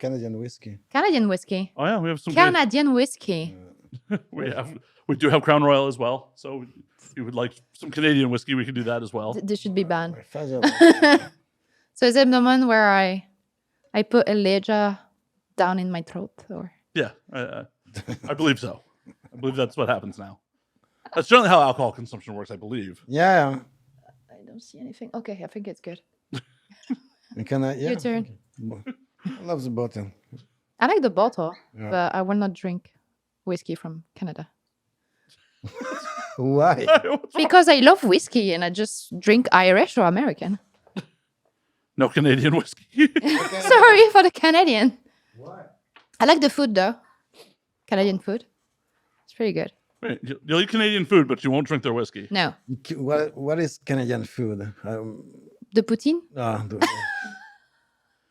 Canadian whiskey. Canadian whiskey. Oh yeah, we have some Canadian whiskey. we do have Crown Royal as well. So if you would like some Canadian whiskey, we could do that as well. This should be banned. My father. So is it the one where I put Elijah down in my throat, or? Yeah, I believe so. I believe that's what happens now. That's generally how alcohol consumption works, I believe. Yeah. I don't see anything. Okay, I think it's good. Yeah. Your turn. I love the bottle. I like the bottle, Yeah. but I will not drink whiskey from Canada Why? because I love whiskey and I just drink Irish or American. No Canadian whiskey. Sorry for the Canadian. Why? I like the food though. Canadian food. It's pretty good. Wait, you'll eat Canadian food, but you won't drink their whiskey. No. What is Canadian food? The poutine? The-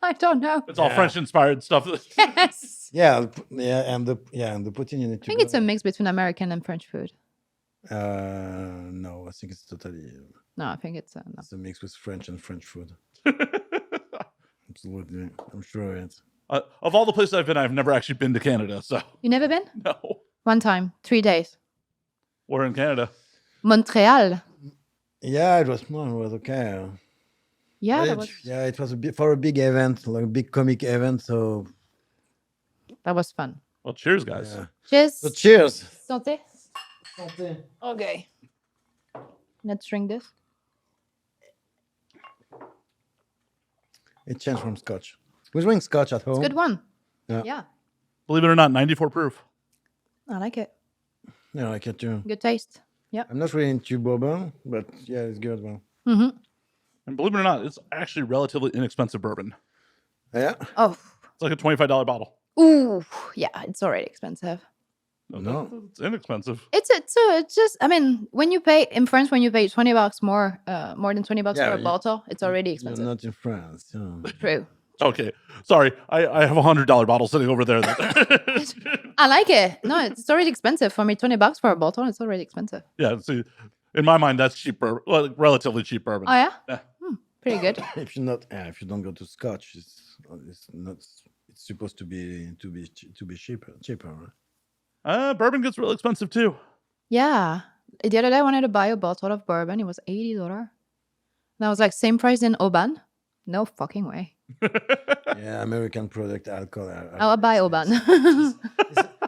I don't know. It's all French-inspired stuff. Yes. yeah, and the poutine you need to. I think it's a mix between American and French food. No, I think it's totally. No, I think it's no. It's a mix with French and French food. Absolutely, I'm sure it's. Of all the places I've been, I've never actually been to Canada. So You never been? no, One time, 3 days. we're in Canada. Montreal. Yeah, it was okay. Yeah, But that was, it was for a big event, like a big comic event. So that was fun. Well, cheers, guys. yeah. Cheers. So cheers. Santé. Okay. Let's drink this. It changed from Scotch. We drink Scotch at home. It's a good one. Yeah. Yeah. Believe it or not, 94 proof. I like it. Yeah, I like it too. Good taste. Yeah. I'm not really into bourbon, but yeah, it's good. Well, Mm-hmm. And believe it or not, it's actually relatively inexpensive bourbon. yeah. Oh. It's like a $25 bottle. Ooh. Yeah, it's already expensive. No. It's inexpensive. It's just, I mean, when you pay in France, when you pay $20 more than $20 Yeah, for a bottle, it's already You're expensive. not in France. Yeah. True. Okay, sorry. I have a $100 bottle sitting over there. I like it. No, it's already expensive for me. $20 for a bottle, it's already expensive. Yeah, see, in my mind, that's cheap bourbon, well, relatively cheap bourbon. Oh yeah, Yeah. pretty good. If you don't go to Scotch, it's not. It's supposed to be cheaper. Right? Bourbon gets real expensive too. Yeah. The other day I wanted to buy a bottle of bourbon. It was $80. And I was like, same price in Oban? No fucking way. Yeah, American product alcohol. I'll buy Oban.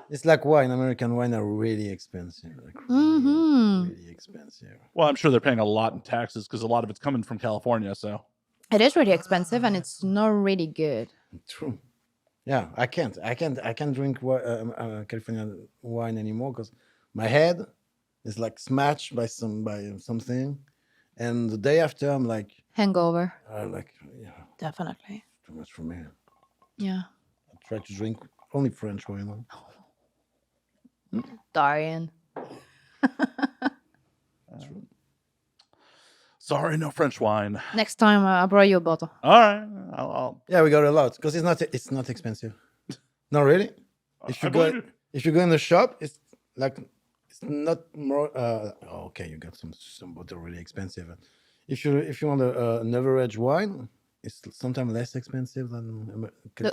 It's like wine. American wine are really expensive. Like Mhm. really expensive. Well, I'm sure they're paying a lot in taxes because a lot of it's coming from California. So It is really expensive and it's not really good. True. Yeah, I can't drink California wine anymore because my head is like smashed by something, and the day after I'm like, Hangover. Yeah, Definitely. too much for me. Yeah. I try to drink only French wine. Dorian. sorry, no French wine. Next time I'll borrow you a bottle. All right, I'll Yeah, we got a lot because it's not expensive. No, really. If you I believe go it. if you go in the shop, it's not more. Okay, you got some bottle really expensive. If you want an average wine, it's sometimes less expensive than.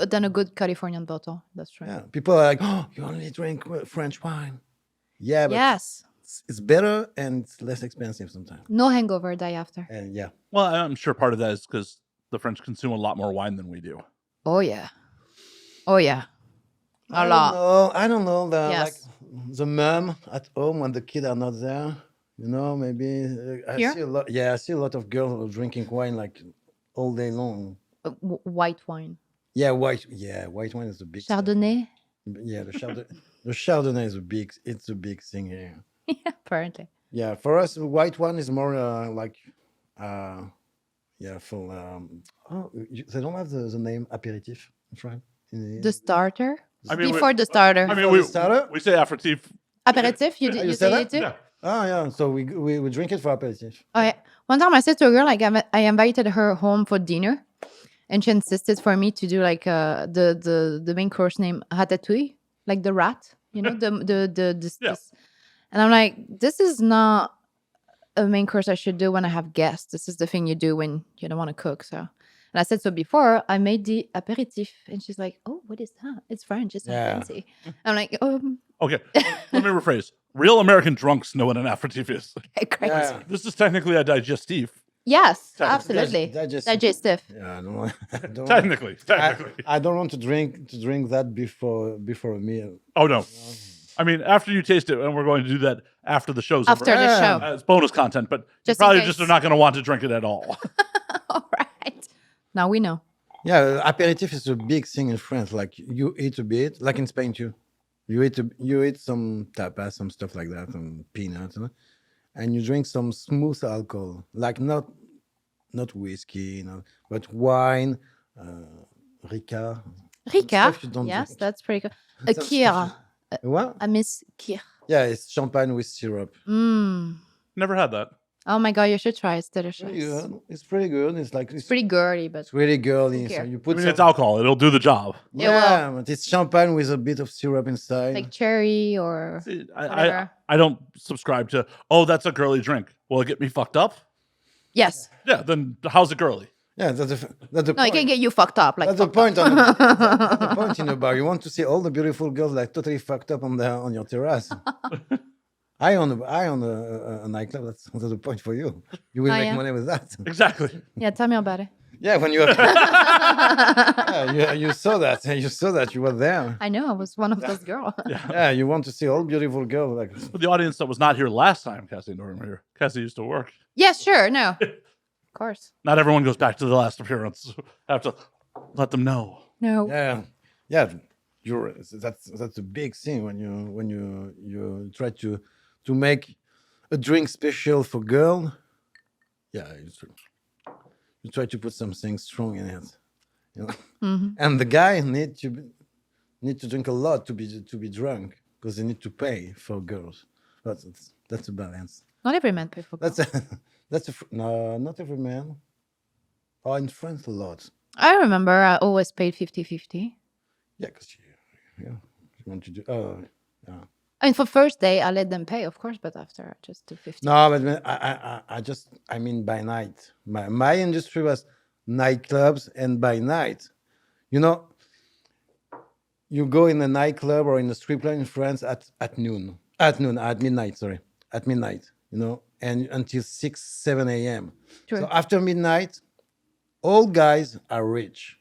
Than a good Californian bottle. That's true. Yeah, people are like, oh, you only drink French wine. Yeah, but Yes. it's better and it's less expensive sometimes. No hangover day after. And yeah, Well, I'm sure part of that is because the French consume a lot more wine than we do. Oh yeah. Oh yeah. A lot. I don't know. Yes. Like the mom at home when the kids are not there. You know, maybe I Here? see a lot. Yeah, I see a lot of girls drinking wine like all day long. White wine. Yeah, white wine is a big. Chardonnay. Yeah, the Chardonnay is it's a big thing here. Yeah, apparently. Yeah, for us, white wine is more they don't have the name apéritif in France. The starter. I mean, Before the starter. I mean, Before the starter? we say aperitif. Aperitif, you You say say it too? Yeah. Oh yeah, so we drink it for apéritif. Oh, yeah. One time I said to a girl, like I invited her home for dinner, and she insisted for me to do like the main course name ratatouille, like the rat, you know, Yeah. and I'm like, this is not a main course I should do when I have guests. This is the thing you do when you don't want to cook. So And I said, so before I made the apéritif. And she's like, oh, what is that? It's French. It's Yeah. fancy. I'm like, Okay, let me rephrase. Real American drunks know what an aperitif is. great. Yeah. This is technically a digestif. Yes, Technically. absolutely. Digestive. Digestive. Yeah, I don't want. I don't want, Technically. I don't want to drink that before a meal. Oh no. I mean, after you taste it, and we're going to do that after the show's After over. the Yeah. show. It's bonus content, but Just you in probably case. just are not going to want to drink it at all. All right. Now we know. Yeah, aperitif is a big thing in France. Like you eat a bit, like in Spain too. You eat some tapas, some stuff like that, some peanuts, and you drink some smooth alcohol, like not whiskey, but wine, Ricard. Ricard. Stuff you don't Yes, drink. that's pretty good. A Some kir. What? A miss kir. Yeah, it's champagne with syrup. Never had that. Oh my God, you should try it. It's delicious. Pretty good. It's pretty good. It's like it's Pretty girly, but really girly. Okay. So you I put mean, some, it's alcohol. It'll do the job. It will. yeah, but it's champagne with a bit of syrup inside. like cherry or See, Whatever. I don't subscribe to, oh, that's a girly drink. Will it get me fucked up? yes. Yeah, then how's it girly? Yeah, that's the No, it point. can get you fucked up. Like That's the fucked point. up. That's the point in a bar. You want to see all the beautiful girls like totally fucked up on your terrace. I own a nightclub. That's the point for you. You will Oh, make yeah. money with that. Exactly. Yeah, tell me about it. Yeah, when you have, yeah, you saw that. You saw that. You were there. I know I was one of those girls. Yeah, you want to see all beautiful girls. Like For the audience that was not here last time, Cassie and Dorian were here. Cassie used to work. Yes, sure. No. Of course. Not everyone goes back to the last appearance. I have to let them know. No. yeah. That's a big thing when you try to make a drink special for girl. Yeah, you try to put something strong in it, And the guy need to drink a lot to be drunk because they need to pay for girls. That's a balance. Not every man pay for girls. No, not every man. Oh, in France a lot. I remember I always paid 50-50. Yeah, because you want to do. Oh, yeah. I mean, for first day, I let them pay, of course, but after, I just do 50. No, but I mean by night. My industry was nightclubs, and by night, you go in a nightclub or in a strip club in France at midnight, and until 6-7 a.m. Sure. So after midnight, all guys are rich.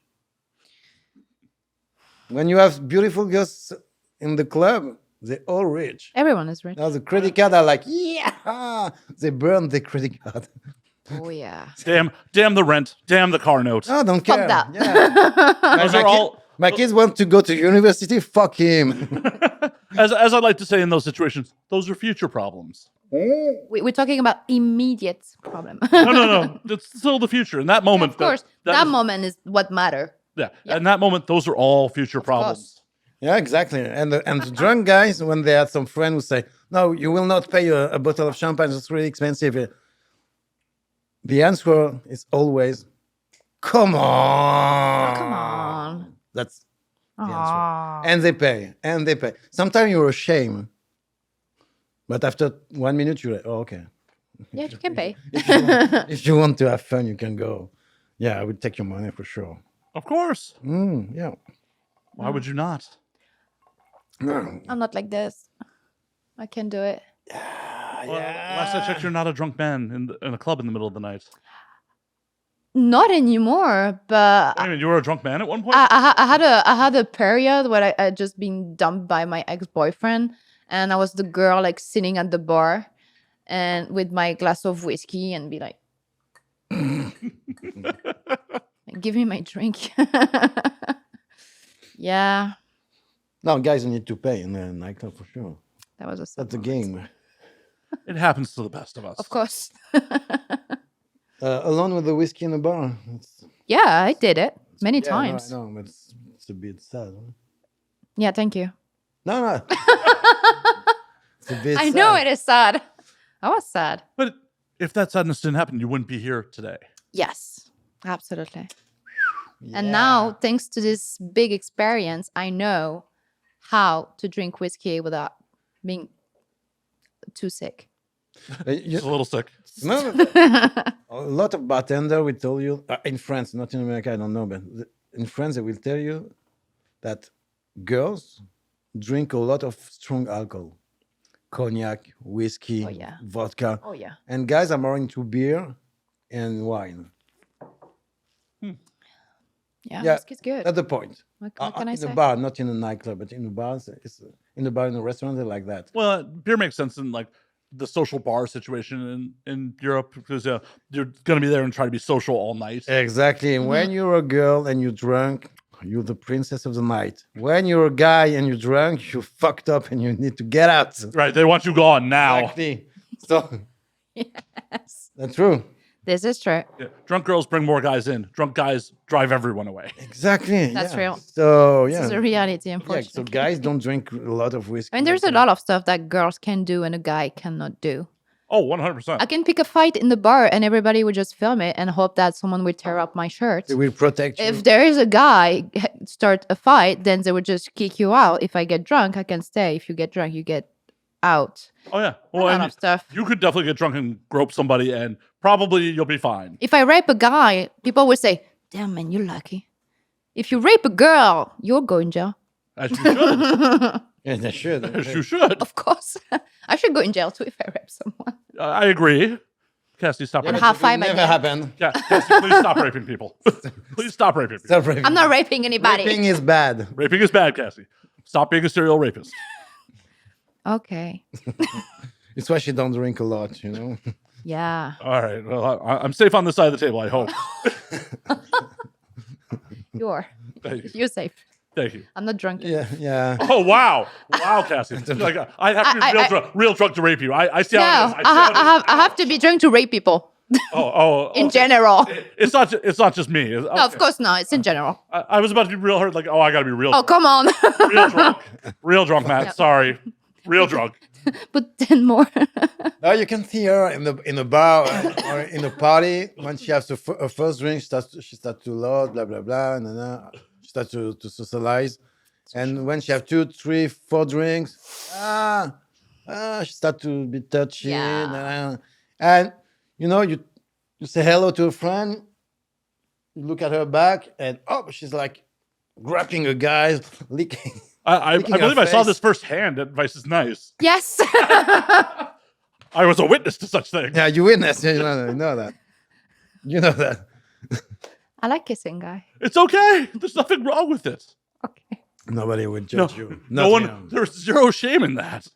When you have beautiful girls in the club, they're all rich. Everyone is rich. Now the credit card are like, yeah, they burn the credit card. Oh, yeah. Damn the rent. Damn the car note. No, don't Fuck care. that. Yeah. Those are all, My kids want to go to university. Fuck him. as I like to say in those situations, those are future problems. We're talking about immediate problem. No. It's still the future. In that moment, Of course, that moment is what matter. Yeah. In that moment, those are all future problems. course. Yeah, exactly. And the drunk guys, when they had some friend who say, "No, you will not pay a bottle of champagne. It's really expensive." The answer is always, "Come on, Come on. That's the Aw. answer. And they pay. Sometimes you're ashamed, but after 1 minute, you're like, "Oh, okay." Yeah, you can pay. If you want to have fun, you can go. Yeah, I would take your money for sure. Of course. Yeah. Why would you not? No. I'm not like this. I can do it. Well, last I checked, you're not a drunk man in a club in the middle of the night. Not anymore, but I mean, you were a drunk man at one point? I had a period where I had just been dumped by my ex-boyfriend, and I was the girl like sitting at the bar and with my glass of whiskey and be like, give me my drink. Yeah, No, guys need to pay in a nightclub for sure. that was a sad That's the moment. game. It happens to the best of us. Of course. Alone with the whiskey in the bar. Yeah, I did it many Yeah, times. No, but it's a bit sad. Huh? Yeah, thank you. No. It's a bit I know sad. it is sad. I was sad. But if that sadness didn't happen, you wouldn't be here today. Yes, absolutely. And now, thanks to this big experience, I know how to drink whiskey without being too sick. Just a little sick. No, a lot of bartender will tell you in France, not in America, I don't know, but in France they will tell you that girls drink a lot of strong alcohol, cognac, whiskey, Oh, yeah. vodka, Oh yeah. and guys are more into beer and wine. Yeah. Yeah, Whiskey's good. That's the point. What can I in say? a bar, not in a nightclub, but in a bar, in a bar, in a restaurant, they like that. Well, beer makes sense in like the social bar situation in Europe because you're going to be there and try to be social all night. Exactly. And when you're a girl and you're drunk, you're the princess of the night. When you're a guy and you're drunk, you're fucked up and you need to get out. Right. They want you gone now. Exactly. So Yes. that's true. This is true. Yeah. Drunk girls bring more guys in. Drunk guys drive everyone away. Exactly. That's yeah. real. So This is a yeah. reality, Yeah. unfortunately. So guys don't drink a lot of whiskey. I mean, there's a like lot of stuff that girls can do and a guy cannot do. Oh, 100%. I can pick a fight in the bar and everybody would just film it and hope that someone would tear up my shirt. They will protect you. If there is a guy start a fight, then they would just kick you out. If I get drunk, I can stay. If you get drunk, you get out. Oh, yeah. A Well, lot and of stuff. you could definitely get drunk and grope somebody and probably you'll be fine. If I rape a guy, people would say, "Damn man, you're lucky." If you rape a girl, you'll go in jail. As you should. Yeah, they should. As you should. Of course, I should go in jail too if I rape someone. I agree. Cassie, stop And raping. half five Never again. happen. Yeah, Cassie, please stop raping people. Please stop raping people. Stop raping. I'm not raping anybody. Raping is bad. Raping is bad, Cassie. Stop being a serial rapist. Okay. It's why she don't drink a lot, you know. Yeah. All right. Well, I'm safe on this side of the table, I hope. Thank you. You're safe. Thank you. I'm not drunk. Yeah, yeah. Oh, wow. Wow, Cassie. Like, I have to be real drunk to rape you. I see No, how it is. I have to be drunk to rape people in okay. general. It's not just me. No, of course not. It's in general. I was about to be real hurt. Like, I got to be real. Oh, come on. Real drunk, Matt. Yep. Sorry. Real drunk. But 10 more. Now you can see her in the bar or in a party when she has her first drink. She starts to loud, blah blah blah, and she starts to socialize. And when she have 2, 3, 4 drinks, she starts to be touchy. Yeah. And you know, you say hello to a friend, you look at her back, and she's like grabbing a guy, licking. I Licking her believe I saw face. this firsthand at Vice is Nice. Yes. I was a witness to such things. Yeah, you witness. You know that. You know that. I like kissing guy. It's okay. There's nothing wrong with it. Okay. Nobody would No, judge you. no one. Nothing. There's zero shame in that.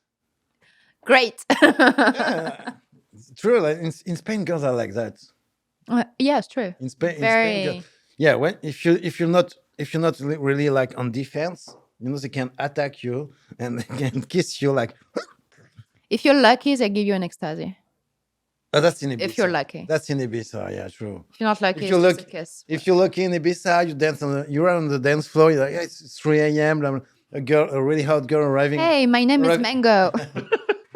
Great. Yeah, it's true. Like in Spain, girls are like that. Yeah, it's true. In Spain, Very. girls, yeah. If you're not really like on defense, you know, they can attack you and they can kiss you like. If you're lucky, they give you an ecstasy. Oh, that's in Ibiza. If you're lucky. That's in Ibiza. Yeah, true. If you're not lucky, If you it's just look- a kiss. If you're lucky in Ibiza, you dance you're on the dance floor. You're like, yeah, it's 3 a.m. blah, blah. A really hot girl arriving. Hey, my name is Right. Mango.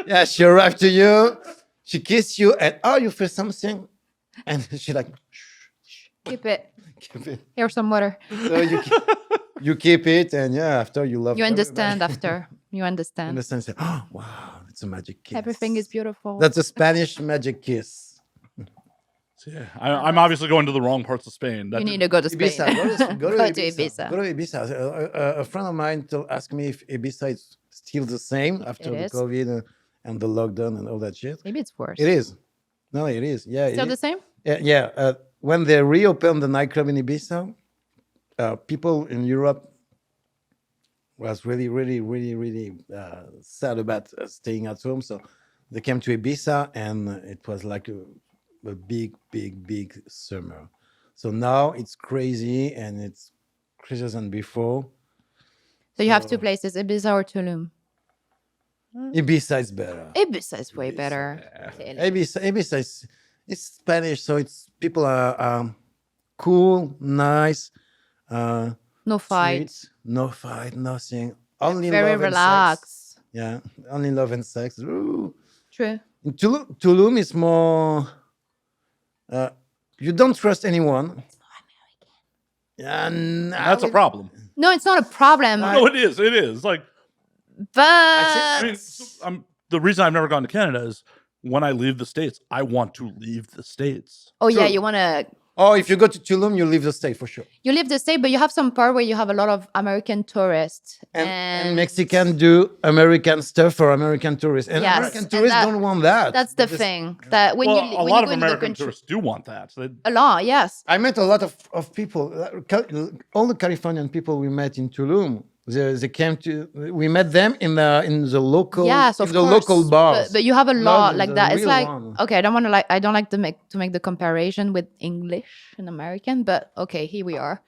Yeah, she arrived to you. She kissed you, and you feel something, and she like, Keep it. keep it. Here's some water. So you keep it, and after you love. You understand everybody. after. You understand. Understand? Say, oh wow, it's a magic kiss. Everything is beautiful. That's a Spanish magic kiss. So, yeah, I'm obviously going to the wrong parts of Spain. You need to go to Spain. Ibiza. Go to Go Ibiza. to Ibiza. Go to Ibiza. A friend of mine asked me if Ibiza is still the same after It the is. COVID and the lockdown and all that shit. Maybe it's worse. It is. No, it is. Yeah. it Still the is. same? Yeah. When they reopened the nightclub in Ibiza, people in Europe was really, really, really, really sad about staying at home. So they came to Ibiza, and it was like a big, big, big summer. So now it's crazy, and it's crazier than before. So you have two So- places, Ibiza or Tulum. Ibiza is better. Ibiza is way Ibiza, better. Ibiza is it's Spanish, so it's people are cool, nice, No fight. sweet, no fight, nothing. Only Very love and sex. relaxed. Yeah, only love and sex. Ooh. True. In Tulum is more. You don't trust anyone. Yeah, That's a problem. No, it's not a problem. No, it is. It is. Like, But I mean, the reason I've never gone to Canada is when I leave the States, I want to leave the States. Oh yeah, True. you want to. Oh, if you go to Tulum, you leave the state for sure. You leave the state, but you have some part where you have a lot of American tourists And Mexican do American stuff for American tourists. And Yes, American and tourists that- don't want that. That's the They just- thing that when Well, you a when lot you of go into the American country, tourists do want that. So a lot, yes. I met a lot of people, all the Californian people we met in Tulum. They came to. We met them in the local, Yes, of in the course. local bars. But you have a Not lot in like the that. It's real like one. okay, I don't like to make the comparison with English and American, but okay, here we are.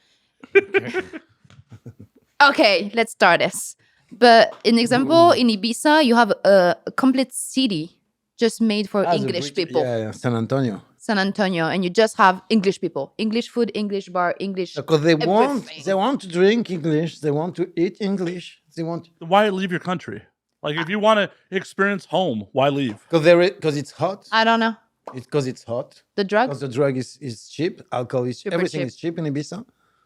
Okay, let's start this. But in example, in Ibiza, you have a complete city just made for Ah, the English Brit- people. Yeah, San Antonio. San Antonio, and you just have English people, English food, English bar, English. Because they Everything. want to drink English. They want to eat English. They want why leave your country? Like, if you want to experience home, why leave? because it's hot. I don't know It's because it's hot. the Because drugs. the drug is cheap. Alcohol is Super everything cheap. is cheap in Ibiza.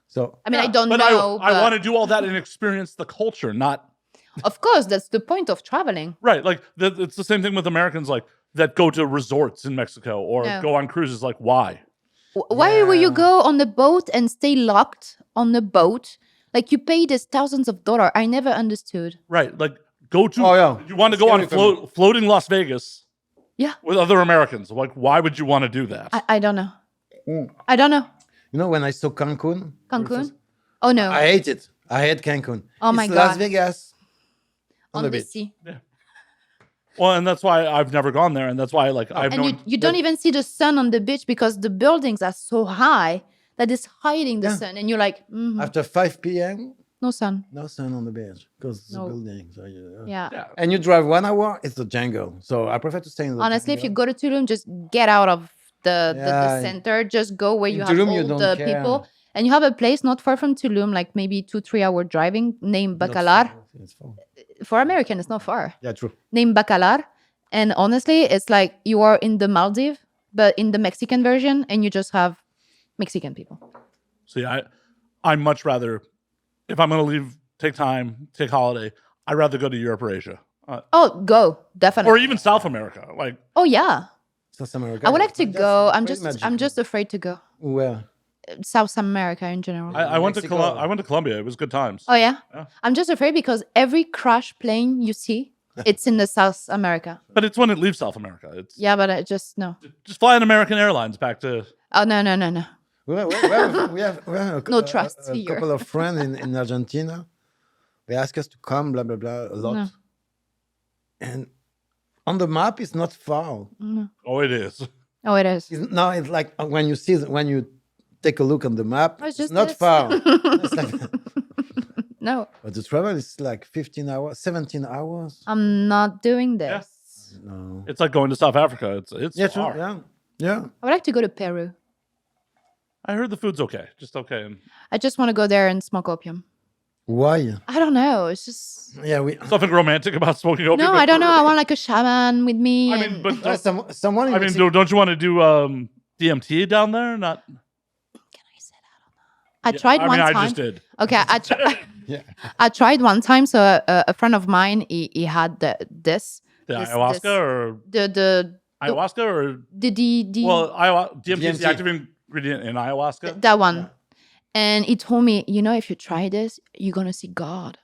So I mean, I don't but know. I but want to do all that and experience the culture, not Of course, that's the point of traveling. right. Like it's the same thing with Americans, like that go to resorts in Mexico or No. go on cruises. Like, why? Why will you Yeah. go on the boat and stay locked on the boat? Like you pay this thousands of dollars. I never understood. Right? Like, go to. Oh, yeah. You want to It's go on scary for me. floating Las Vegas Yeah, with other Americans. Like, why would you want to do that? I don't know. Mm. I don't know. you know when I saw Cancun, Cancun? Oh no, I hate it. I hate Cancun. Oh my It's Las God. Vegas on, on the the beach. sea. Well, and that's why I've never gone there, and that's why like I've And known. you don't even see the sun on the beach because the buildings are so high that it's hiding the Yeah. sun, and you're like, After 5 p.m., no sun. no sun on the beach because No. the buildings. So Yeah. Yeah. And you drive 1 hour, it's the jungle. So I prefer to stay in the Honestly, if you jungle. go to Tulum, just get out of the Yeah. center. Just go where In you have Tulum, all you don't the care. people. And you have a place not far from Tulum, like maybe 2-3 hour driving, named Not Bacalar. far, it's far. For American, it's not far. Yeah, true. Named Bacalar. And honestly, it's like you are in the Maldives, but in the Mexican version, and you just have Mexican people. See, I much rather, if I'm going to leave, take time, take holiday, I'd rather go to Europe or Asia, Oh, go definitely. or even South America. Like, Oh yeah, South America. I would like to that's go. pretty magical. I'm just afraid to go. Where? South America in general. I went to Mexico. I went to Colombia. It was good times. Oh yeah? Yeah. I'm just afraid because every crash plane you see, it's in the South America. But it's when it leaves South America. It's Yeah, but I just no. just fly an American Airlines back to. Oh no. We have No trust a here. couple of friends in Argentina. They ask us to come, blah, blah, blah, a lot. No. And on the map, it's not far. No. Oh, it is. Oh, it is. No, it's like when you take a look on the map, Oh, it's it's just not this. far. It's like, No, but the travel is like 15 hours, 17 hours. I'm not doing Yeah. this. No. It's like going to South Africa. It's Yeah, true. far. Yeah. Yeah. I would like to go to Peru. I heard the food's okay, just okay. And I just want to go there and smoke opium. Why? I don't know. It's just Yeah, we. something romantic about smoking opium. no. but- I don't know. I want like a shaman with me. I mean, and- but don't- Someone. in I mean, Mexico- don't you want to do DMT down there? Not. I tried I one mean, time. I just did. Okay, Yeah. I tried one time. So a friend of mine, he had this. The This- ayahuasca this- or The ayahuasca or the well, DMT is the DMT. active ingredient in ayahuasca. that one. And he told me, if you try this, you're gonna see God.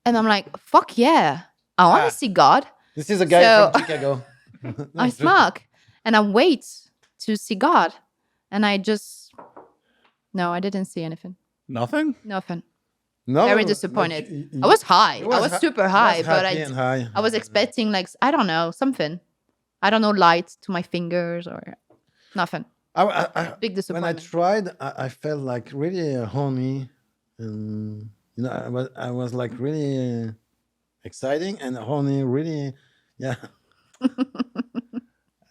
And I'm like, fuck yeah, I want to Ah. see God. This is a guy So- from Chicago. I smoke and I wait to see God, and I didn't see anything. Nothing. Nothing. No, Very but disappointed. you- I was high. it I was ha- super it high, was but happy and high. I was expecting like I don't know something. I don't know light to my fingers or nothing. Big When I disappointment. tried, I felt like really horny, and I was like really exciting and horny. Really, yeah.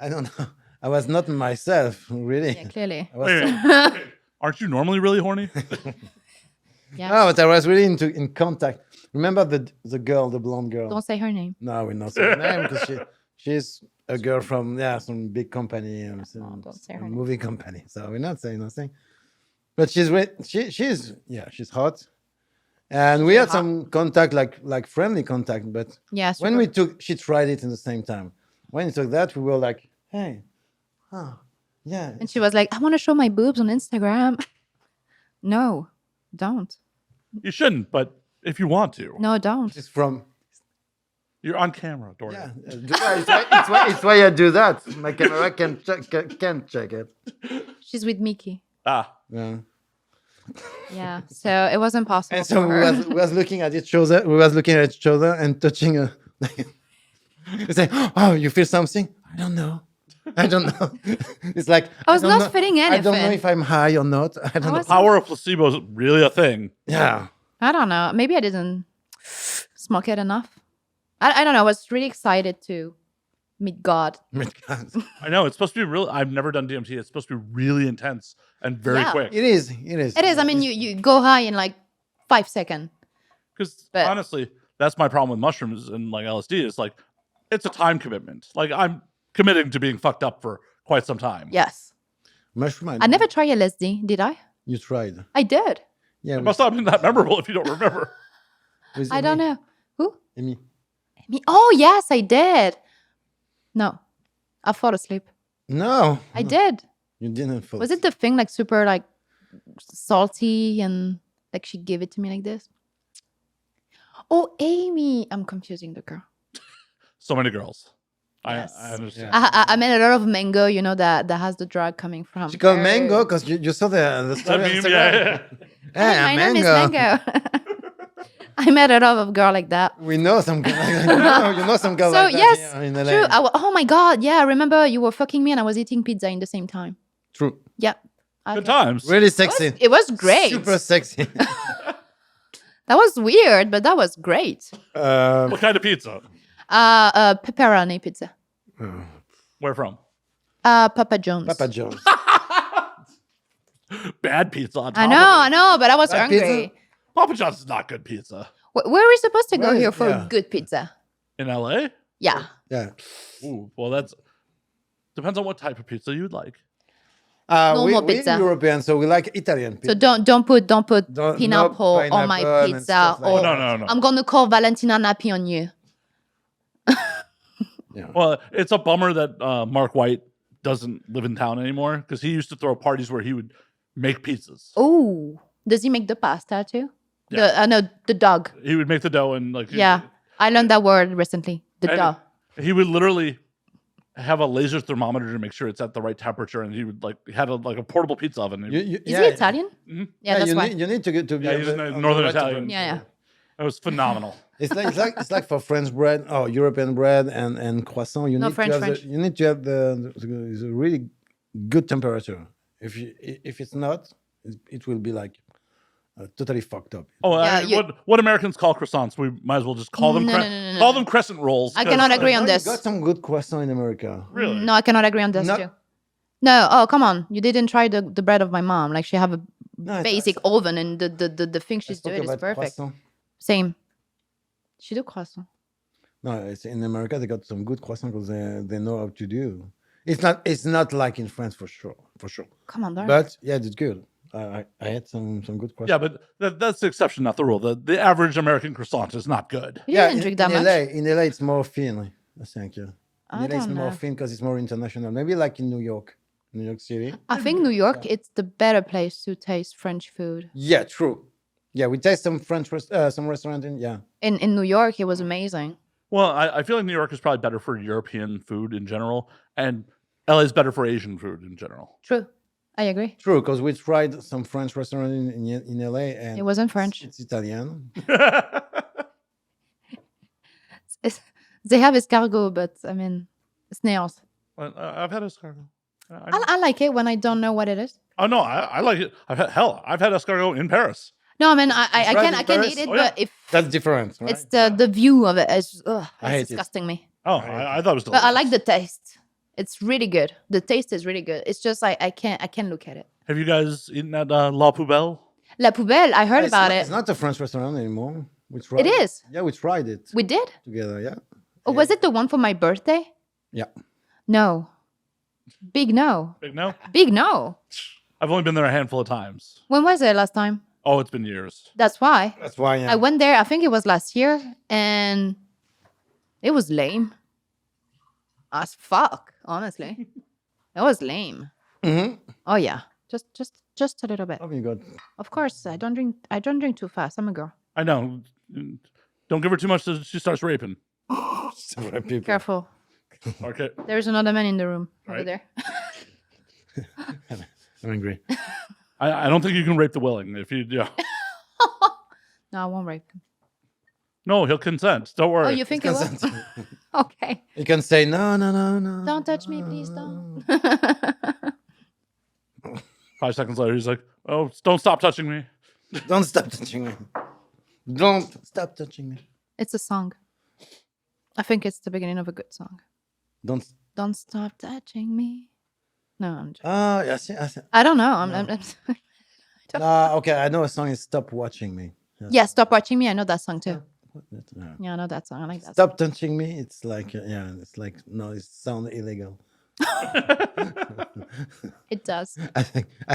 I don't know. I was not myself, really. Yeah, clearly. I was Wait, so- wait. Aren't you normally really horny? Yeah. No, but I was really in contact. Remember the girl, the blonde girl? Don't say her name. No, we're not saying her name because she's a girl from some big company, don't say her name. movie company. So we're not saying nothing. But she's she's hot, and we had hot. some contact, like friendly contact. But Yeah. when super. she tried it in the same time. when he took that, we were like, hey, yeah. And she was like, I want to show my boobs on Instagram. No, don't. You shouldn't, but if you want to, No, don't. It's from. you're on camera, Yeah, Dorian. it's why I do that. My camera can't check it. She's with Mickey. Ah, Yeah. Yeah, so it was impossible And so for her. we was looking at each other. We was looking at each other and touching a. We say, "Oh, you feel something?" I don't know. It's like I was don't not know- feeling I don't know anything. if I'm high or not. I don't know. was- power of placebo is really a thing. Yeah. I don't know. Maybe I didn't smoke it enough. I don't know. I was really excited to meet God. I know it's supposed to be really. I've never done DMT. It's supposed to be really intense and very Yeah. quick. It is. It is. It is. I mean, you go high in like 5 seconds. Because But- honestly, that's my problem with mushrooms and like LSD. Is like it's a time commitment. Like I'm committing to being fucked up for quite some time. Yes. Mushroom. I never tried LSD, did I? You tried. I did. Yeah. It must not have been that memorable if you don't remember. with I don't Amy. know. Who? Amy. Me? Oh, yes, I did. No, I fell asleep. No. I did. You didn't. Fall Was it the thing like super like salty and like she gave it to me like this? Oh, Amy. I'm confusing the girl. So many girls. Yes. I understand. I made a lot of mango, you know, that has the drug coming from. She called her. mango because you saw the That story. on meme, Instagram. yeah. Hey, Hey, my name is mango. Mango. I met a lot of girl like that. We know some girl. You know some girl So like that yes, here in LA. true. Oh my god, yeah. I remember you were fucking me and I was eating pizza in the same time. True. Yeah. Good Okay. times. Really It was, sexy. it was great. Super sexy. That was weird, but that was great. What kind of pizza? Pepperoni pizza. Where from? Papa John's. Papa John's. Bad pizza. On top I of it. know, but I was Bad hungry. pizza? Papa John's is not good pizza Where are we supposed to go Where is- here for yeah. good pizza? in LA. Yeah. Yeah. Ooh, well, that's depends on what type of pizza you'd like. Normal We're pizza. European, so we like Italian pizza. So don't put Don't- pineapple no on my pineapple and pizza, stuff like or Oh, no. I'm gonna call Valentina Nappi on you. Well, it's a bummer that Mark White doesn't live in town anymore because he used to throw parties where he would make pizzas. Oh, does he make the pasta too? Yeah. No, the dog. He would make the dough and like Yeah, I learned that word recently. The and dog. he would literally have a laser thermometer to make sure it's at the right temperature, and he would like had a portable pizza oven. Is he Italian? Mhm. Yeah, that's you why. Need, you need to get to be Yeah, on he's the- Northern on the right Italian. to- Yeah. It was phenomenal. It's like for French bread, European bread and croissant. You No, need French, to have French. you need to have the really good temperature. If it's not, it will be like totally fucked up. Oh, Yeah, what Americans call croissants, we might as well just call them No, no, call no. them crescent rolls. I 'cause- cannot agree on No, this. You got some good croissant in America. Really? No, I cannot agree on this No. too. No, oh come on, you didn't try the bread of my mom. Like she have a No, basic oven, and the thing she's let's talk doing is about perfect. croissant. Same. She do croissant. No, it's in America they got some good croissant because they know how to do. It's not like in France for sure. Come on, darling. But yeah, it's good. I had some good croissant. Yeah, but that's the exception, not the rule. The average American croissant is not good. You didn't drink that in much. LA, in LA, it's more thin. I think. Yeah. I In LA, it's don't more know. thin because it's more international. Maybe like in New York City. I think New York, it's the better place to taste French food. Yeah, true. Yeah, we taste some some restaurant in In New York, it was amazing. Well, I feel like New York is probably better for European food in general, and LA is better for Asian food in general. True. I agree. True, because we tried some French restaurant in LA and It wasn't French. It's Italian. They have escargot, but I mean, snails. Well, I've had escargot. I know. I like it when I don't know what it is. Oh no, I like it. I've had escargot in Paris. No, I mean, I tried can in I can Paris? eat it, Oh, yeah. but if That's different, right? it's the view of it is I hate it's it. disgusting me. Oh, I thought it was delicious. But I like the taste. It's really good. The taste is really good. It's just I can't look at it. Have you guys eaten at La Poubelle? La Poubelle, I heard It's about not, it. It's not a French restaurant anymore. We tried. It is. Yeah, we tried it We did? together. Yeah. Or was it the one for my birthday? Yeah. No. Big no. Big no. Big no. I've only been there a handful of times. When was it last time? Oh, it's been years. That's why. That's why. Yeah. I went there, I think it was last year, and it was lame. As fuck, honestly. That was lame. Oh yeah. Just a little bit. Oh, you got. Of course, I don't drink too fast. I'm a girl. I know. Don't give her too much so she starts raping. Several people. Careful. Okay. There's another man in the room over Right. there. I'm angry. I don't think you can rape the willing. If you, yeah. No, I won't rape him. No, he'll consent. Don't worry. Oh, you think it will? Consent. Okay. You can say no. Don't touch me, please don't. 5 seconds later, he's like, "Oh, don't stop touching me." Don't stop touching me. Don't stop touching me. It's a song. I think it's the beginning of a good song. Don't. Don't stop touching me. No, I'm joking. Ah, yes, yes. I don't know. I'm Okay, I know a song is "Stop Watching Me." Yes. yeah, stop watching me. I know that song too. Yeah. Yeah, I know that song. I like that. Stop touching me. It's like it's like no, it sounds illegal. It does. I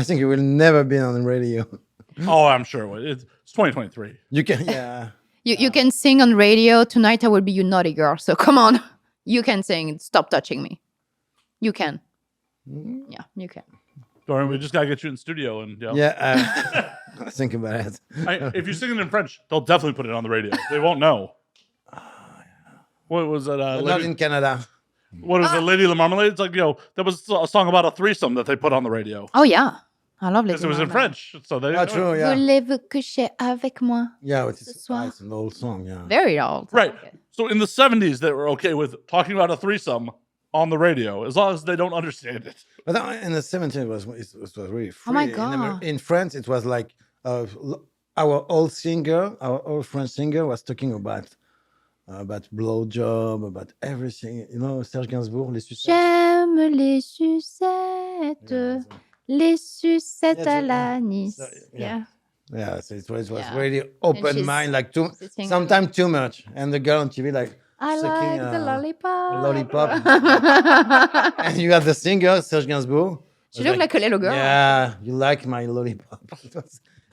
think it will never be on the radio. Oh, I'm sure it would. It's 2023. You can You can sing on radio. Tonight I will be your naughty girl. So come on. You can sing Stop Touching Me. You can. Yeah, you can. Dorian, we just gotta get you in studio and I think about it. If you sing it in French, they'll definitely put it on the radio. They won't know. What was it? But not in Canada. What is it? Lady of the Marmalade? It's like, that was a song about a threesome that they put on the radio. Oh yeah. I love Because Lady it was in Marmalade. French. So they Ah, didn't know. true. Yeah. Voulez-vous coucher avec moi? Yeah, Ce soir. it's an old song. Yeah. Very old. I Right. like it. So in the 70s, they were okay with talking about a threesome on the radio as long as they don't understand it. But in the 70s, it was really free. Oh my In God. In France, it was like our old French singer was talking about blowjob, about everything. You know, Serge Gainsbourg, les sucettes. J'aime les sucettes. Yeah, Les sucettes Yeah, à so- l'anis. so, Yeah. Yeah, so it was Yeah. really open she's mind, like sitting- sometimes too much, and the girl on TV like I sucking like the lollipop. lollipop. And you had the singer Serge Gainsbourg. She was looked like a little girl. Yeah, you like my lollipop.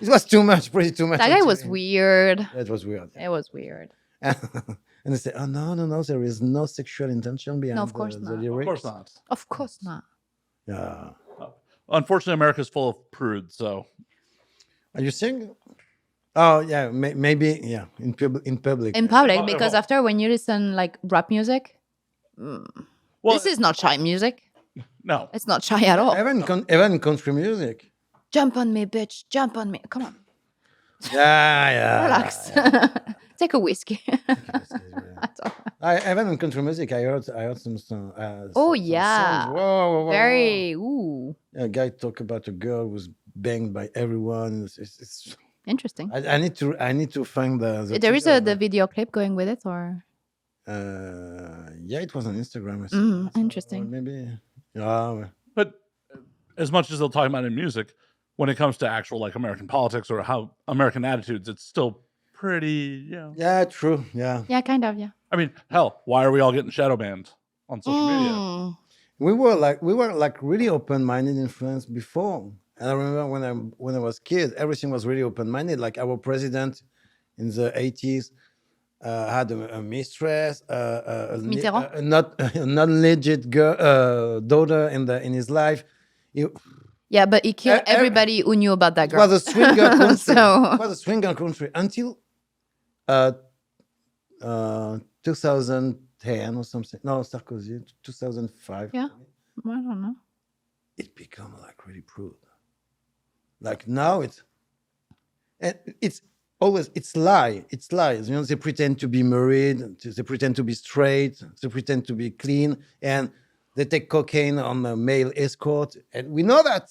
It was too much, pretty too much. That on guy was TV. weird. It was weird. It was weird. And they say, "Oh no, there is no sexual intention behind of course the not. Of lyrics." Of course not. Of course not. Yeah. Unfortunately, America's full of prudes, so. Are you sing? Oh yeah, maybe yeah. In public. In public, Oh, because oh. after when you listen like rap music, Well, this is not shy music. no. It's not shy at all. Even country music. Jump on me, bitch. Jump on me. Come on. Yeah. Relax. Take a whiskey. That's all. Even in country music, I heard some song. Oh, some yeah. songs. Whoa. Very, ooh, A guy talk about a girl who was banged by everyone. It's interesting. I need to find the There is title. the video clip going with it, or Yeah, it was on Instagram. I Mm, saw. interesting. Or maybe. Yeah. But as much as they'll talk about it in music, when it comes to actual like American politics or how American attitudes, it's still pretty, Yeah, true. Yeah. yeah, kind of, yeah. I mean, hell, why are we all getting shadow banned on social media? Mm. We were like really open-minded in France before. And I remember when I was kid, everything was really open-minded. Like our president in the 80s had a mistress, Mitterrand? a not legit girl, daughter in his life. Yeah, but he killed everybody who knew about that It girl. was a swinger country. So- It was a swinger country until 2010 or something. No, Sarkozy, 2005. Yeah. I don't know. It become like really prude. Like now it's always lies. You know, they pretend to be married, they pretend to be straight, they pretend to be clean, and they take cocaine on a male escort, and we know that.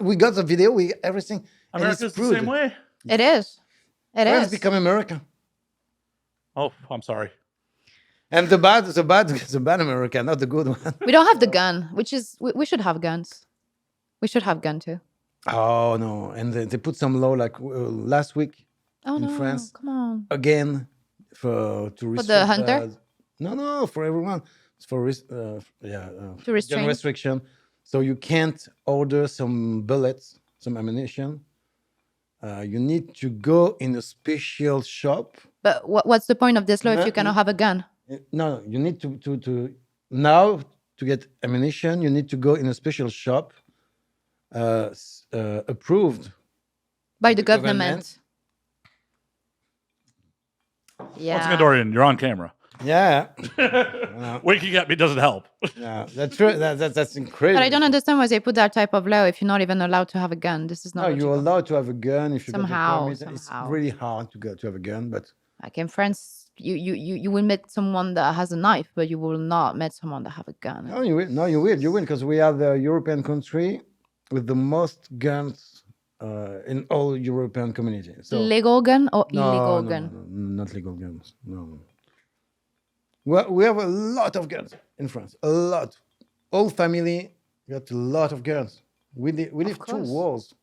We got the video, everything. and it's America's the prude. same way. It is. It France is. become America. Oh, I'm sorry. And the bad America, not the good one. We don't have the gun, which is we should have guns. We should have gun too. Oh no! And they put some law like last week Oh In no! France. Come on. again to the restrict hunter? No, for everyone. It's for To gun restrain. restriction. So you can't order some bullets, some ammunition. You need to go in a special shop. But what's the point of this law if No, you cannot have a gun? No, you need to now to get ammunition, you need to go in a special shop approved By the the government. Once Yeah. again, Dorian, you're on camera. Yeah, Winking at me doesn't help. yeah, that's true. That's incredible. But I don't understand why they put that type of law if you're not even allowed to have a gun. This is not No, you're logical. allowed to have a gun if you got the Somehow, permit. somehow. It's really hard to have a gun, but Like in France, you will meet someone that has a knife, but you will not meet someone that have a gun. no, you will. No, you will, because we are the European country with the most guns in all European community. So Legal gun or no, illegal no, gun? no, not legal guns. No. We have a lot of guns in France. A lot. All family got a lot of guns. We live two course. wars.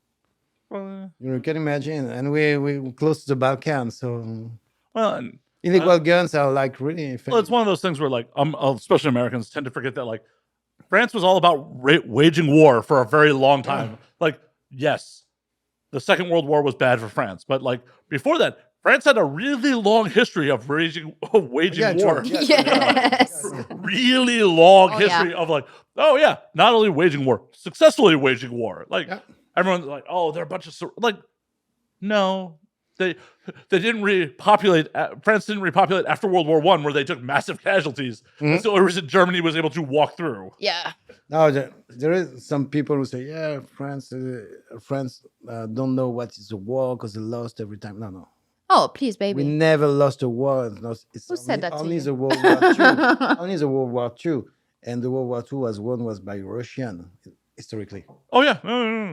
Well, You can imagine, and we close to the Balkans, so and illegal guns are like really. well, it's one of those things where, like, especially Americans tend to forget that, like, France was all about waging war for a very long time. Like, yes, the Second World War was bad for France, but like before that, France had a really long history of waging Yeah, war. true. Yes. Really long Oh, yeah. history of, like, oh yeah, not only waging war, successfully waging war. Like, Yeah. everyone's like, oh, they're a bunch of like, no, they didn't repopulate. France didn't repopulate after World War I, where they took massive casualties. That's the only reason Germany was able to walk through. Yeah. Now there is some people who say, yeah, France don't know what is a war because they lost every time. No. Oh, please, baby. We never lost a war. It's Who said that to only you? the World War II. Only the World War II. And the World War II was by Russian, historically. Oh yeah.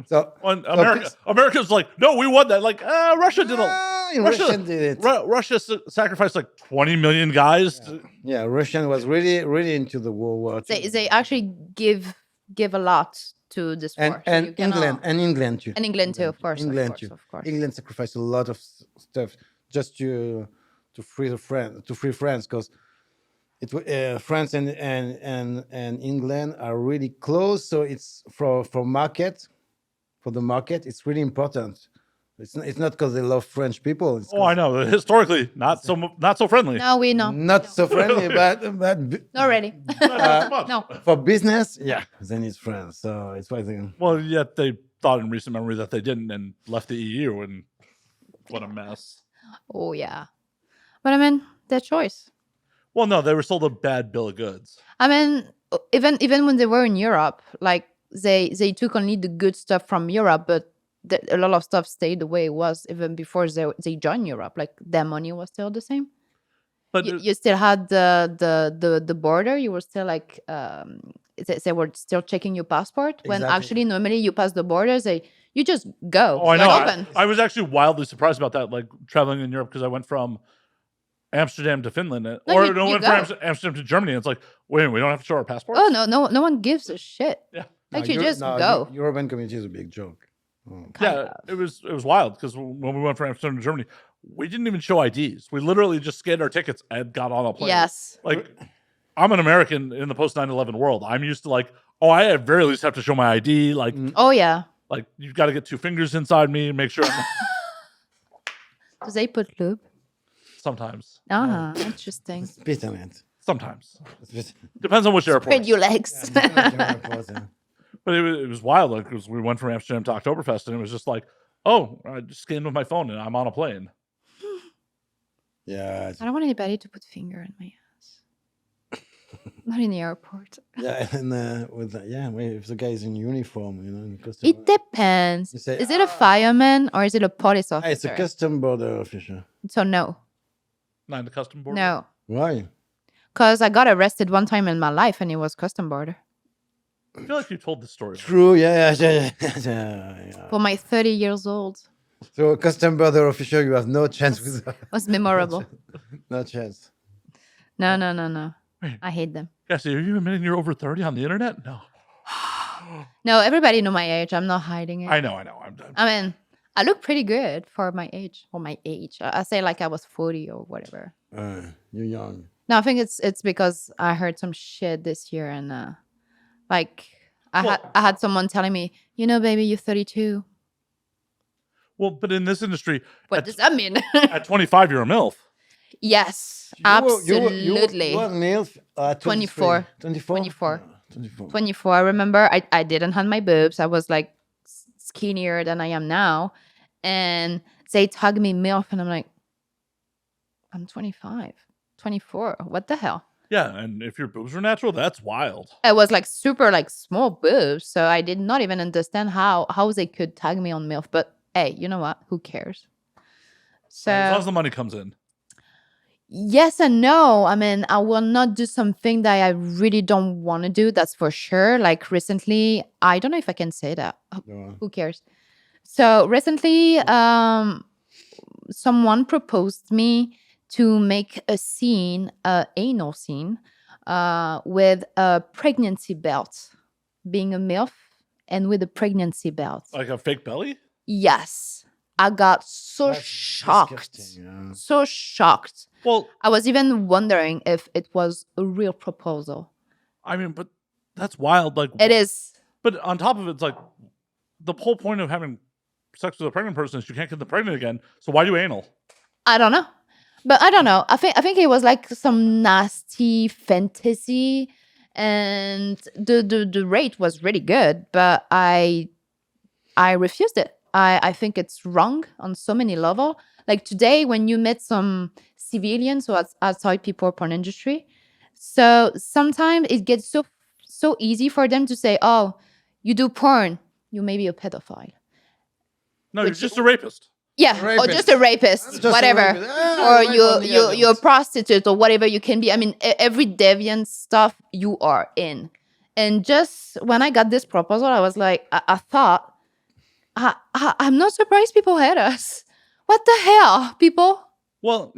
So When America's like, no, we won that. Like, Russia did Russia did it. Russia sacrificed like 20 million guys. Yeah, Russian was really into the World War II. They actually give a lot to this war. and so you cannot- England too. And England too, of course. England of too. course, of course. England sacrificed a lot of stuff just to free France, because France and England are really close. So it's for the market. It's really important. It's not because they love French people. It's Oh, I know. Historically, not so friendly. No, we know. not so friendly, but Not ready. Not so much. No. for business, yeah, then it's France. So it's why they. Well, yet they thought in recent memory that they didn't and left the EU, and what a mess. Oh yeah. But I mean, their choice. Well, no, they were sold a bad bill of goods. I mean, even when they were in Europe, like they took only the good stuff from Europe, but a lot of stuff stayed the way it was even before they joined Europe. Like their money was still the same. But You still had the border. You were still like they were still checking your passport when Exactly. actually normally you pass the borders. You just go. oh, I It's know. open. I was actually wildly surprised about that. Like traveling in Europe, because I went from Amsterdam to Finland, you went go. from Amsterdam to Germany. And it's like, wait, we don't have to show our passports. Oh no one gives a shit. Yeah. Like No, you just no, go. European community is a big joke. Oh. Kind Yeah, of. it was wild, because when we went from Amsterdam to Germany, we didn't even show IDs. We literally just scanned our tickets and got on a plane. Yes. Like, I'm an American in the post 9/11 world. I'm used to, like, oh, I at very least have to show my ID. Like, Oh yeah. like you've got to get 2 fingers inside me and make sure. Do they put lube? Sometimes, Interesting. Spit on it. sometimes Spit. depends on which airport. Spread your legs. But it was wild, like, because we went from Amsterdam to Oktoberfest, and it was just like, oh, I just scanned with my phone and I'm on a plane. Yeah, I don't want anybody to put finger in my ass. Not in the airport. yeah, and if the guy is in uniform, because It depends. You say, Is it a fireman or is it a police officer? it's a custom border official. So no. Not in the custom border. No. Why? Because I got arrested one time in my life and it was custom border. I feel like you told this story. True. Yeah. For my 30 years old. So custom border official, you have no chance with that. It was memorable. No chance. No. I hate them. Cassie, are you admitting you're over 30 on the internet? No. No, everybody know my age. I'm not hiding it. I know. I mean, I look pretty good for my age. I say like I was 40 or whatever. You're young. No, I think it's because I heard some shit this year and like I had someone telling me, baby, you're 32. Well, but in this industry, What does that mean? at 25, you're a MILF. Yes, You were absolutely. MILF at 24. 24? 24. 24. 24. I remember I didn't have my boobs. I was like skinnier than I am now. And they tag me MILF, and I'm like, I'm 25, 24. What the hell? Yeah, and if your boobs were natural, that's wild. I was like super like small boobs, so I did not even understand how they could tag me on MILF. But hey, you know what? Who cares? So As long as the money comes in. yes and no. I mean, I will not do something that I really don't want to do. That's for sure. Like recently, I don't know if I can say that. No. Who cares? So recently, someone proposed me to make a scene, anal scene, with a pregnancy belt, being a MILF and with a pregnancy belt. Like a fake belly? Yes. I got so That's shocked. disgusting, yeah. So shocked. Well, I was even wondering if it was a real proposal. I mean, but that's wild. Like It is. But on top of it, it's like the whole point of having sex with a pregnant person is you can't get them pregnant again. So why do anal? I don't know. But I don't know. I think it was like some nasty fantasy, and the rate was really good, but I refused it. I think it's wrong on so many level. Like today, when you meet some civilians or outside people porn industry, so sometimes it gets so easy for them to say, "Oh, you do porn, you may be a pedophile." No, you're Which- just a rapist. Yeah, or Rapist. just a rapist, Just a whatever. rapist. Or Rape on the you're a adults. prostitute or whatever you can be. I mean, every deviant stuff you are in. And just when I got this proposal, I was like, I thought, I'm not surprised people hate us. What the hell, people? Well,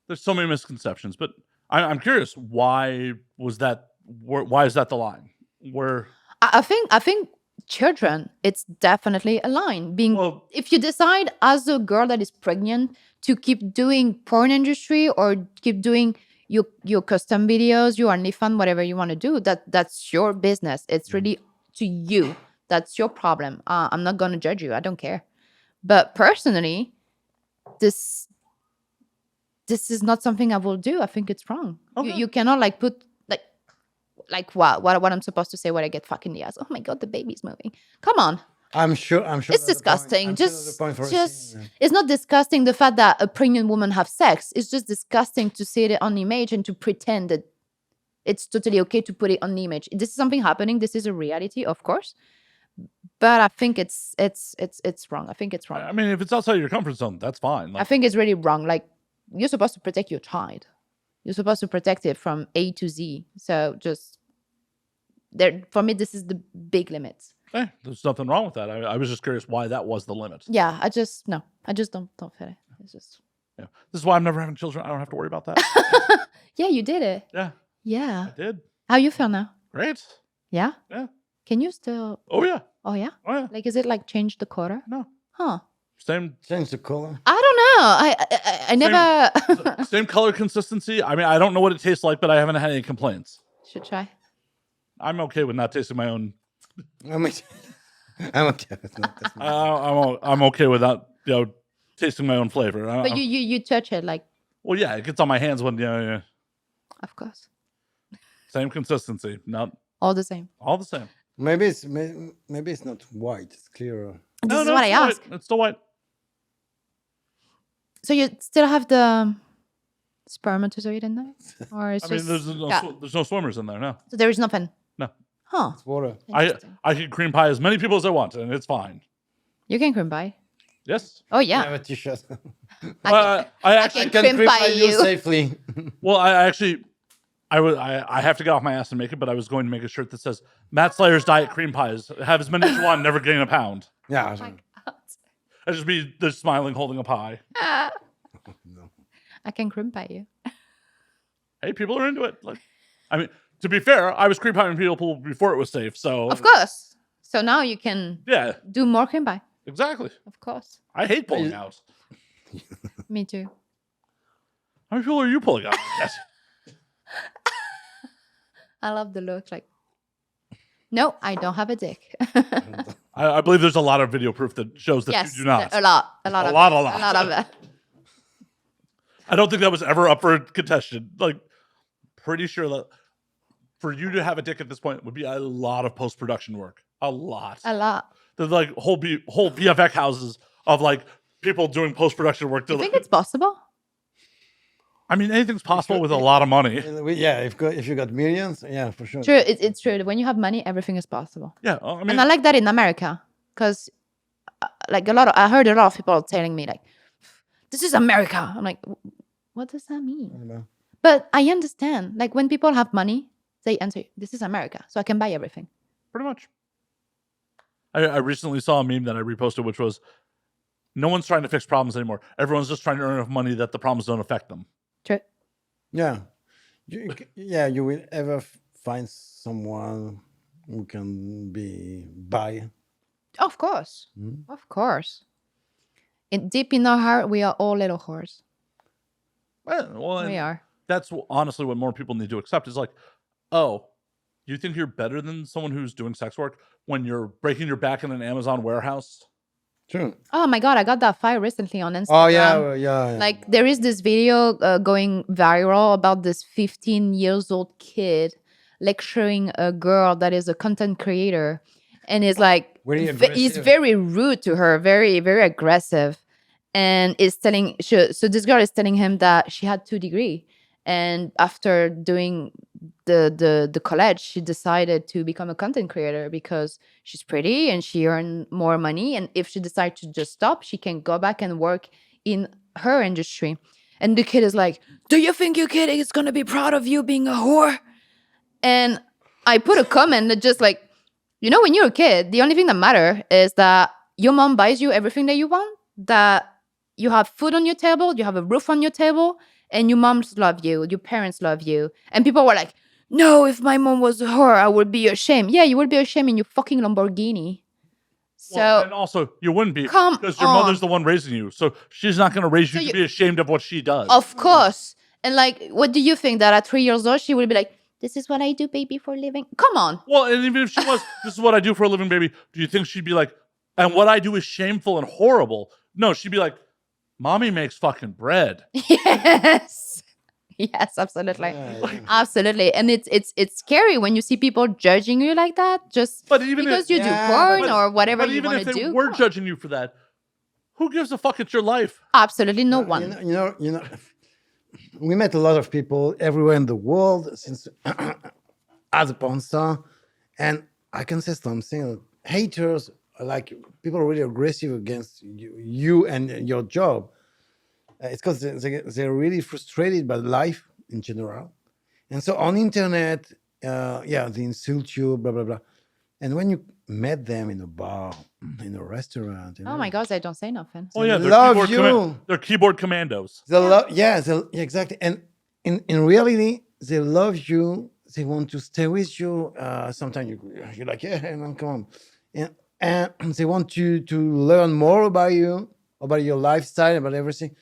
there's so many misconceptions, but I'm curious. Why was that? Why is that the line? Where? I think children, it's definitely a line. Well, If you decide as a girl that is pregnant to keep doing porn industry or keep doing your custom videos, your OnlyFans, whatever you want to do, that's your business. It's really to you. That's your problem. I'm not gonna judge you. I don't care. But personally, this is not something I will do. I think it's wrong. Okay. You cannot like put like what I'm supposed to say when I get fucking the ass. Oh my god, the baby's moving. Come on. I'm sure. It's that's the point. disgusting. I'm sure that's the point for a Just scene, yeah. it's not disgusting the fact that a pregnant woman have sex. It's just disgusting to see it on image and to pretend that it's totally okay to put it on the image. This is something happening. This is a reality, of course. But I think it's wrong. I think it's wrong. I mean, if it's outside your comfort zone, that's fine. I Like, think it's really wrong. Like you're supposed to protect your child. You're supposed to protect it from A to Z. So just there for me, this is the big limits. there's nothing wrong with that. I was just curious why that was the limit. Yeah, I just don't fit it. It's just Yeah. This is why I'm never having children. I don't have to worry about that. yeah, you did it. Yeah, Yeah. I did. How you feel now? Great. Yeah. Yeah. Can you still? Oh yeah. Oh yeah. Oh yeah. Like, is it like change the color? No. Huh. Same Change the color. I don't know. I never same color consistency. I mean, I don't know what it tastes like, but I haven't had any complaints. should try. I'm okay with not tasting my own. I'm okay. I'm okay. That's not- I'm okay with not, tasting my own flavor. But you touch it like, Well, yeah, it gets on my hands when yeah. of course, Same consistency, not all the same. all the same. maybe it's not white. It's clearer. This is what I it's still ask. white. It's still white. So you still have the spermatozoid in there, or it's I mean, just there's no swimmers in there. No, so there is nothing. No. Huh. It's water. Interesting. I can cream pie as many people as I want, and it's fine. You can cream pie. Yes. Oh I yeah. have a t-shirt. I actually I can cream pie you. safely. Well, I have to get off my ass and make it, but I was going to make a shirt that says Matt Slayer's Diet Cream Pies. Have as many as you want, never gain a pound. Yeah. I just be there smiling, holding a pie. No. I can cream pie you. Hey, people are into it. Like, I mean, to be fair, I was cream pieing people before it was safe. So Of course. So now you can yeah, do more cream pie. exactly. Of course. I hate pulling out. Me too. How many people are you pulling out? I love the look. Like, no, I don't have a dick. I believe there's a lot of video proof that shows that yes, you do not. a lot A of lot. it. A lot of it. I don't think that was ever up for contestation. Like, pretty sure that for you to have a dick at this point would be a lot of post-production work. A lot. A lot. There's like whole VFX houses of like people doing post-production work. Do you think it's possible? I mean, anything's possible with a lot of money. Yeah, if you got millions, yeah, for sure. True, it's true. When you have money, everything is possible. Yeah, I mean, And I like that in America because, I heard a lot of people telling me like, "This is America." I'm like, what does that mean? But I understand. Like when people have money, they answer, "This is America, so I can buy everything." pretty much. I recently saw a meme that I reposted, which was, no one's trying to fix problems anymore. Everyone's just trying to earn enough money that the problems don't affect them. True. Yeah, you will ever find someone who can be by. Of course. Of course. Deep in our heart, we are all little whores. Well, We are. That's honestly what more people need to accept is like, oh, you think you're better than someone who's doing sex work when you're breaking your back in an Amazon warehouse? True. Oh my God, I got that file recently on Instagram. Oh yeah. Like there is this video going viral about this 15 years old kid lecturing a girl that is a content creator, and is like Very he's aggressive. very rude to her, very very aggressive, and is telling so this girl is telling him that she had 2 degrees, and after doing the college, she decided to become a content creator because she's pretty and she earned more money, and if she decides to just stop, she can go back and work in her industry. And the kid is like, "Do you think your kid is gonna be proud of you being a whore?" And I put a comment that just like, when you're a kid, the only thing that matters is that your mom buys you everything that you want, that you have food on your table, you have a roof on your table, and your moms love you, your parents love you. And people were like, "No, if my mom was a whore, I would be ashamed." Yeah, you would be ashamed in your fucking Lamborghini. So, and also, you wouldn't be Come because your on. mother's the one raising you. So she's not going to raise you So to you- be ashamed of what she does. of course. And like, what do you think that at 3 years old, she would be like, "This is what I do, baby, for a living"? Come on. Well, and even if she was, this is what I do for a living, baby. Do you think she'd be like, and what I do is shameful and horrible? No, she'd be like, mommy makes fucking bread. Yes. Yes, absolutely. Yeah. Absolutely. And it's scary when you see people judging you like that, just But even because if, you do Yeah, porn but- or whatever but you even want if to they do. were come on. judging you for that, who gives a fuck? It's your life. Absolutely no one. You know, we met a lot of people everywhere in the world since as a porn star, and I can say something. Haters are like people are really aggressive against you and your job. It's because they're really frustrated by life in general, and so on internet, they insult you, blah blah blah. And when you met them in a bar, in a restaurant, Oh my God, I don't say nothing. Oh yeah, they're love keyboard, you. they're keyboard commandos. yeah, exactly. And in reality, they love you. They want to stay with you. Sometimes you're like, yeah, man, come on. And they want you to learn more about you, about your lifestyle, about everything.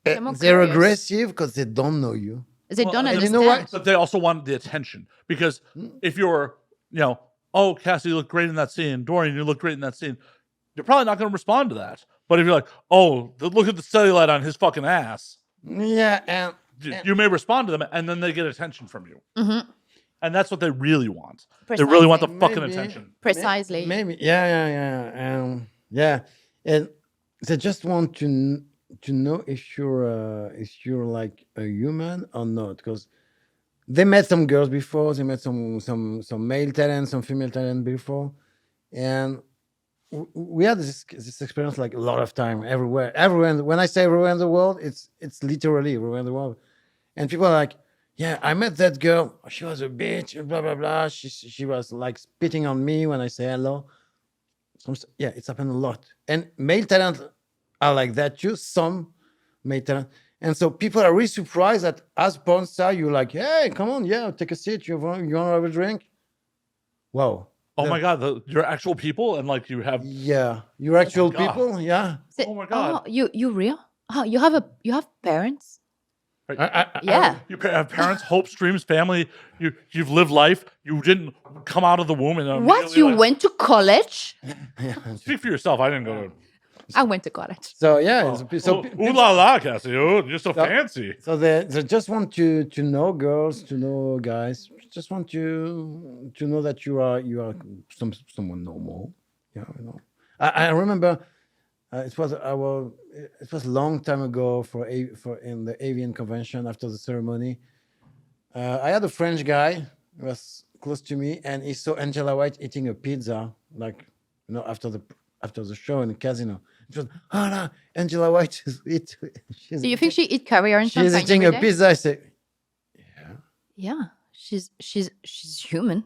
They're more They're curious. aggressive because they don't know you. They don't and understand. you know what? But they also want the attention because if you're, oh, Cassie, you look great in that scene. Dorian, you look great in that scene. You're probably not going to respond to that. But if you're like, oh, look at the cellulite on his fucking ass, Yeah, and you may respond to them, and then they get attention from you. Mhm. And that's what they really want. They really want the Precisely. fucking Maybe. attention. Precisely. maybe, yeah, and they just want to know if you're like a human or not, because they met some girls before, they met some male talent, some female talent before, and we had this experience like a lot of time everywhere. When I say everywhere in the world, it's literally everywhere in the world, and people are like, yeah, I met that girl. She was a bitch, blah blah blah. She was like spitting on me when I say hello. Yeah, it's happened a lot, and male talent are like that too. Some male talent, and so people are really surprised that as porn star, you're like, hey, come on, yeah, take a seat. You want to have a drink? Wow. Oh my God, you're actual people, and like you have. Yeah, you're actual God. people. Yeah. Oh my God. Oh, you real? Oh, you have parents? Yeah. You have parents, hopes, dreams, family. You've lived life. You didn't come out of the womb and What? You went to college? Speak for yourself. I didn't go to. I went to college. So yeah, Ooh la la, Cassie. Oh, you're so fancy. So they just want you to know girls, to know guys. Just want you to know that you are someone normal. Yeah, you know. I remember it was a long time ago for in the avian convention after the ceremony. I had a French guy who was close to me, and he saw Angela White eating a pizza, like after the show in the casino. It was, oh no, Angela White is she's Do you think she eat caviar and she's champagne eating every a day? pizza. I say, Yeah, she's human.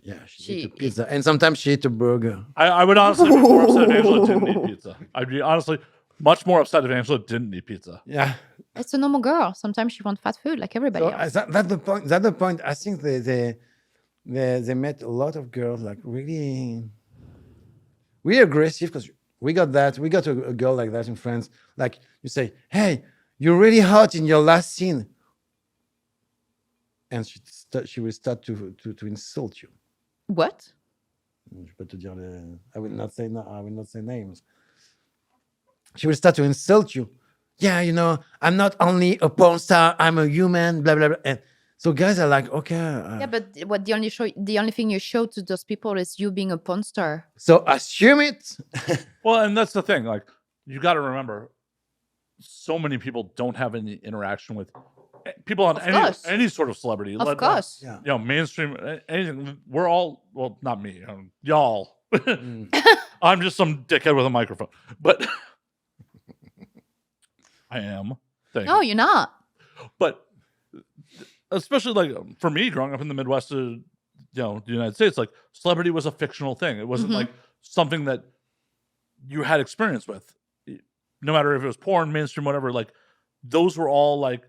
yeah, she She eat a pizza, and sometimes she eat a burger. I would honestly be more upset if Angela didn't eat pizza. I'd be honestly much more upset if Angela didn't eat pizza. Yeah. It's a normal girl. Sometimes she wants fat food like everybody So else. that's the point. That's the point. I think they met a lot of girls like really aggressive, because we got that. We got a girl like that in France. Like you say, hey, you're really hot in your last scene, and she will start to insult you. What? Je peux te dire I will not say names. She will start to insult you. Yeah, I'm not only a porn star, I'm a human, blah blah blah. And so guys are like, okay. Yeah, but what the only thing you show to those people is you being a porn star. So assume it. Well, and that's the thing. Like, you got to remember, so many people don't have any interaction with people on any sort of celebrity. Of course. Yeah. Mainstream, anything. We're all, well, not me, y'all. I'm just some dickhead with a microphone, but I am. No, you're not. But especially like for me, growing up in the Midwest, the United States, like celebrity was a fictional thing. It wasn't like something that you had experience with. No matter if it was porn, mainstream, whatever. Like those were all like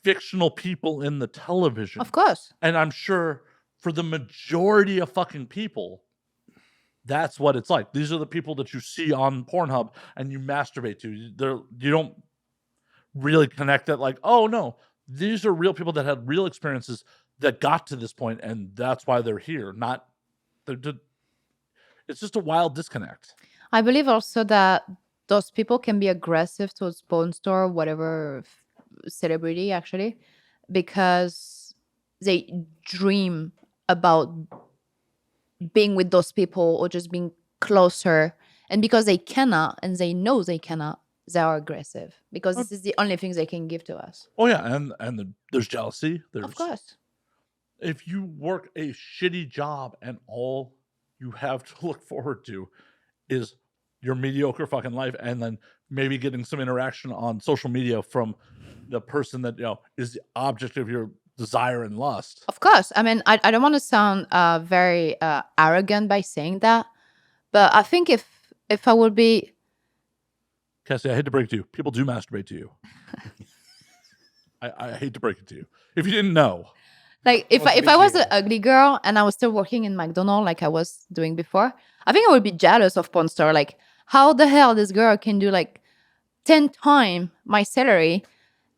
fictional people in the television. Of course. And I'm sure for the majority of fucking people, that's what it's like. These are the people that you see on Pornhub and you masturbate to. You don't really connect that like, oh no, these are real people that had real experiences that got to this point, and that's why they're here. It's just a wild disconnect. I believe also that those people can be aggressive towards porn star, whatever celebrity actually, because they dream about being with those people or just being closer, and because they cannot and they know they cannot, they are aggressive because this is the only thing they can give to us. Oh yeah, and there's jealousy. Of course. If you work a shitty job and all you have to look forward to is your mediocre fucking life, and then maybe getting some interaction on social media from the person that is the object of your desire and lust. Of course. I mean, I don't want to sound very arrogant by saying that, but I think if I would be, Cassie, I hate to break it to you, people do masturbate to you. I hate to break it to you. If you didn't know. Like if I was an ugly girl and I was still working in McDonald's like I was doing before, I think I would be jealous of porn star. Like, how the hell this girl can do like 10 times my salary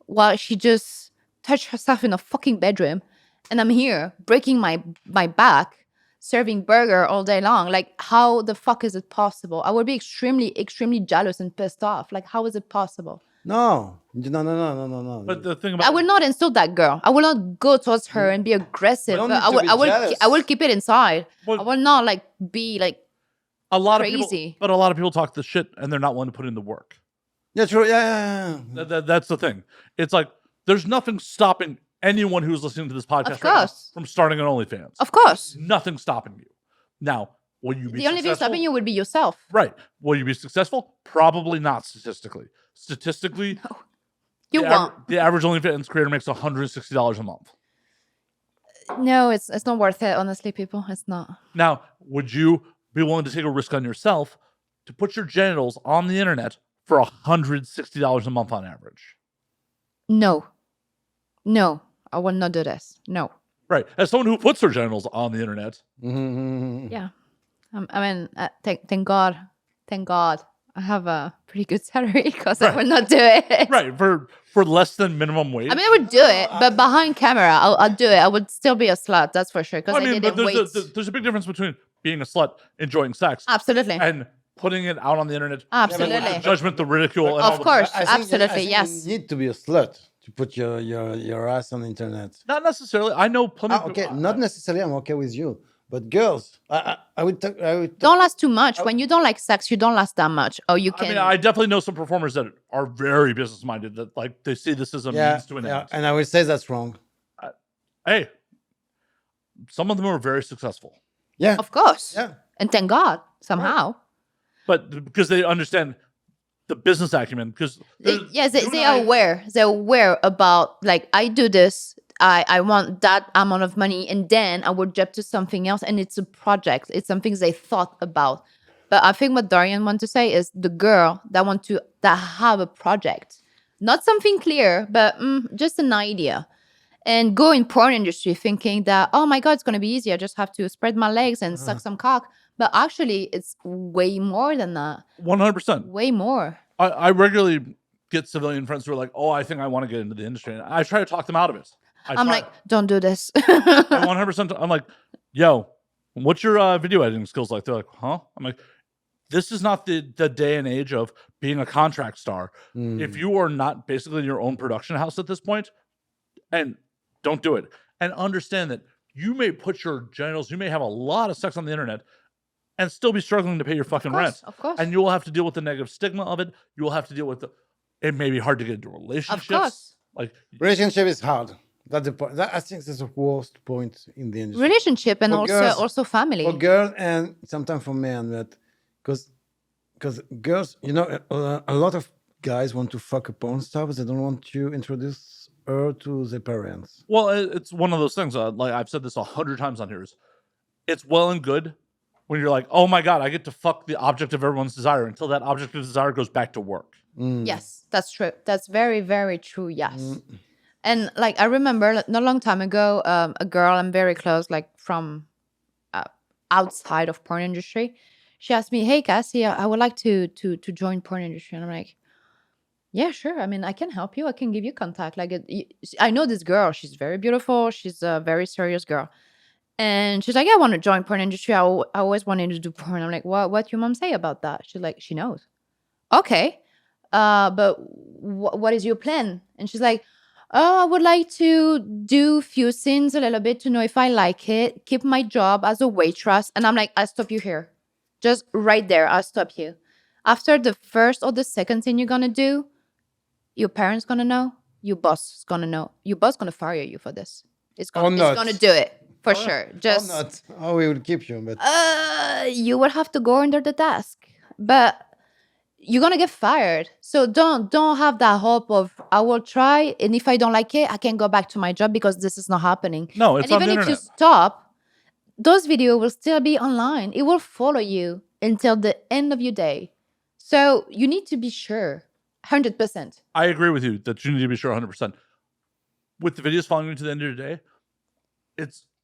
while she just touched herself in a fucking bedroom, and I'm here breaking my back, serving burger all day long. Like, how the fuck is it possible? I would be extremely, extremely jealous and pissed off. Like, how is it possible? No. But the thing about I will not insult that girl. I will not go towards her and be aggressive. don't But need to be jealous. I will keep it inside. Well, I will not like be like a lot crazy. but a lot of people talk the shit and they're not willing to put in the work. Yeah, true. Yeah. That's the thing. It's like there's nothing stopping anyone who's listening to this podcast Of right now course. from starting an OnlyFans. Of course. Nothing stopping you. Now, will you be The only thing successful? stopping you would be yourself. Right. Will you be successful? Probably not statistically. Statistically, You won't. the average OnlyFans creator makes $160 a month. No, it's not worth it, honestly, people. It's not. Now, would you be willing to take a risk on yourself to put your genitals on the internet for $160 a month on average? No, I will not do this. No. Right. As someone who puts their genitals on the internet, Yeah. I mean, thank God, I have a pretty good salary because I will not do it. right, for less than minimum wage. I mean, I would do it, but behind camera, I'll do it. I would still be a slut, that's for sure. Because I did it but way. there's a big difference between being a slut, enjoying sex, Absolutely. and putting it out on the internet. Absolutely. The judgment, the ridicule, and all Of the- course, I think absolutely, you yes. need to be a slut to put your ass on the internet. Not necessarily. I know plenty. of Okay, people- not necessarily. I'm okay with you, but girls, I would talk. Don't last too much. When you don't like sex, you don't last that much. Or you I can. mean, I definitely know some performers that are very business minded. That like they see this as a means to an end. and I will say that's wrong. Hey, some of them are very successful, Yeah, Of course. yeah. And thank God, somehow. but because they understand the business acumen. Because Yes, they are aware. They're aware about, like, I do this. I want that amount of money, and then I would jump to something else, and it's a project. It's something they thought about. But I think what Dorian wants to say is the girl that have a project, not something clear, but just an idea, and go in porn industry thinking that, oh my God, it's gonna be easy. I just have to spread my legs and suck some cock. But actually, it's way more than that. 100%. Way more. I regularly get civilian friends who are like, "Oh, I think I want to get into the industry," and I try to talk them out of it. I'm like, don't do this. 100%. I'm like, "Yo, what's your video editing skills like?" They're like, "Huh?" I'm like, "This is not the day and age of being a contract star. If you are not basically your own production house at this point, and don't do it. And understand that you may put your genitals, you may have a lot of sex on the internet, and still be struggling to pay your fucking rent. Of course. And you will have to deal with the negative stigma of it. You will have to deal with it may be hard to get into relationships. Of course. Like Relationship is hard. That's the point. I think that's the worst point in the industry. Relationship and For girls- also family. For girls and sometimes for men, that because girls, a lot of guys want to fuck a porn star, but they don't want to introduce her to their parents. well, it's one of those things. Like I've said this 100 times on here. Is it's well and good when you're like, oh my God, I get to fuck the object of everyone's desire until that object of desire goes back to work. Yes, that's true. That's very, very true. Yes. And like, I remember not a long time ago, a girl I'm very close, like from outside of porn industry, she asked me, hey, Cassie, I would like to join porn industry. And I'm like, yeah, sure. I mean, I can help you. I can give you contact. Like, I know this girl. She's very beautiful. She's a very serious girl. And she's like, I want to join porn industry. I always wanted to do porn. I'm like, what your mom say about that? She's like, she knows. Okay. But what is your plan? And she's like, oh, I would like to do few scenes a little bit to know if I like it, keep my job as a waitress. And I'm like, I'll stop you here. Just right there, I'll stop you. After the first or the second thing you're going to do, your parents going to know, your boss is going to know. Your boss going to fire you for this. It's going to do it. For sure. Just not. Oh, we will keep you, but you will have to go under the desk. But you're gonna get fired. So don't have that hope of I will try, and if I don't like it, I can go back to my job because this is not happening. No, it's and on the even if you internet. stop, those videos will still be online. It will follow you until the end of your day. So you need to be sure, 100%. I agree with you that you need to be sure 100%. With the videos following you to the end of the day,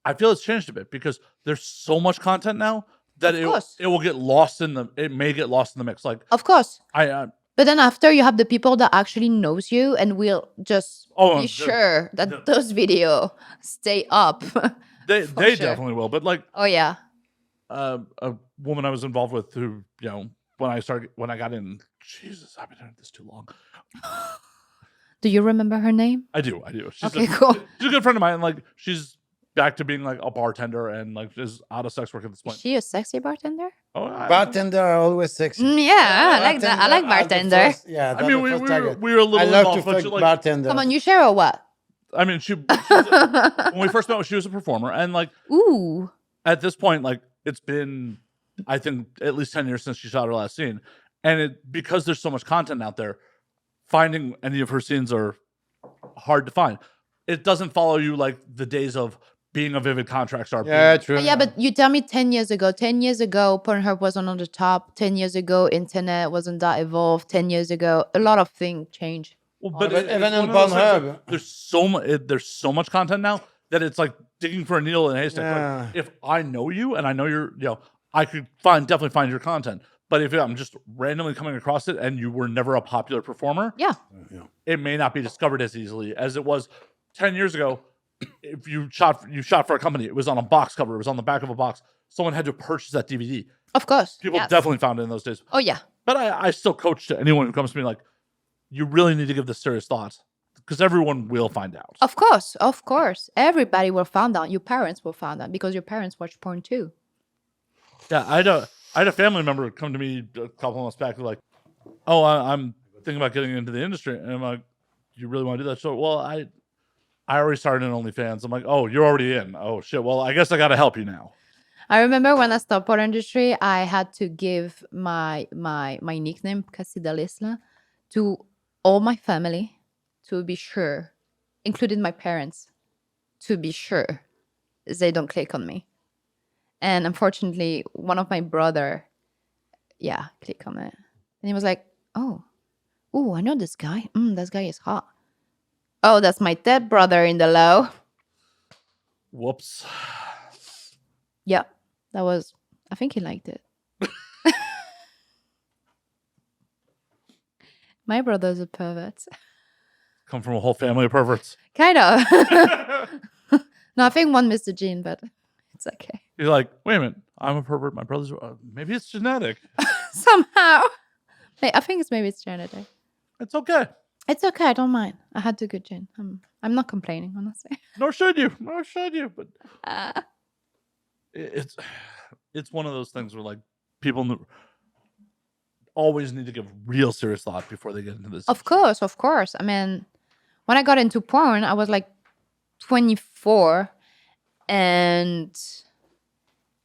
I feel it's changed a bit because there's so much content now that it will get lost it may get lost in the mix. Like, of course. but then after you have the people that actually knows you and will just be sure that those videos stay up. They definitely will. But like, oh yeah, a woman I was involved with who, when I got in, Jesus, I've been doing this too long. Do you remember her name? I do. She's cool. She's a good friend of mine. Like, she's back to being like a bartender and like is out of sex work at this point. Is she a sexy bartender? Oh, bartender are always sexy. Yeah, I like that. I like bartender. I mean, we were a little I love involved, to but fuck bartender. Come on, you share or what? I mean, when we first met, she was a performer, and like, ooh, at this point, like, it's been, I think, at least 10 years since she shot her last scene, and because there's so much content out there, finding any of her scenes are hard to find. It doesn't follow you like the days of being a vivid contract star. Yeah, true. Yeah, but you tell me 10 years ago. 10 years ago, Pornhub wasn't on the top. 10 years ago, internet wasn't that evolved. 10 years ago, a lot of things changed. Well, but even on Pornhub, there's so much content now that it's like digging for a needle in a haystack. Yeah. Like, if I know you and I know you're, I could definitely find your content. But if I'm just randomly coming across it and you were never a popular performer, it may not be discovered as easily as it was 10 years ago. If you shot for a company, it was on a box cover, it was on the back of a box. someone had to purchase that DVD. Of course. People yes. definitely found it in those days. Oh yeah. But I still coach to anyone who comes to me like, you really need to give this serious thought because everyone will find out. Of course. Of course. Everybody will find out. Your parents will find out because your parents watch porn too. Yeah, I had a family member come to me a couple months back. They're like, "Oh, I'm thinking about getting into the industry," and I'm like, "You really want to do that?" So, well, I already started in OnlyFans. I'm like, "Oh, you're already in? Oh shit! Well, I guess I got to help you now." I remember when I started porn industry, I had to give my nickname Cassie Del Isla to all my family to be sure, including my parents, to be sure they don't click on me. And unfortunately, one of my brother, clicked on it. And he was like, oh, I know this guy. This guy is hot. Oh, that's my dead brother in the low. Whoops. Yeah, that was, I think he liked it. My brother's a pervert. Come from a whole family of perverts. Kind of. No, I think one missed the gene, but it's okay. You're like, wait a minute, I'm a pervert. My brother's maybe it's genetic. Somehow. I think maybe it's genetic. It's okay. It's okay. I don't mind. I had the good gene. I'm not complaining, honestly. Nor should you. Nor should you. But it's one of those things where like people always need to give real serious thought before they get into this. Of course. I mean, when I got into porn, I was like 24, and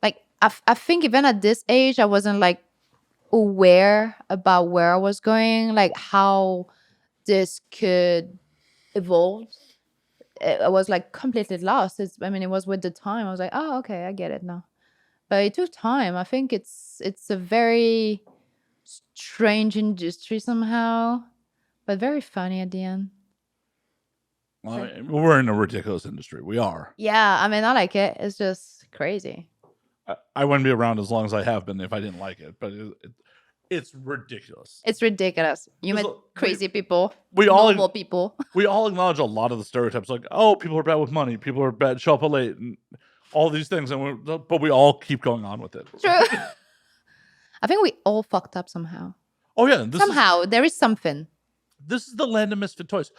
like I think even at this age, I wasn't like aware about where I was going, like how this could evolve. I was like completely lost. It was with the time. I was like, oh, okay, I get it now. But it took time. I think it's a very strange industry somehow, but very funny at the end. Well, we're in a ridiculous industry. We are. Yeah, I mean, I like it. It's just crazy. I wouldn't be around as long as I have been if I didn't like it. But it's ridiculous. It's ridiculous. You met crazy people. Normal people. We all acknowledge a lot of the stereotypes, like, oh, people are bad with money. People are bad, show up late, and all these things. But we all keep going on with it. True. I think we all fucked up somehow. Oh yeah, somehow there is something. This is the land of misfit toys.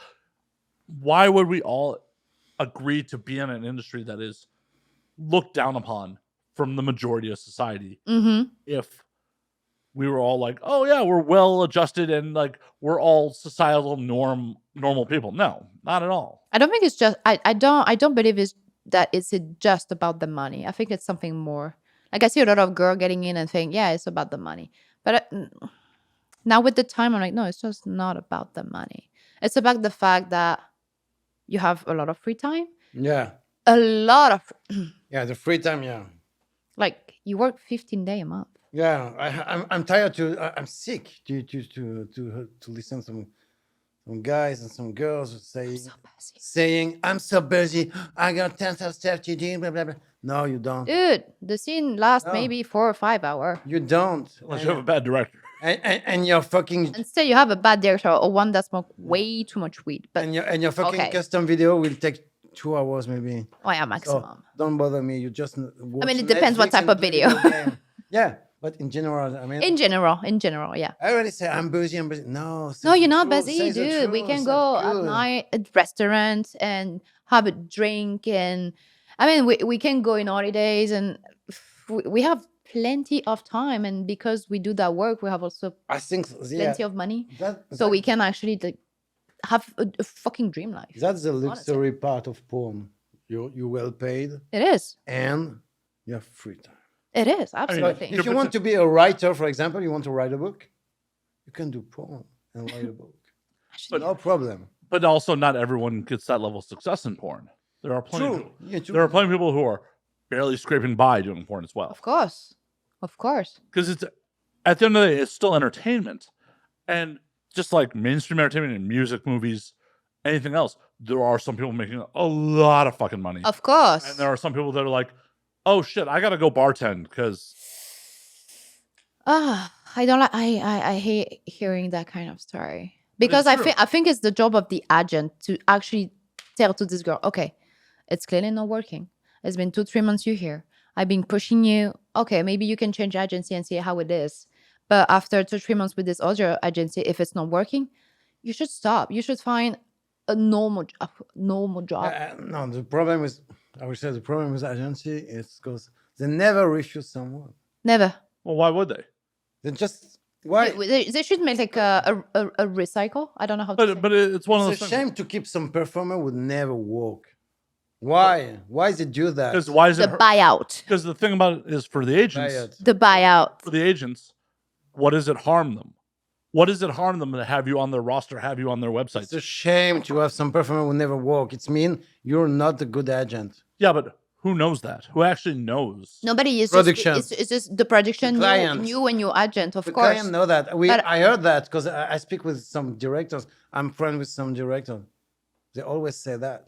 Why would we all agree to be in an industry that is looked down upon from the majority of society if we were all like, oh yeah, we're well adjusted and like we're all societal normal people? No, not at all. I don't think it's just I don't believe it's just about the money. I think it's something more. Like I see a lot of girls getting in and saying, yeah, it's about the money. But now with the time, I'm like, no, it's just not about the money. It's about the fact that you have a lot of free time. Yeah. A lot of yeah, the free time, yeah. Like you work 15 days a month. Yeah, I'm tired I'm sick to listen to some guys and some girls saying I'm so busy. I got tons of stuff to do. Blah blah blah. No, you don't. Dude, the scene lasts maybe 4 or 5 hours. You don't. Unless you have a bad director. And you're fucking. Instead, you have a bad director or one that smokes way too much weed. But and your fucking custom video will take 2 hours maybe. Oh yeah, maximum. So don't bother me. You just. It depends what type of video. Yeah, but in general, In general, yeah. I already say I'm busy. No, you're not busy, dude. We can go at night at restaurants and have a drink, and we can go in holidays, and we have plenty of time, and because we do that work, we have also plenty of money, so we can actually have a fucking dream life. That's the luxury part of porn. You're well paid. It is, and you have free time. It is, absolutely. If you want to be a writer, for example, you want to write a book, you can do porn and write a book. No problem. But also, not everyone gets that level of success in porn. There are plenty. There are plenty of people who are barely scraping by doing porn as well. Of course. Because it's at the end of the day, it's still entertainment, and just like mainstream entertainment and music, movies, anything else, there are some people making a lot of fucking money. Of course. And there are some people that are like, oh shit, I gotta go bartend because. I don't like. I hate hearing that kind of story because I think it's the job of the agent to actually tell to this girl, okay, it's clearly not working. It's been 2-3 months you're here. I've been pushing you. Okay, maybe you can change agency and see how it is. But after 2-3 months with this other agency, if it's not working, you should stop. You should find a normal job. No, the problem is, I would say the problem with agency is because they never refuse someone. Never. Well, why would they? They just why? They should make like a recycle. I don't know how to say. But it's one of It's those a things. shame to keep some performer would never work. Why? Why they do that? Because why is The it? buyout. Because the thing about it is for the agents. Riot. The buyout. For the agents, what does it harm them? What does it harm them to have you on their roster, have you on their website? It's a shame to have some performer who never work. It's mean you're not a good agent. Yeah, but who knows that? Who actually knows? Nobody is Production. It's just the production. The client. You and your agent, of The course. client know that. But- I heard that because I speak with some directors. I'm friends with some directors. They always say that.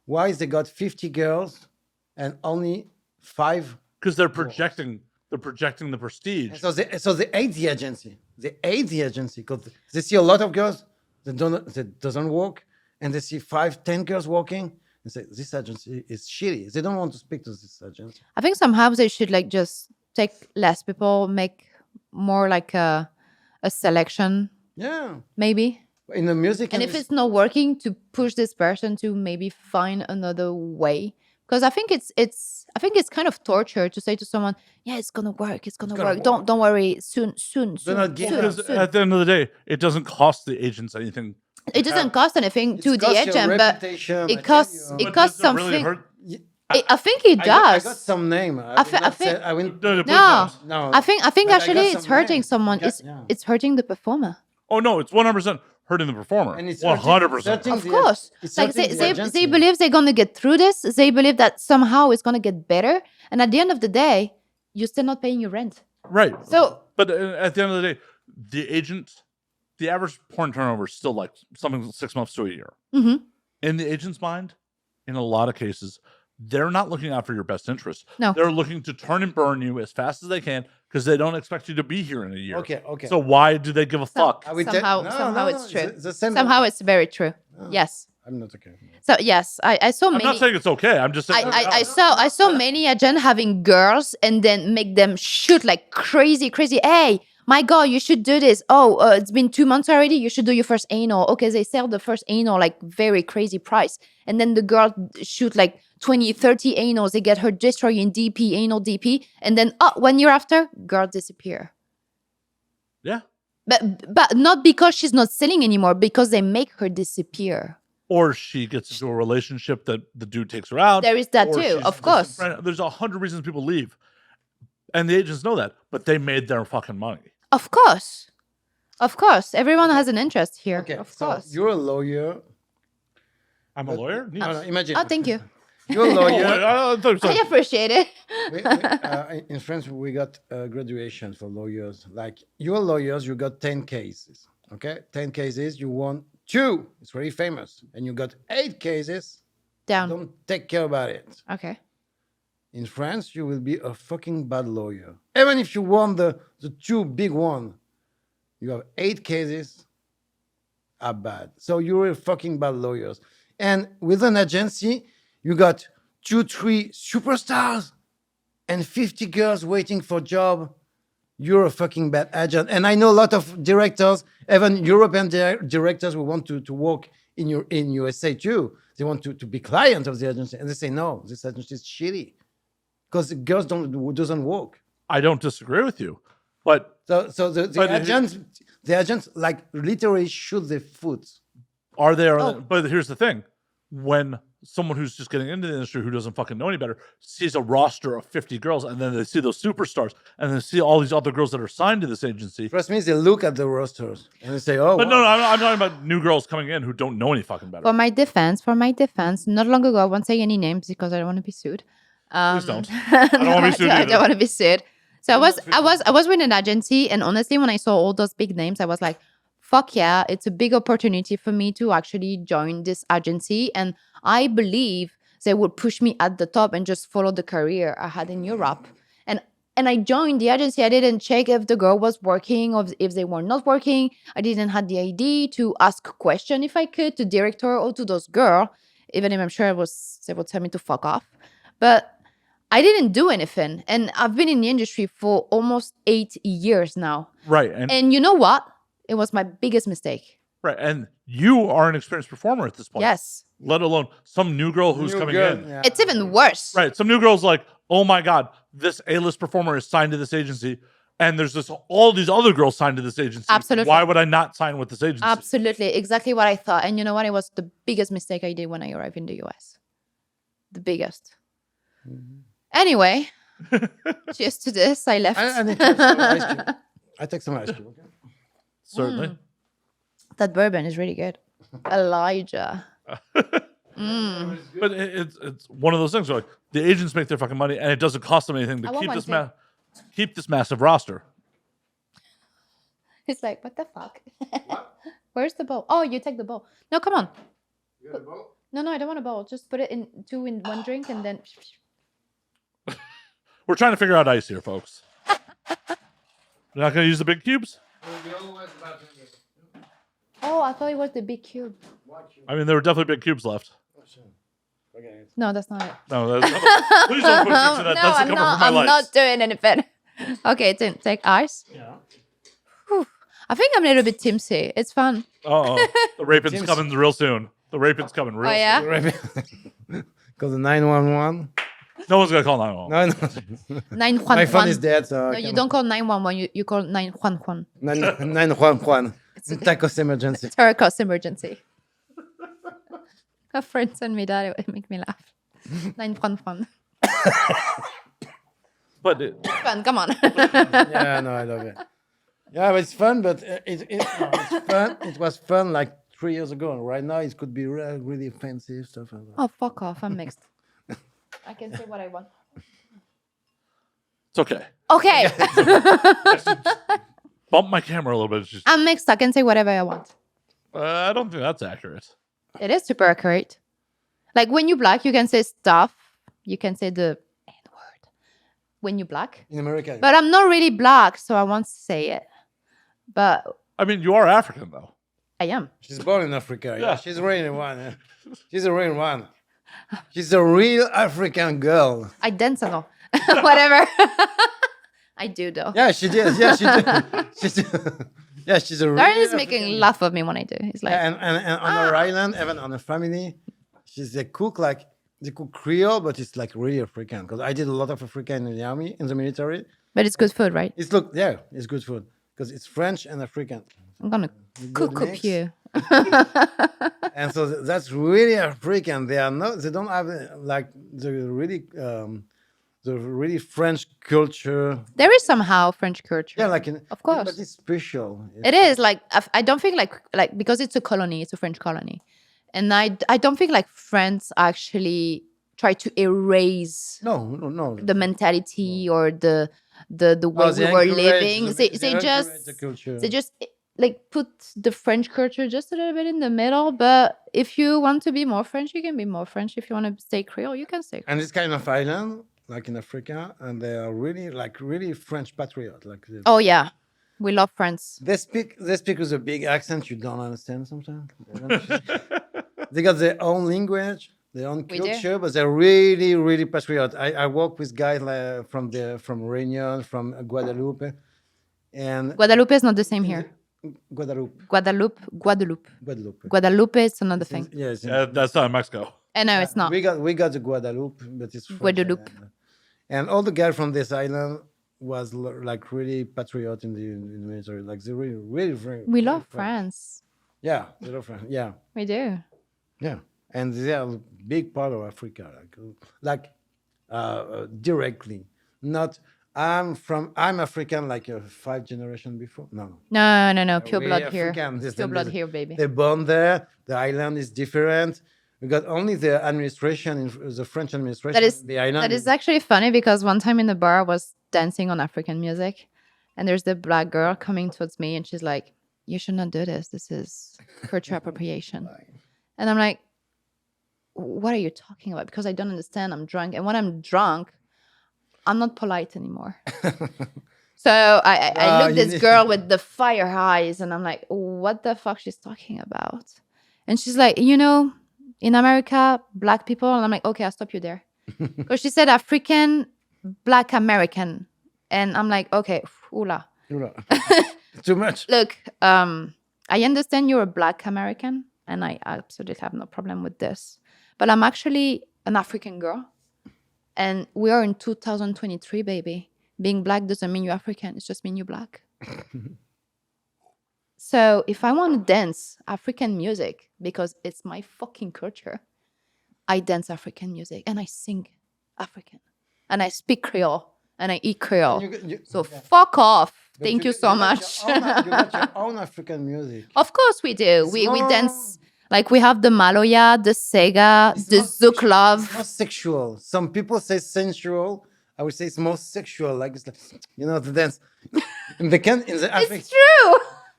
Why is they got 50 girls and only 5? Because they're projecting. They're projecting the prestige. And so they hate the agency. They hate the agency because they see a lot of girls that doesn't work, and they see 5, 10 girls working, and say this agency is shitty. They don't want to speak to this agency. I think somehow they should like just take less people, make more like a selection, Yeah, maybe. in the music And if industry- it's not working, to push this person to maybe find another way. Because I think it's kind of torture to say to someone, yeah, it's gonna work, it's gonna gonna work. Don't worry, soon. not give soon, up. Because soon. at the end of the day, it doesn't cost the agents anything. It doesn't cost anything It's to the cost your agent, but reputation, I it tell costs you. it But costs does it really something. hurt? I think it I does. got some name. I think- I will, No, No, no. I think but I got actually it's some hurting names. someone. Yeah. It's hurting the performer. Oh no, it's 100% hurting the performer. And it's 100%. hurting Of the- course. it's Like hurting the they agency. believe they're gonna get through this. They believe that somehow it's gonna get better. And at the end of the day, you're still not paying your rent. Right. So But at the end of the day, the agent, the average porn turnover is still like something 6 months to a year. mhm. In the agent's mind, in a lot of cases, they're not looking out for your best interest. No. They're looking to turn and burn you as fast as they can because they don't expect you to be here in a year. Okay, okay. So why do they give a fuck? I will Somehow- no, somehow no, it's no, true. the same. Somehow it's very true. Oh. Yes. I'm not okay. So yes, I saw I'm many. not saying it's okay. I'm just saying. I saw many agents having girls and then make them shoot like crazy. Hey, my God, you should do this. Oh, it's been 2 months already. You should do your first anal. Okay, they sell the first anal like very crazy price, and then the girl shoot like 20, 30 anals. They get her destroyed in DP, anal DP, and then 1 year after, girl disappear. Yeah. But not because she's not selling anymore, because they make her disappear. Or she gets into a relationship that the dude takes her out. There is that or too, she's of course. disenfranchised. There's 100 reasons people leave. And the agents know that, but they made their fucking money. Of course. Of course. Everyone has an interest here. Okay, Of so course. you're a lawyer. I'm a lawyer? No, no, imagine. Oh, thank you. You're a Oh, lawyer. I appreciate it. In France, we got graduation for lawyers. Like you're lawyers, you got 10 cases. Okay, 10 cases, you won 2. It's very famous, and you got 8 cases. Down. Don't take care about it. Okay. In France, you will be a fucking bad lawyer. Even if you won the 2 big one, you have 8 cases are bad. So you're a fucking bad lawyers. And with an agency, you got 2, 3 superstars and 50 girls waiting for job. You're a fucking bad agent. And I know a lot of directors, even European directors who want to work in USA too. They want to be client of the agency. And they say, no, this agency is shitty. Because girls doesn't work. I don't disagree with you. But So the But agents like literally shoot their foot. are there? Oh. But here's the thing: when someone who's just getting into the industry who doesn't fucking know any better sees a roster of 50 girls, and then they see those superstars, and then see all these other girls that are signed to this agency. Trust me, they look at the rosters and they say, oh, But wow. no, I'm talking about new girls coming in who don't know any fucking better. For my defense, not long ago, I won't say any names because I don't want to be sued. Please don't. I don't want to be sued I either. don't want to be sued. So I was with an agency, and honestly, when I saw all those big names, I was like, fuck yeah, it's a big opportunity for me to actually join this agency. And I believe they would push me at the top and just follow the career I had in Europe. And I joined the agency. I didn't check if the girl was working or if they were not working. I didn't have the idea to ask a question if I could to director or to those girl, even if I'm sure they would tell me to fuck off. But I didn't do anything. And I've been in the industry for almost 8 years now. Right. And you know what? It was my biggest mistake. Right. And you are an experienced performer at this point. Yes. Let alone some new girl who's coming in. Yeah. It's even worse. Right. Some new girl's like, oh my God, this A-list performer is signed to this agency. And there's all these other girls signed to this agency. Absolutely. Why would I not sign with this agency? Absolutely. Exactly what I thought. And you know what? It was the biggest mistake I did when I arrived in the US. The biggest. Anyway, cheers to this. I left. I need to have some ice cream. I take some ice cream. Okay? Certainly. That bourbon is really good. Elijah. But it's one of those things where like the agents make their fucking money and it doesn't cost them anything to I want keep one this too. keep this massive roster. It's like, what the fuck? Where's the bowl? Oh, you take the bowl. No, come on. No, I don't want a bowl. Just put it in 2 in 1 drink and then. We're trying to figure out ice here, folks. You're not going to use the big cubes? Oh, I thought it was the big cube. I mean, there were definitely big cubes left. No, that's not it. No, please don't put picture that. No, That's the I'm cover not. for my I'm lights. not doing anything. Okay, take ice. Yeah. I think I'm a little bit tipsy. It's fun. Uh-oh. The raping's Seems- coming real soon. The raping's coming real Oh, yeah? Call the 911. soon. No one's going to call 911. No. 911. My phone is dead, so No, you don't call 911. You call 911. 911. Tacos emergency. Turcos emergency. A friend sent me that. It would make me laugh. 911. But Fun. Come on. Yeah, no, I love it. Yeah, but it's fun, but it's fun. It was fun like 3 years ago. And right now, it could be really fancy stuff. Oh, fuck off. I'm mixed. I can say what I want. it's okay. Okay. Bump my camera a little bit. It's just, I'm mixed. I can say whatever I want. I don't think that's accurate. It is super accurate. Like when you're black, you can say stuff. You can say the N word when you're black. In America. But I'm not really black, so I won't say it. But I mean, you are African, though. I am. She's born in Africa. Yeah, Yeah. she's a real one. Yeah. She's a real one. She's a real African girl. I dance and all. Whatever. I do though. Yeah, she did. Yeah, she did. Yeah, she's a real Dorian is African making laugh of me when I do. He's like, Yeah, and on her island, even on her family, she's a cook like they cook Creole, but it's like really African. Because I did a lot of African in the army, in the military. but it's good food, right? It's it's good food because it's French and African. I'm gonna cook mix. you. And so that's really African. They are not. They don't have like the really French culture. There is somehow French culture. Yeah, like Of course. but it's special. It is like I don't think like because it's a colony, it's a French colony, and I don't think like France actually try to erase No. the mentality or the way we were living. They just like put the French culture just a little bit in the middle. But if you want to be more French, you can be more French. If you want to stay Creole, you can stay Creole. And this kind of island, like in Africa, and they are really French patriot. Like Oh yeah, we love France. they speak with a big accent you don't understand sometimes. They got their own language, their own We do. culture, but they're really patriot. I work with guys like from Réunion, from Guadeloupe, and Guadeloupe is not the same here. Guadeloupe. Guadeloupe is another thing. Yes. That's not in Mexico. And no, it's not. We got the Guadeloupe, but it's French. Guadeloupe. And all the guys from this island was like really patriot in the military. Like they really We love France. Yeah, they love France. Yeah, We do. yeah, and they are a big part of Africa. Directly, not. I'm African, like 5 generations before. No, No. Pure we blood here. African. Pure blood here, baby. They're born there. The island is different. We got only the administration, the French administration. That is the island. that is actually funny because one time in the bar I was dancing on African music, and there's the black girl coming towards me, and she's like, "You should not do this. This is culture appropriation." And I'm like, "What are you talking about?" Because I don't understand. I'm drunk, and when I'm drunk, I'm not polite anymore. So I look this girl with the fire eyes, and I'm like, "What the fuck she's talking about?" And she's like, in America, black people, and I'm like, "Okay, I'll stop you there." because she said African, Black American, and I'm like, okay, oola. Too much. Look, I understand you're a Black American, and I absolutely have no problem with this. But I'm actually an African girl, and we are in 2023, baby. Being Black doesn't mean you're African; it just means you're Black. So if I want to dance African music because it's my fucking culture, I dance African music and I sing African, and I speak Creole and I eat Creole. So fuck off. But Thank you so much. You got your own African music. Of course we do. It's We more- dance like we have the Maloya, the Sega, It's the more Zouk sexual- love. It's more sexual. Some people say sensual. I would say it's more sexual. Like it's like, the dance in the It's true.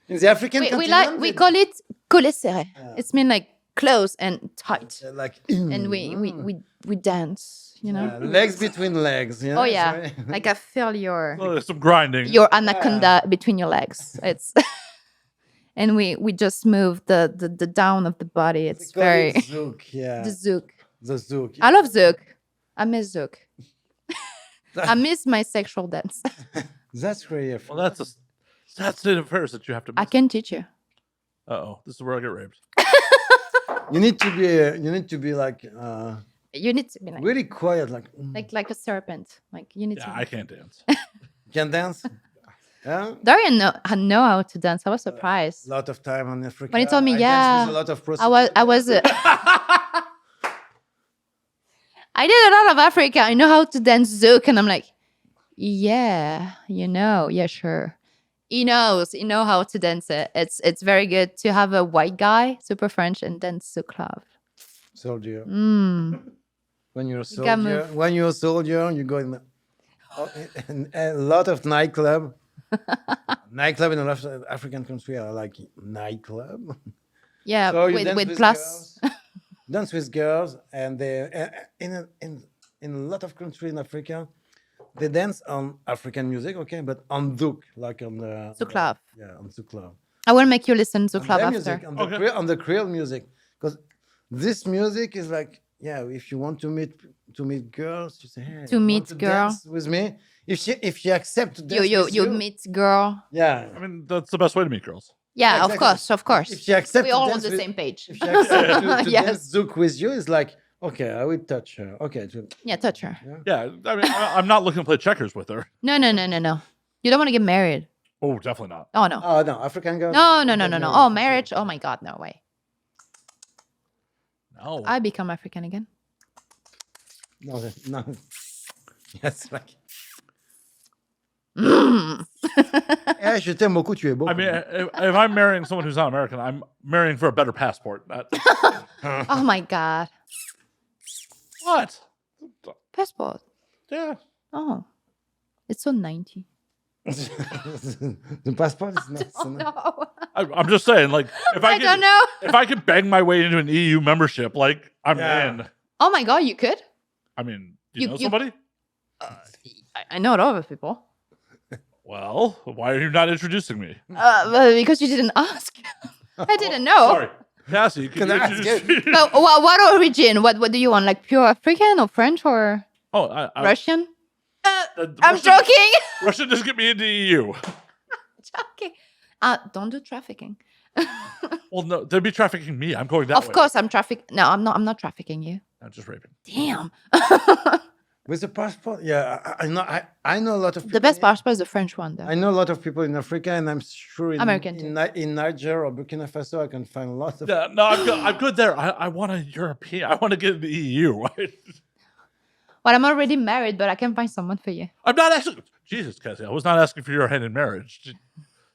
in the African We continent, call it coller serré. Yeah. It's mean like close and tight, like and we dance. You know. legs between legs. Oh it's yeah, very- like I feel your Well, there's some grinding. anaconda between your legs. It's and we just move the down of the body. they It's call very it zouk. Yeah, the zouk. the zouk. I love zouk. I miss zouk. I miss my sexual dance. That's really. Well, that's a sad state of affairs that you have to. I can teach you. Oh, this is where I get raped. You need to be. You need to be like You need to be like really quiet. Like like a serpent. Like you need Yeah, to. I can't dance. can dance. Yeah. Dorian know how to dance. I was surprised. A lot of time on Africa. When he told me, I danced yeah, with a lot of I was. I did a lot of Africa. I know how to dance zouk, and I'm like, yeah, yeah, sure. He knows. He know how to dance it. It's very good to have a white guy, super French, and dance zouk love. soldier. Mm. When you're a You gotta soldier, move. you go in a lot of nightclub. Nightclub in a lot of African country are like nightclub. Yeah, So you dance with with plus. girls, dance with girls, and they in a lot of countries in Africa, they dance on African music, okay, but on zouk, like on the Zouk love. yeah, on zouk love. I will make you listen to On club their after. music, on the Okay. on the Creole music, because this music is like, yeah, if you want to meet girls, you say, hey, To you want meet to girl. dance with me. If she accepts to dance with You meet girl. yeah. I mean, that's the best way to meet girls. Yeah, exactly. of course. If she accepts We to all on dance the with- same page. if she accepts to Yes. dance zouk with you, it's like, okay, I will touch her. Okay, Yeah, touch her. Yeah, I mean, I'm not looking to play checkers with her. No. You don't want to get married. Oh, definitely not. Oh no. oh no, African girls. No. don't Oh, marry. marriage. Oh my God, no way. No. I become African again. No, no. Yes, like. Mm. Eh, je t'aime beaucoup, tu es beau. I mean, if I'm marrying someone who's not American, I'm marrying for a better passport. Oh my God. What? Passport. Yeah. Oh, it's so 90. the passport is not. Oh no. I'm just saying, like, if I don't know. if I could bang my way into an EU membership, like, I'm Yeah. in. Oh my God, you could. I mean, do you know You- somebody? I know a lot of people. Well, why are you not introducing me? Well, because you didn't ask. I didn't know. Sorry, Cassie. Can Can you I ask introduce me? But what origin? What do you want? Like pure African or French or Oh, Russian? I'm Russian, joking. Russian doesn't get me into EU. Joking. Don't do trafficking. Well, no, they'd be trafficking me. I'm going that way. Of course, I'm traffic. No, I'm not. I'm not trafficking you. I'm just raping. Damn. With the passport, yeah, I know a lot of people. The best in- passport is the French one, though. I know a lot of people in Africa, and I'm sure in American too. in Niger or Burkina Faso, I can find lots of. Yeah, no, I'm good there. I want a European. I want to get into the EU. Well, I'm already married, but I can find someone for you. I'm not asking. Jesus, Cassie, I was not asking for your hand in marriage.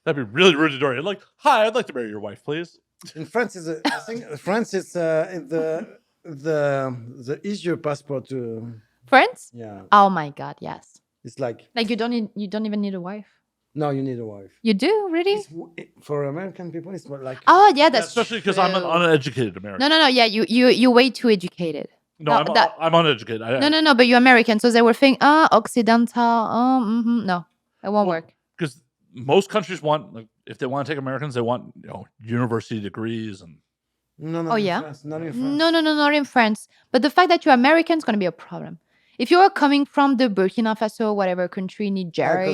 That'd be really rude to Dorian. Like, hi, I'd like to marry your wife, please. In France, I think France is the easier passport to. Friends? Yeah, Oh my God, yes. it's like Like you don't even need a wife. no, you need a wife. You do really? For American people, it's more like Oh yeah, Yeah, that's especially because I'm an true. uneducated American. No. Yeah, you way too educated. No, no, that- I'm uneducated. No. But you're American, so they were thinking, Occidental. No, it won't work. Because most countries want, like, if they want to take Americans, they want university degrees and. no. Oh, in yeah? France, not in France. No, not in France. But the fact that you're American is going to be a problem If you are coming from the Burkina Faso, whatever country, Because Nigeria,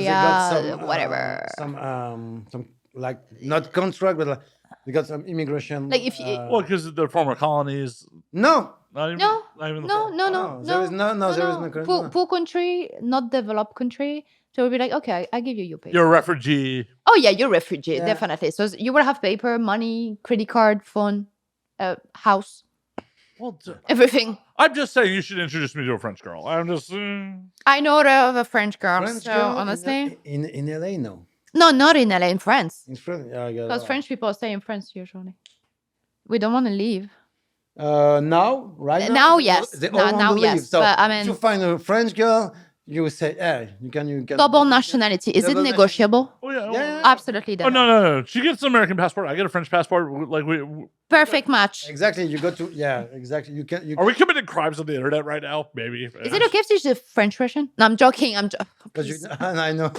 they got whatever. some like not contract, but like, they got some immigration. Like if you- Well, because they're former colonies. No, Not even, No, not even the no, former- no, no, Oh, there is no, there is no country, Poor, no. poor country, not developed country. So we'll be like, okay, I give you your paper. You're a refugee. Oh yeah, you're refugee, Yeah. definitely. So you will have paper, money, credit card, phone, house, Well, everything. I'm just saying you should introduce me to a French girl. I'm just. I know of a French girl. French so girl honestly, in LA, no. no, not in LA, in France, In France, yeah, I got because French people stay in France usually. We don't want to leave. Now, right now, Now, yes. they all Now- want now, to leave. yes, So but, I if mean- you find a French girl, you will say, "Hey, you can Double nationality. Is it Double negotiable? Oh yeah. Yeah. Absolutely. Oh no! She gets an American passport. I get a French passport. Like Perfect match. Exactly, you go to exactly. You can. are we committing crimes on the internet right now? Maybe. Is it okay if she's a French Russian? No, I'm joking. Because you, and I know.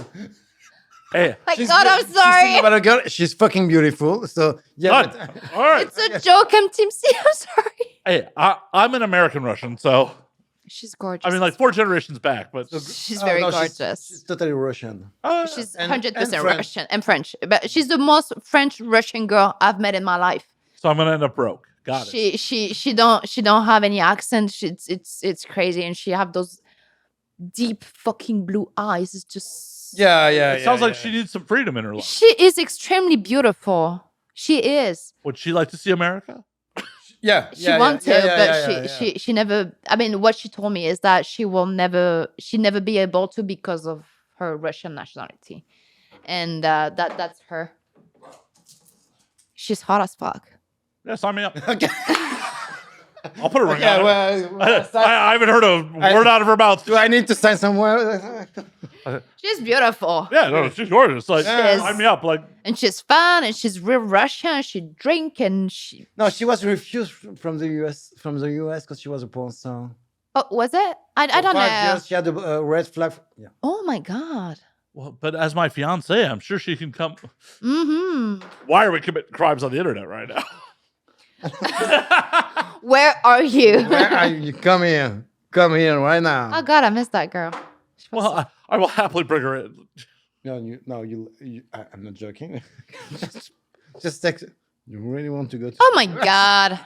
Hey, My She's God, beau- I'm she's thinking sorry. about a girl. She's fucking beautiful. So yeah. done. All right. It's a joke. I'm Team C. I'm sorry. Hey, I'm an American Russian, so She's gorgeous. I mean, like 4 generations back, but she's very gorgeous. She's totally Russian. She's and 100% French. Russian and French. But she's the most French Russian girl I've met in my life. so I'm gonna end up broke. Got it. She don't have any accent. It's crazy, and she have those deep fucking blue eyes. It's just Yeah. It sounds like she needs some freedom in her life. She is extremely beautiful. She is. Would she like to see America? Yeah. She wants to, but she never. I mean, what she told me is that she never be able to because of her Russian nationality, and that's her. She's hot as fuck. Yeah, sign me up. Okay. I'll put a ring Yeah. on it. Well, I haven't heard a word out of her mouth. do I need to sign somewhere? She's beautiful. Yeah, no, she's gorgeous. Like, Yeah. sign me up. Like, And she's fun, and she's real Russian. She drink, and she. No, she was refused from the US because she was a porn star. Oh, was it? I For don't 5 know. years, she had a red flag. Yeah. Oh my god. well, but as my fiance, I'm sure she can come. Mm-hmm. Why are we committing crimes on the internet right now? Where are you? Where are you? Come here. Come here right now. Oh god, I miss that girl. Well, I will happily bring her in. No, I'm not joking. just text. You really want to go to? Oh my god.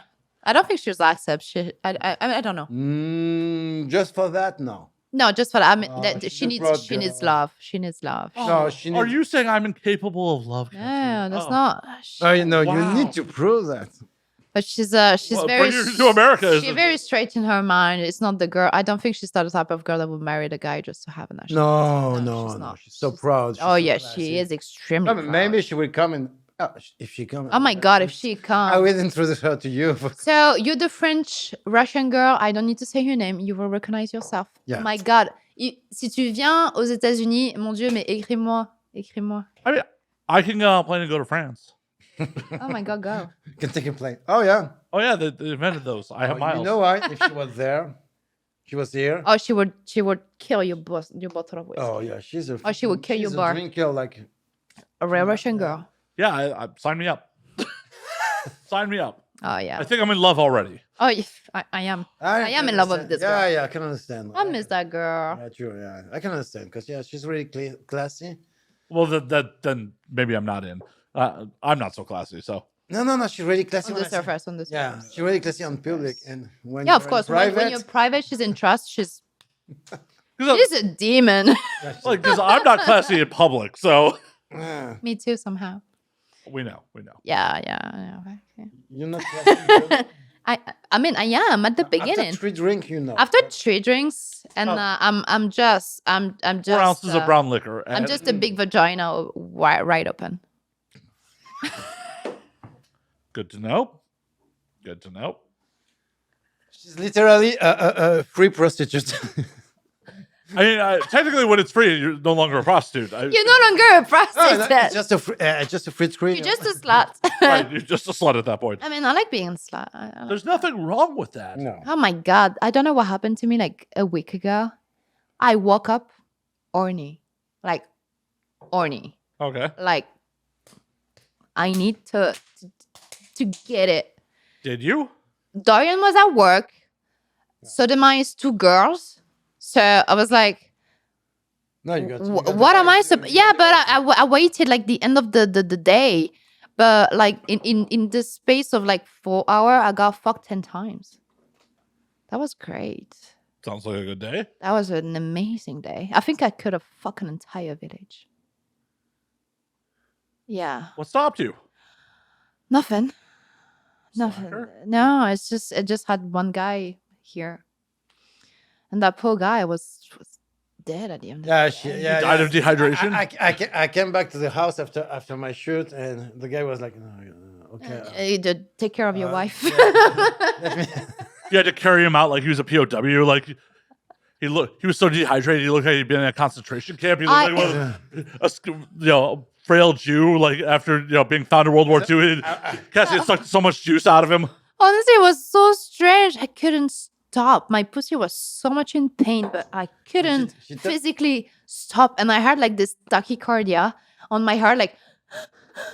I don't think she'll accept shit. I don't know. Just for that, no. No, just for that. I mean, Oh, that she's she a needs broad needs girl. love. She needs love. No, she Are needs- you saying I'm incapable of love? No, Cassie? that's Oh. not. Oh, you know, Wow. you need to prove that. But she's Well, very. bring her to America, She's isn't it? very straight in her mind. It's not the girl. I don't think she's the type of girl that would marry the guy just to have a nationality. No. She's so proud. Oh she's so yeah, classy. she is extremely. No, but proud. maybe she will come and if she comes. Oh my god, if she I comes. will introduce her to you. So you're the French Russian girl. I don't need to say your name. You will recognize yourself. Yeah. Oh my god. Si tu viens aux États-Unis, mon Dieu, mais écris-moi, écris-moi. I mean, I can plan to go to France. Oh my god, go. You can take a plane. Oh yeah. Oh yeah, they invented those. I have Oh, miles. you know why? If she was there, she was here. Oh, she would kill your bottle of whiskey. Oh yeah, she's a. Oh, she would kill she's your a bar. drinker like. A real Russian girl. Yeah, sign me up. Sign me up. Oh yeah. I think I'm in love already. Oh, I am. I am in love with this Yeah, girl. yeah, I can understand. I miss that girl. Yeah, true. Yeah, I can understand because she's really classy. Well, then maybe I'm not in. I'm not so classy. So No, she's really classy. On when the I say- surface, on the Yeah, surface. she's really classy on public and when Yeah, you're of in course. private. When you're private, she's in trust. She's because a demon. yeah, she's like, I'm not classy in public, so ah, Me too, somehow. we know. Yeah. Okay. you're not classy. in public. I mean, I am at the beginning. After 3 drinks, you know. After 3 drinks, and Oh. I'm just 4 ounces of brown liquor. I'm and- just a big vagina wide open. Good to know. Good to know. She's literally a free prostitute. I mean, technically, when it's free, you're no longer a prostitute. You're no longer a No, prostitute. no, it's just a free screen. You're just a slut. Right, you're just a slut at that point. I mean, I like being a slut. I like- There's nothing wrong with that. No. Oh my god, I don't know what happened to me like a week ago. I woke up horny, like horny, Okay. like I need to get it. Did you? Dorian was at work, sodomized 2 girls, So I was like, No, you got the what am I price, supposed? Yeah, but I waited like the end of the day, but like in the space of like 4 hours, I got fucked 10 times. That was great. Sounds like a good day. That was an amazing day. I think I could have fucked an entire village. Yeah, What stopped you? nothing. Nothing. Slacker? No, it just had one guy here, and that poor guy was dead at the end. Of Yeah, the day. yeah, Died of yeah. dehydration? I came back to the house after my shoot, and the guy was like, "No, okay, You did take care of your wife. let me." You had to carry him out like he was a POW. Like he was so dehydrated. He looked like he'd been in a concentration camp. He looked like a frail Jew. Like after being found in World War II, Cassie had sucked so much juice out of him. Honestly, it was so strange. I couldn't stop. My pussy was so much in pain, but I couldn't she took- physically stop. And I had like this tachycardia on my heart, like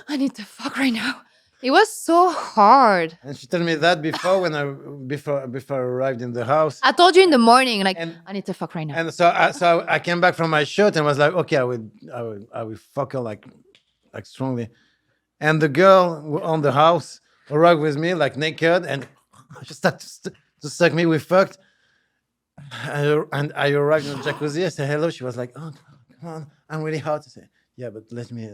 I need to fuck right now. It was so hard. And she told me that before I arrived in the house. I told you in the morning, like And- I need to fuck right now. And so I came back from my shoot and was like, okay, I would fuck her like strongly. And the girl on the house arrived with me like naked and she started to suck me. We fucked. And I arrived in the jacuzzi. I said hello. She was like, oh, come on, I'm really hot. I said, yeah, but let me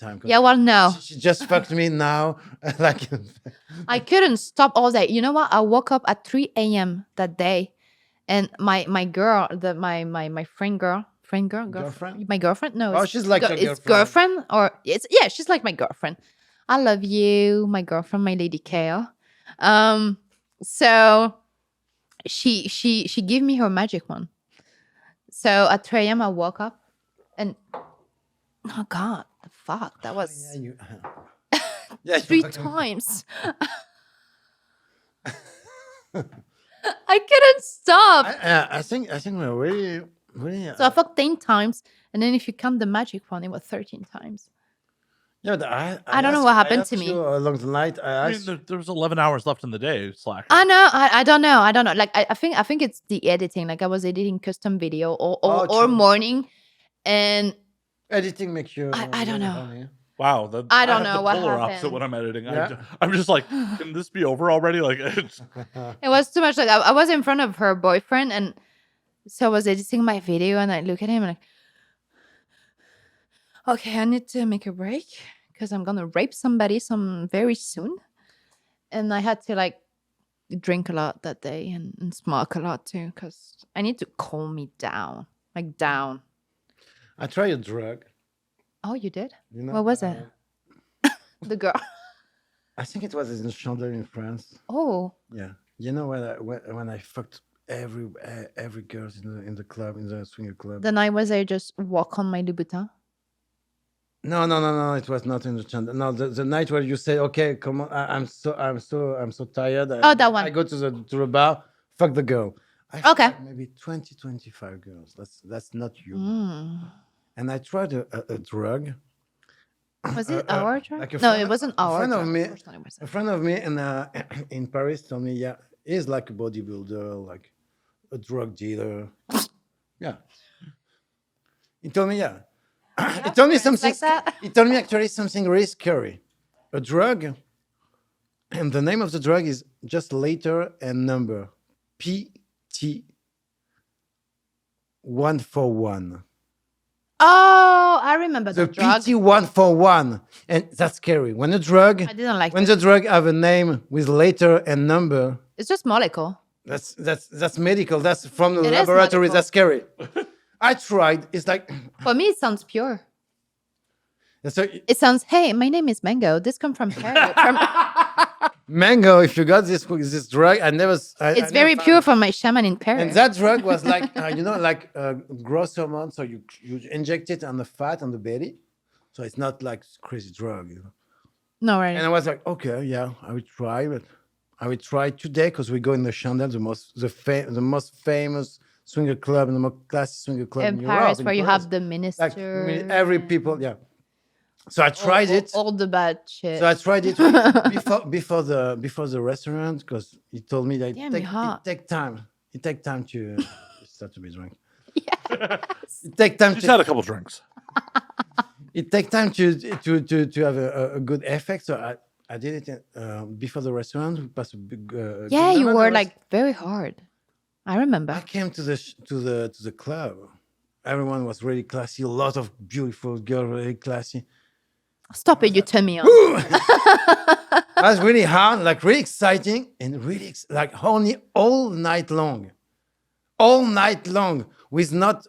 time. 'cause Yeah, well, no, She just fucked me now. Like I couldn't stop all day. You know what? I woke up at 3 a.m. that day, and my girl, my girlfriend, my girlfriend. No, Oh, it's she's like your it's girlfriend. girlfriend or she's like my girlfriend. I love you, my girlfriend, my lady Kale. So she gave me her magic one. So at 3 a.m. I woke up, and oh god, the fuck, that was yeah, 3 times. I couldn't stop. I think we're really So I fucked 10 times, and then if you count the magic one, it was 13 times. yeah, but I don't know what happened to me. Along the night. I mean, there was 11 hours left in the day, Slacker. I know. I don't know. I don't know. Like I think it's the editing. Like I was editing custom video or true. morning, and Editing makes you. I don't know. Funny. Wow, I don't have know the what polar opposite happened. when I'm editing. Yeah. I'm just like, can this be over already? Like, it was too much. Like I was in front of her boyfriend, and so I was editing my video, and I look at him and like, okay, I need to make a break because I'm gonna rape somebody very soon, and I had to like drink a lot that day and smoke a lot too because I need to calm me down, like down. I tried a drug. Oh, you did? You know, What was it? The girl. I think it was in Chandler in France. Oh, Yeah, you know when I fucked every girl in the club, in the swinger club. the night was I just walk on my Louboutin. No, it was not in the Chandler. No, the night where you say, okay, come on, I'm so tired. Oh, that one. I go to the bar, fuck the girl. I Okay. fucked maybe 20, 25 girls. That's not you. Mm. And I tried a drug. Was it our drug? like a No, friend- it wasn't a our friend of drug. me- Of course not, it wasn't. A friend of me in Paris told me, yeah, he's like a bodybuilder, like a drug dealer. Yeah. He told me, yeah. He told me friends something. like that. He told me actually something really scary. A drug, and the name of the drug is just letter and number. PT 141. Oh, I remember The the drug. PT 141, and that's scary. When a drug, I didn't like when it. the drug have a name with letter and number, It's just molecule. that's medical. That's from the It is laboratory. medical. That's scary. I tried. It's like For me, it sounds pure. so It sounds, hey, my name is Mango. This come from Paris. mango. If you got this drug, I never. It's very pure from my shaman in Paris. And that drug was like like gross amount. So you inject it on the fat on the belly, so it's not like crazy drug. No, right. And I was like, okay, yeah, I would try, but I would try today because we go in the Chandel, the most famous swinger club and the most classy swinger club in in Europe. Paris, in where you Paris. have the minister. like every people, yeah. So I tried it. All the bad shit. So I tried it before the restaurant because he told me that Damn, you're hot. it take time. It take time to start to be drunk. Yes. It takes time. She's had a couple drinks. It takes time to have a good effect. So I did it before the restaurant. We passed a big. Good Yeah, you moment. were I was- like very hard. I remember. I came to the club. Everyone was really classy. A lot of beautiful girls, really classy. Stop it, you turn me on. That's really hard, like really exciting, and really like only all night long, with not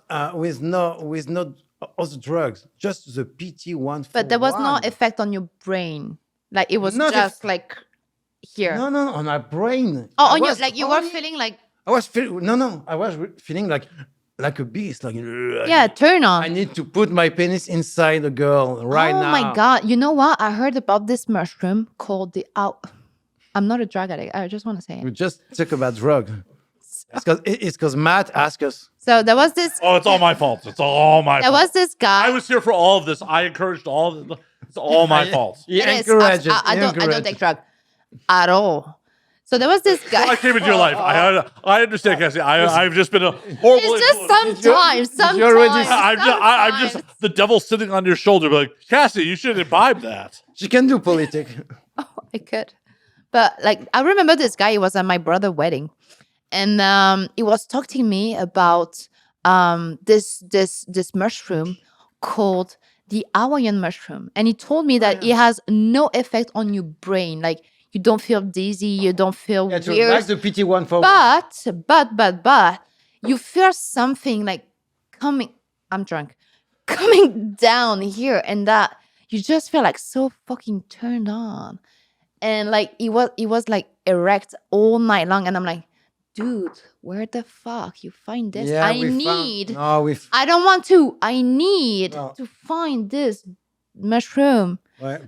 other drugs, just the PT one. But there was no effect on your brain. Like it was Not just like here. No, on my brain. Oh, I on your was like you were only- feeling like I was feeling I was feeling like a beast. Like yeah, turn on. I need to put my penis inside a girl right now. Oh my god! You know what? I heard about this mushroom called the out. I'm not a drug addict. I just want to say We it. just talk about drug. It's because Matt asked us. So there was this. Oh, it's all my fault. It's all my There fault. was this guy. I was here for all of this. I encouraged all of it. It's all my fault. He It is. encourages. I don't take drug at all. So there was this guy. I came into your life. I understand, Cassie. I've just been a horrible. It's just influence. sometimes. you already- I'm just the devil sitting on your shoulder, like Cassie. You should imbibe that. She can do politic. I could. But like I remember this guy, he was at my brother's wedding. And he was talking to me about this mushroom called the Hawaiian mushroom. And he told me that it has no effect on your brain. Like you don't feel dizzy, you don't feel Yeah, true. weird. Like the PT one for But you feel something like coming. I'm drunk. Coming down here, and that you just feel like so fucking turned on, and like it was like erect all night long, and I'm like, dude, where the fuck you find this? Yeah, I we found- need. No, we. I don't want to. I need No. to find this mushroom. Well,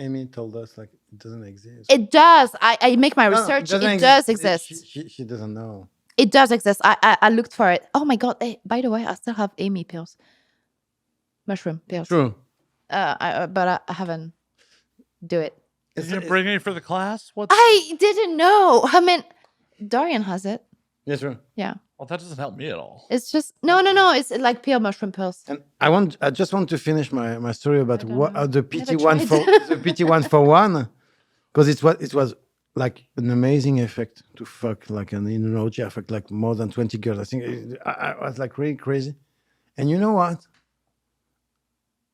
Amy told us like it doesn't exist. It does. I make my No, research. doesn't It does exist. She doesn't know. It does exist. I looked for it. Oh my god! Hey, by the way, I still have Amy pills, mushroom pills. True. But I haven't do it. Did you bring any for the class? What? I didn't know. I mean, Dorian has it. Yes, true. Yeah, Well, that doesn't help me at all. it's just no. It's like pure mushroom pills. And I just want to finish my story about don't what know. the Never PT one tried. for the PT one for one, because it was like an amazing effect to fuck like an energy. I fucked like more than 20 girls. I think I was like really crazy. And you know what?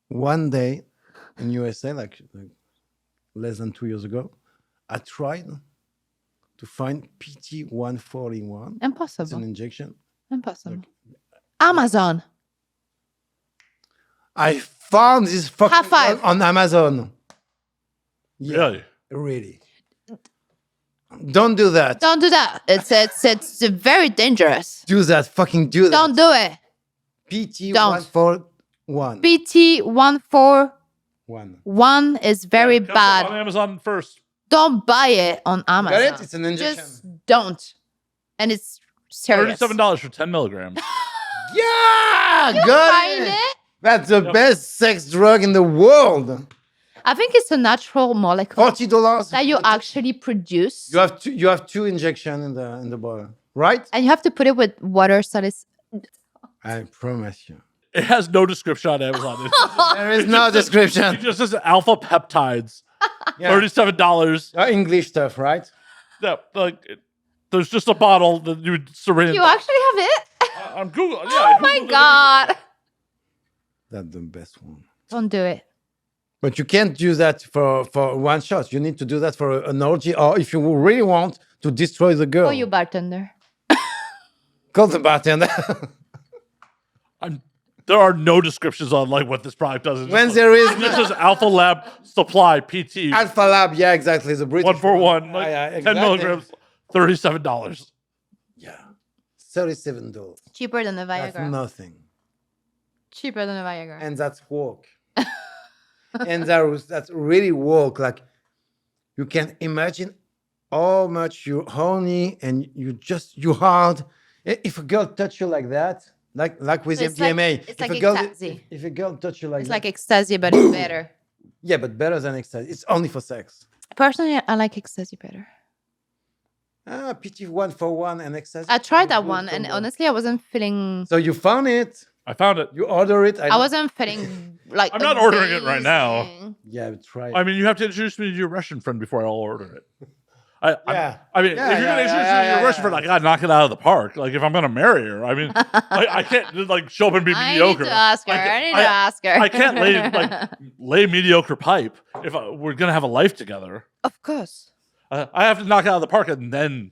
One day in USA, like less than 2 years ago, I tried to find PT 141. It's an Impossible. injection. Impossible. Amazon. I found this fucking High five. on Amazon. Yeah, Really? really. Don't do that. Don't do that. It's very dangerous. Do that. Fucking do that. Don't do it. PT Don't. 141. PT 141 One. is very Comes up bad. on Amazon first. Don't buy it on Amazon. Got it? It's an injection. Just don't. And it's serious. $37 for 10 milligrams. Yeah, You got find it. it? That's the best sex drug in the world. I think it's a natural molecule $40. that you actually produce, You have two injections in the bottle, right? and you have to put it with water so it's I promise you. It has no description on Amazon. There is no It description. just says alpha peptides. Yeah. $37. English stuff, right? Yeah, like there's just a bottle that you would syringe. you actually have it. I'm Google. Yeah, Oh my god! That's the best one. Don't do it. But you can't do that for one shot. You need to do that for an orgy, or if you really want to destroy the girl. Oh, you bartender. Call the bartender. There are no descriptions on like what this product does. It's When just there is like, this is Alpha Lab Supply PT Alpha Lab, yeah, exactly. The British 141, like Yeah, 10 exactly. milligrams, $37. Yeah, $37. Cheaper than the That's Viagra. nothing, Cheaper than the Viagra. and that's work. And that's really work. Like you can imagine how much you horny and you hard. If a girl touch you like that, like with So it's like- MDMA, it's if like a girl ecstasy. if a girl touch you like It's that, like ecstasy, but it's better. yeah, but better than ecstasy. It's only for sex. Personally, I like ecstasy better. pity 1 for 1 and ecstasy. I tried that Good one, and combo. honestly, I wasn't feeling. So you found it. I found it. You order it. I wasn't feeling like. I'm not ordering it right now. amazing. Yeah, try. I mean, you have to introduce me to your Russian friend before I'll order it. I mean, Yeah, if you're gonna introduce me to your Russian friend, I gotta knock it out of the park. Like, if I'm gonna marry her, I mean, I can't like show up and be I mediocre. need to ask her. I need to ask her. I can't lay mediocre pipe if we're gonna have a life together. Of course. I have to knock it out of the park and then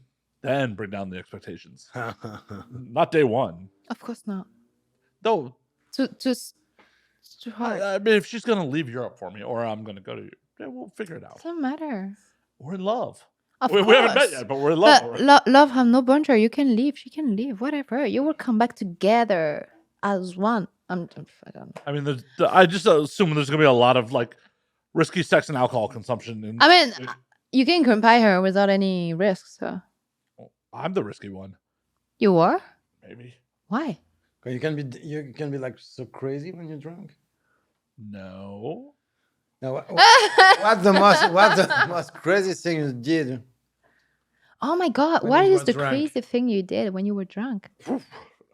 bring down the expectations. Not day one. Of course not. Though, It's too hard. I mean, if she's gonna leave Europe for me, or I'm gonna go to Europe, yeah, we'll figure it out. Doesn't matter. We're in love. Of We course. haven't met yet, but we're in love. But love have no boundary. You can leave. She can leave. Whatever. You will come back together as one. I don't know. I mean, I just assume there's gonna be a lot of like risky sex and alcohol consumption. And I mean, you can compare her without any risks. So. I'm the risky one, You are? maybe. Why? You can be like so crazy when you're drunk. No. Now, what's the most crazy thing you did? Oh my God. When What you is were the drunk. crazy thing you did when you were drunk?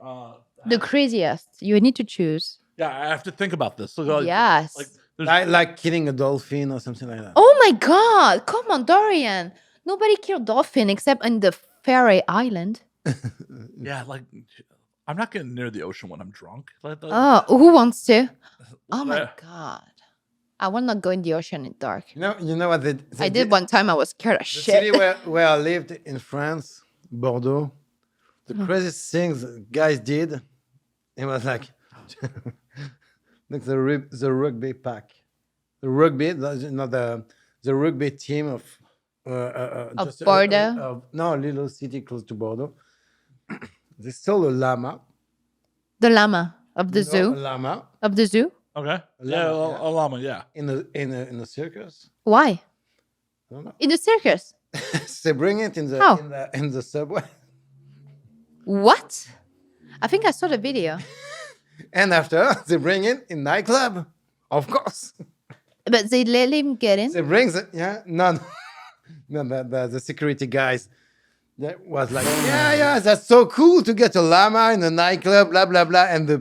Uh, The craziest. You need to choose. yeah, I have to think about this. So, Yes. Like, there's, Like killing a dolphin or something like that. Oh my God. Come on, Dorian. Nobody killed dolphin except in the Faroe Island. yeah, like I'm not getting near the ocean when I'm drunk. Oh, who wants to? Oh my Uh, God. I will not go in the ocean in dark. You know what they I did one time. I was scared of The shit. city where I lived in France, Bordeaux, the craziest things guys did, it was like the rugby pack, the rugby, not the rugby team of Of Bordeaux? No, a little city close to Bordeaux. They stole a llama. The llama of the A zoo. llama Of the zoo. okay. llama, A llama. Yeah. in a circus. Why? I don't know. In the circus. They bring it in How? the subway. What? I think I saw the video. And after they bring it in nightclub, of course. But they let him get in. They bring the security guys. That was like, yeah, that's so cool to get a llama in a nightclub, blah blah blah. And the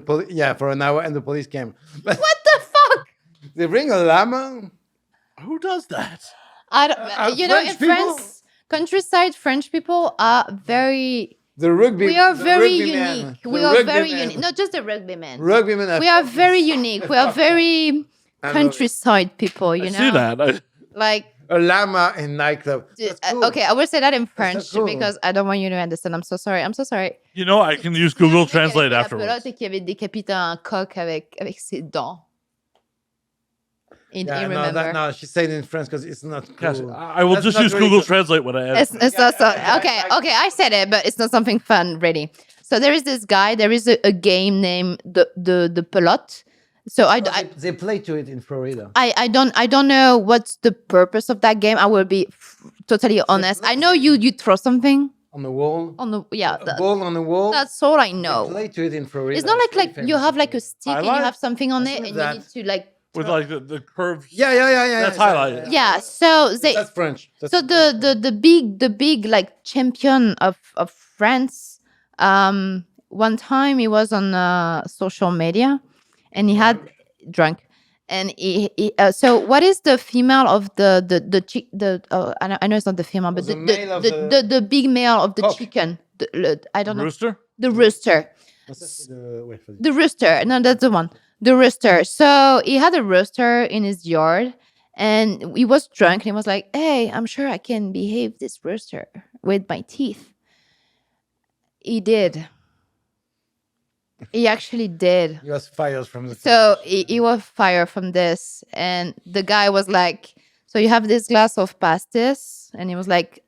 for an hour, and the police came. But What the fuck? they bring a llama. Who does that? I don't, you know, in French people? France, countryside French people are very. The rugby. We are the very rugby man. unique. The We are rugby very man. unique. Not just the rugby men. Rugby men. We are very unique. We are very know it. countryside people. You I know, see that. like. A llama in nightclub. That's cool. Okay, I will say that in French cool. because I don't want you to understand. I'm so sorry. I'm so sorry. You know, I can use Google Translate La afterwards. pelote et qui avait décapité un coq avec ses dents. Yeah, remember. no, she said it in French because it's not cool. Yes, I will That's just not use really Google good. Translate when I edit. It's not so okay. I said it, but it's not something fun, really. So there is this guy. There is a game named the pelote. So They play to it in Florida. I don't know what's the purpose of that game. I will be totally honest. I know you throw something On the wall. on the A ball on the wall. that's all I They know. play to it in Florida. It's not It's like very you famous have in like a Florida. stick and you Highlight? have something on I've it seen and that. you need to like With like the curves. Yeah. That's highlighted. yeah. So they That's French. That's so the big like champion of France. One time he was on social media and he had drunk. And so what is the female of the chick I know it's not the female but the male of the big male of the cock. chicken I don't know Rooster? the rooster wait for the rooster no that's the one the rooster so he had a rooster in his yard and he was drunk and he was like hey I'm sure I can behave this rooster with my teeth he did he actually did. He was fired from the. So he was fired from this, and the guy was like, "So you have this glass of pastis?" And he was like,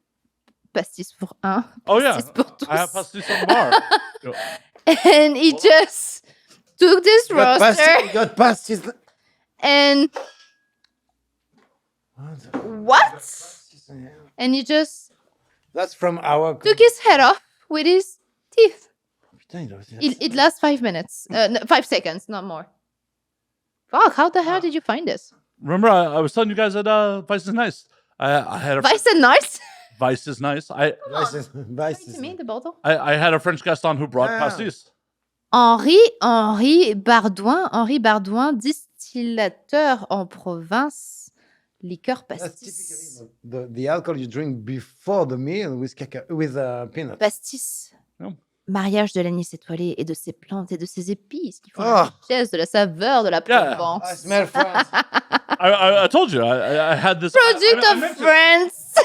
"Pastis pour un." Oh, yeah. pastis pour tous." I have pastis on the bar. And he just took this roaster Got past his. and what? And he just That's from our. took his head off with his teeth. Putain, It lasts 5 minutes, no, 5 seconds, not more. Fuck! How the hell did you find this? Remember, I was telling you guys that Vice is nice. I had a Vice and Nice. Vice is nice. Vice Bring is to me the bottle. I had a French guest on who brought Yeah. pastis. Henri Bardouin, distillateur en province, liqueur That's pastis. typically the alcohol you drink before the meal with peanuts. Pastis. Oh. Mariage de l'anis étoilé et de ses plantes et de ses épices qui font Oh. la richesse de la saveur de la Yeah. Provence. I smell France. I told you I had this. Product I of mentioned- France.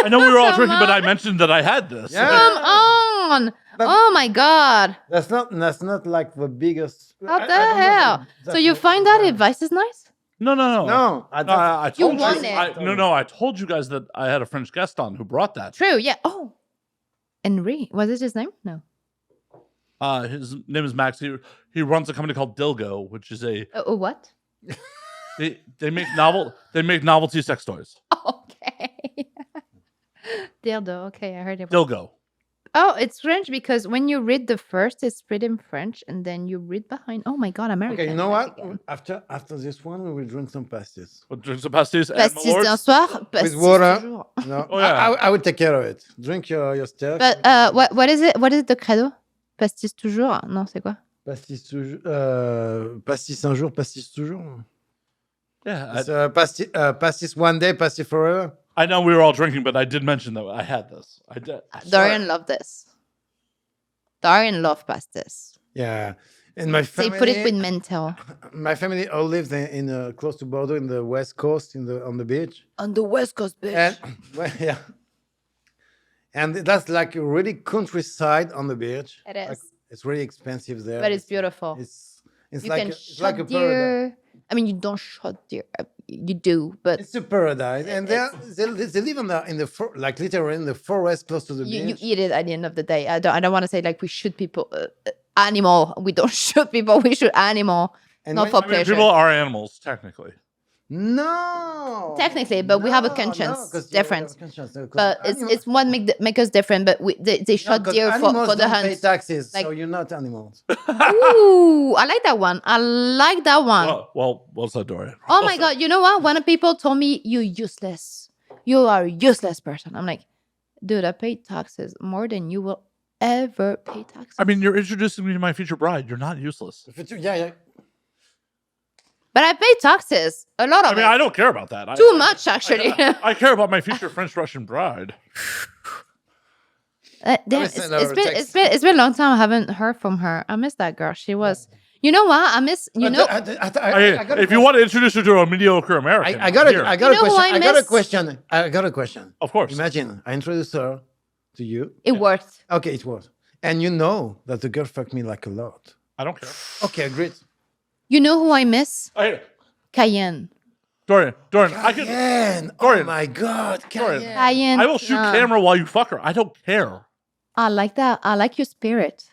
I know we were all Come drinking, but I on. mentioned that I had this. Yeah. Come on. But- Oh my God. That's not like the biggest. What I the don't know hell? if So that's you the- find that advice is nice? No. No, I You told want you. it. I told you guys that I had a French guest on who brought that. True, yeah. Oh. Henri. Was it his name? No. His name is Max. He runs a company called Dilgo, which is a What? they make novelty sex toys. Okay. Dildo. Okay, I heard it. Dilgo. Oh, it's French because when you read the first, it's written in French, and then you read behind. Oh my God, American. Okay, you know right what? again. After this one, we will drink some pastis. We'll drink some pastis. and Pastis d'un Malorts. soir, pastis water. toujours. No, Oh, yeah. I will take care of it. Drink your stuff. But what is it? What is the credo? Pastis toujours? Non, c'est quoi? Pastis toujours. Pastis un jour, pastis toujours. Yeah, It's, pastis one day, pastis forever. I know we were all drinking, but I did mention that I had this. I did. Dorian loved this. Dorian loved pastis. Yeah, and my So you family. put it with mental. My family all lives in close to Bordeaux, in the west coast, on the beach. On the West Coast, bitch. And well, yeah, and that's like a really countryside on the beach. It is. Like, it's really expensive there. But it's beautiful. It's You like can it's like a shot paradise. deer. I mean, you don't shot deer. You do, but It's a paradise, and they live in the like literally in the forest close to the you beach. eat it at the end of the day. I don't want to say like we shoot people. Animal. We don't shoot people. We shoot animal. And Not when- for I mean, pleasure. people are animals technically. No, Technically, but we have a No, conscience. 'cause you have a Different. conscience, 'cause But animal- it's what make us different. But they No, shot 'cause deer animals for the don't pay hunt. taxes, so Like- you're not animals. Ooh, I like that one. I like that one. Well, what's that, Dorian? Oh my God. You know what? When people told me you're useless, you are a useless person. I'm like, dude, I pay taxes more than you will ever pay taxes. I mean, you're introducing me to my future bride. You're not useless. Yeah. But I pay taxes. A lot of I mean, it. I don't care about that. Too much, actually. I care about my future French-Russian bride. Damn, will send her a text. it's been a long time I haven't heard from her. I miss that girl. She was, you know what? I miss, you know, I got a If you want to introduce her to a mediocre American, I got here. a question. I got a question. Of course. Imagine I introduce her to you. it worked. Okay, it was. And you know that the girl fucked me like a lot. I don't care. Okay, great. You know who I miss? Hey, Cayenne. Dorian, I can. Cayenne. Oh Dorian. my God. Dorian. Cayenne. Cayenne. I will shoot camera while you fuck her. I don't care. I like that. I like your spirit.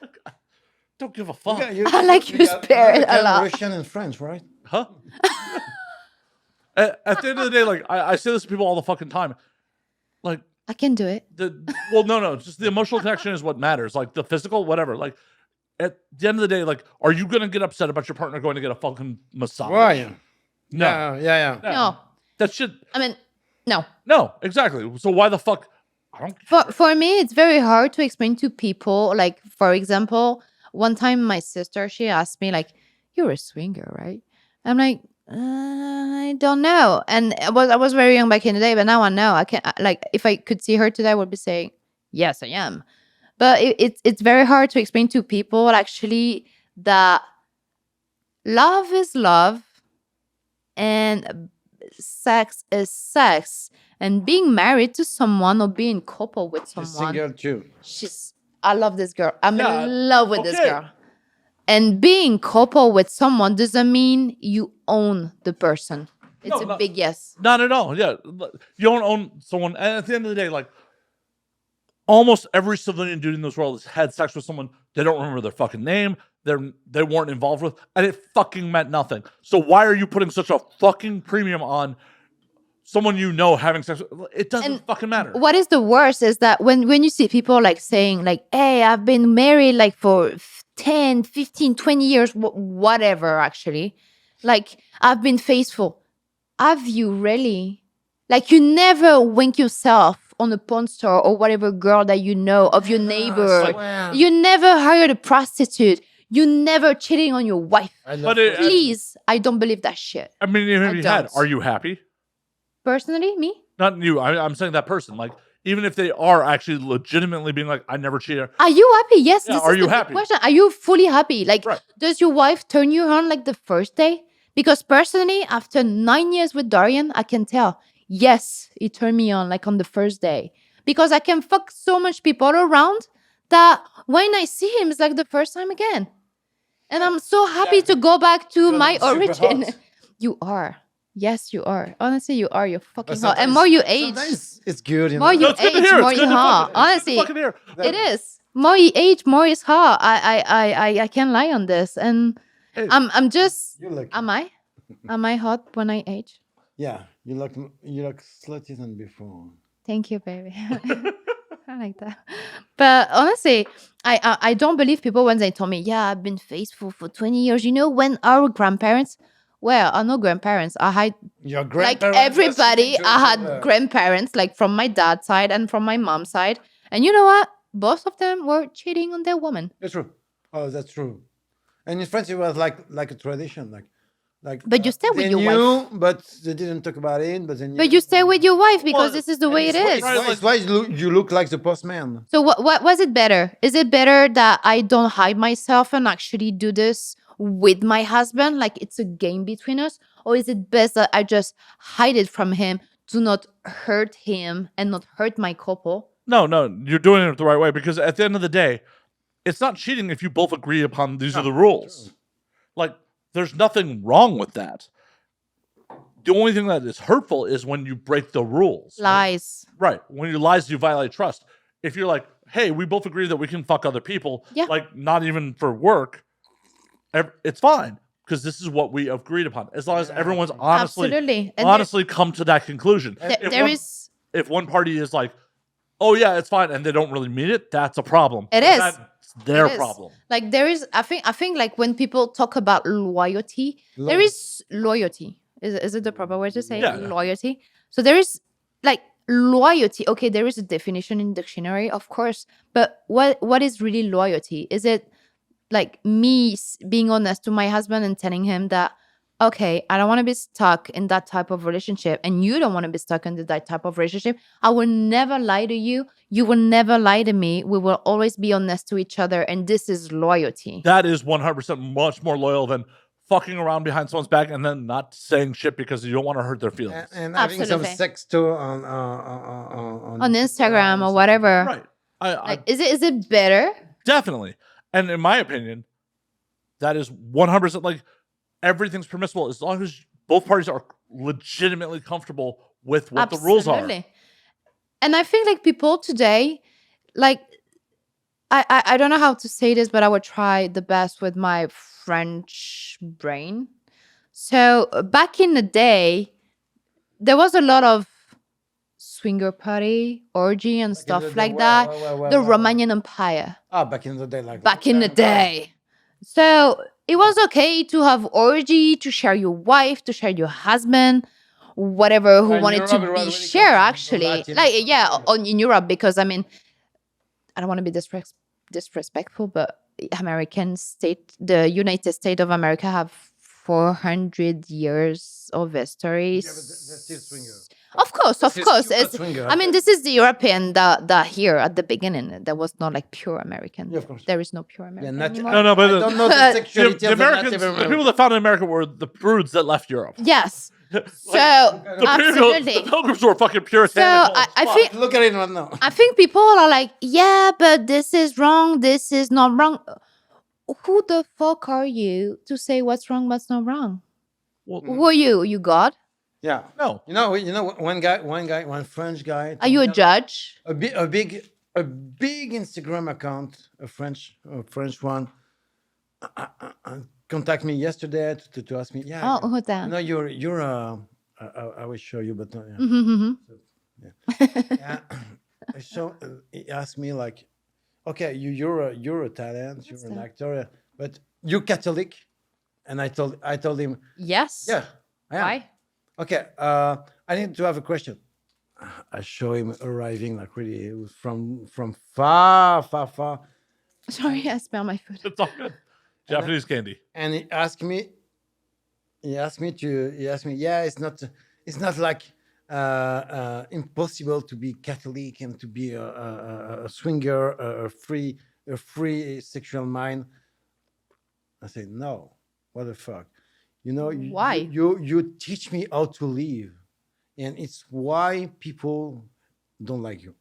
Don't give a fuck. I like your spirit a lot. Russian and French, right? Huh? At the end of the day, like I say this to people all the fucking time. Like I can do it. no, just the emotional connection is what matters. Like the physical, whatever. Like at the end of the day, like, are you gonna get upset about your partner going to get a fucking massage? Why? No. Yeah. No. That shit. I mean, no. No, exactly. So why the fuck? I don't. For me, it's very hard to explain to people. Like, for example, one time my sister, she asked me, like, you're a swinger, right? I'm like, I don't know. And I was very young back in the day, but now I know. I can like, if I could see her today, I would be saying, yes, I am. But it's very hard to explain to people actually that love is love and sex is sex. And being married to someone or being couple with She's someone, single too. I love this girl. I'm Yeah, in love with this okay. girl. And being couple with someone doesn't mean you own the person. It's No, a big yes. Not at all. Yeah, you don't own someone. And at the end of the day, like almost every civilian dude in this world has had sex with someone they don't remember their fucking name. They weren't involved with, and it fucking meant nothing. So why are you putting such a fucking premium on someone you know having sex with? It doesn't And fucking matter. What is the worst is that when you see people like saying like, hey, I've been married like for 10, 15, 20 years, whatever, actually. Like, I've been faithful. Have you really? Like, you never wink yourself on a porn store or whatever girl that you know of your neighbor. Well, You never hired a prostitute. You never cheating on your wife. I love But it- Please, I don't believe that shit. I mean, even if I you had, don't. are you happy? Personally, me? Not you. I'm saying that person. Like, even if they are actually legitimately being like, I never cheated. Are you happy? Yes. Yeah, This are is you the big happy? question. Are you fully happy? Like, Right. does your wife turn you on like the first day? Because personally, after 9 years with Dorian, I can tell. Yes, he turned me on like on the first day. Because I can fuck so much people around that when I see him, it's like the first time again. And I'm so happy to go back to Because my I'm super origin. hot. You are. Yes, you are. Honestly, you are. You're fucking but hot. And sometimes- more you age, sometimes it's good. You more know? you No, it's good to age, hear. more It's you good to hot. fucking, it's good Honestly, to fucking hear. it is. More you age, more it's hot. I can't lie on this. And Hey. I'm just. You look. Am I? Am I hot when I age? Yeah, you look slutty than before. Thank you, baby. I like that. But honestly, I don't believe people when they told me, yeah, I've been faithful for 20 years. You know, when our grandparents, well, I know grandparents. I had Your like grandparents are everybody, sitting to I each had other. grandparents, like from my dad's side and from my mom's side. And you know what? Both of them were cheating on their woman. It's true. Oh, that's true. And in France, it was like a tradition, like. But you stay with they your knew, wife. but they didn't talk about it. But they knew. But you stay with your wife because Well, this is the way it is. Right, It's why you look like the postman. So what was it better? Is it better that I don't hide myself and actually do this with my husband, like it's a game between us, or is it best that I just hide it from him, do not hurt him and not hurt my couple? No, you're doing it the right way because at the end of the day, it's not cheating if you both agree upon these are the rules. Like, there's nothing wrong with that. The only thing that is hurtful is when you break the rules. Lies. Right. When you lies, you violate trust. If you're like, hey, we both agree that we can fuck other people, Yeah. like not even for work, it's fine because this is what we agreed upon. As long as everyone's Absolutely. And honestly come to that conclusion. there is If one party is like, oh yeah, it's fine, and they don't really mean it, that's a problem. It is. That's their It is. problem. like there is I think like when people talk about loyalty, there is loyalty. Is it the proper word to say Yeah. loyalty? So there is like loyalty. Okay, there is a definition in dictionary, of course, but what is really loyalty? Is it like me being honest to my husband and telling him that, okay, I don't want to be stuck in that type of relationship and you don't want to be stuck in that type of relationship. I will never lie to you. You will never lie to me. We will always be honest to each other. And this is loyalty. That is 100% much more loyal than fucking around behind someone's back and then not saying shit because you don't want to hurt their feelings. And having some Absolutely. sex too on On Instagram or whatever. Right. I Like, is it better? definitely. And in my opinion, that is 100% like everything's permissible as long as both parties are legitimately comfortable with what the rules are. Absolutely. And I think like people today, like I don't know how to say this, but I would try the best with my French brain. So back in the day, there was a lot of swinger party, orgy, and stuff like that. The Romanian Empire back in the day, like back in the day. So it was okay to have orgy, to share your wife, to share your husband, whatever who In wanted Europe, to it was be really share common, actually. Latin Like stuff, yeah, yeah. in Europe, because I mean I don't want to be disrespectful, but the United States of America have 400 years of history. Yeah, but that's still swinger. Of course. This is super It's, swinger. I mean, this is the European that here at the beginning. There was not like pure American. Yeah, of course. There is no pure American not- anymore. No, but I don't know the The sexuality the of the Americans, Native the people that founded America were the prudes that left Europe. Yes. Like, So the absolutely. pilgrims were fucking So puritanical. I as think fuck. Look at it right now. I think people are like, yeah, but this is wrong. This is not wrong. Who the fuck are you to say what's wrong, what's not wrong? Well, Who are you? You God? Yeah. no. You know, one French guy. Are you a judge? A big Instagram account, a French one, contact me yesterday to ask me. Yeah. Oh, who's that? No, you're I will show you, but not. Yeah. Mhm. Yeah. So he asked me like, okay, you're a talent, you're an that? actor, but you're Catholic, and I told him, Yes. yeah, I am. Why? Okay, I need to have a question. I show him arriving like really it was from far, far, far, Sorry, I smell my food. It's all good. Japanese candy. and he asked me to yeah, it's not like impossible to be Catholic and to be a swinger, a free sexual mind. I said no, what the fuck, Why? you teach me how to live, and it's why people don't like you,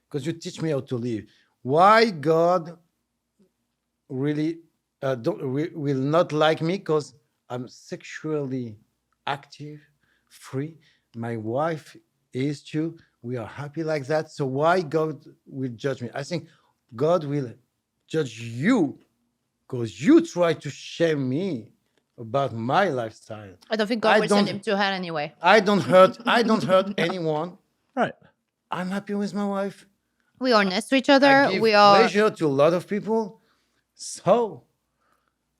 because you teach me how to live. Why God really will not like me? Because I'm sexually active, free. My wife is too. We are happy like that. So why God will judge me? I think God will judge you because you try to shame me about my lifestyle. I don't think I God will send don't- him to hell anyway. I don't hurt anyone. Right. I'm happy with my wife. We are honest to each I other. give We are. pleasure to a lot of people. So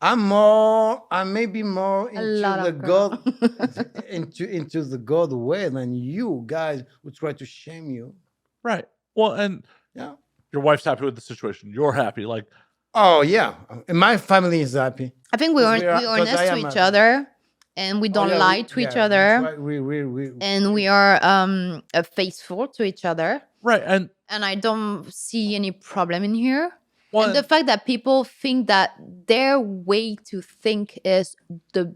I may be more into lot the of God into the God way than you guys who try to shame you. Right. Well, and Yeah. your wife's happy with the situation. You're happy. Like, Oh yeah. And my family is happy. I think we are Because we are- because honest I to am each happy. other, and we Oh, don't yeah, lie to each yeah, other, that's right. We and we are faithful to each other. right. And And I don't see any problem in here. well, And the fact that people think that their way to think is the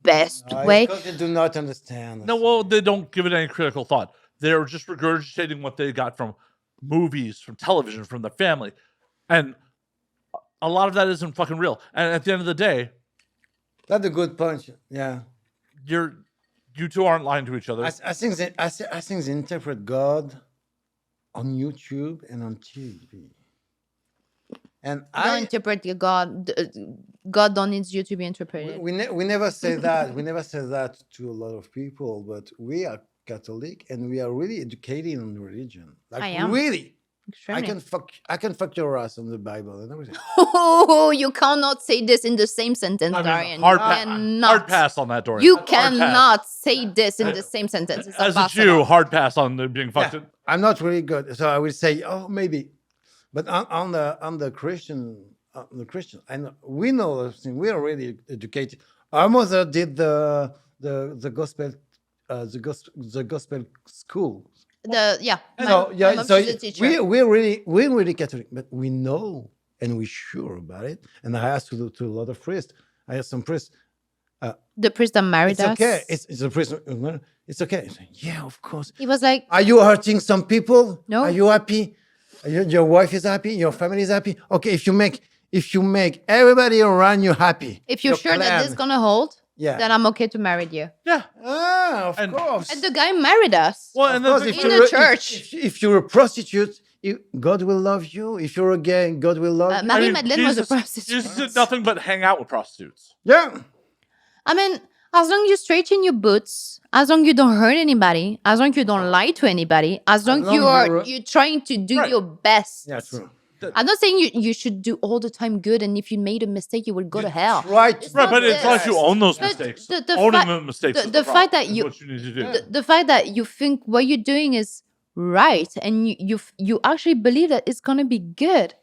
best way. because they do not understand. no, well, they don't give it any critical thought. They're just regurgitating what they got from movies, from television, from their family. And a lot of that isn't fucking real. And at the end of the day, That's a good point. Yeah. you two aren't lying to each other. I think they interpret God on YouTube and on TV. And Don't interpret your God. God don't need you to be interpreted. we never say that. We never say that to a lot of people, but we are Catholic and we are really educated on religion. Like I am. really. Extremely. I can fuck your ass on the Bible and everything. Oh, you cannot say this in the same sentence, I mean, Dorian. hard, You pa- cannot. hard pass on that, Dorian. You Hard pass. cannot say this in the same sentence. It's As a impossible. Jew, hard pass on the being fucked. Yeah, I'm not really good, so I will say, oh, maybe. But on the Christian, I know we know everything. We are really educated. Our mother did the gospel, the gospel school. Yeah. So my yeah, mom, so she's a teacher. we're really Catholic, but we know and we're sure about it. And I asked to a lot of priests. I asked some priests. The priest that married It's us. okay. It's a priest. It's okay. He said, yeah, of course. He was like, Are you hurting some people? No. Are you happy? Your wife is happy. Your family is happy. Okay, if you make everybody around you happy. if you're your sure that this is clan- gonna hold, Yeah. then I'm okay to marry you. Yeah. Of And- course. And the guy married us. Well, Of and course, then if In you're the church. if you're a prostitute, God will love you. If you're a gay, God will love you. Marie-Madeleine was a Jesus prostitute. did nothing but hang out with prostitutes. Yeah. I mean, as long you straighten your boots, as long you don't hurt anybody, as long you don't lie to anybody, as long long you're trying to do Right. your best. Yeah, true. I'm not saying you should do all the time good, and if you made a mistake, you will go to hell. Right. It's Right, not but as long as you this. own those But mistakes, the owning fact- the mistakes, the- is the fact that problem, is you- what you need to do. The fact that you think what you're doing is right, and you actually believe that it's gonna be good.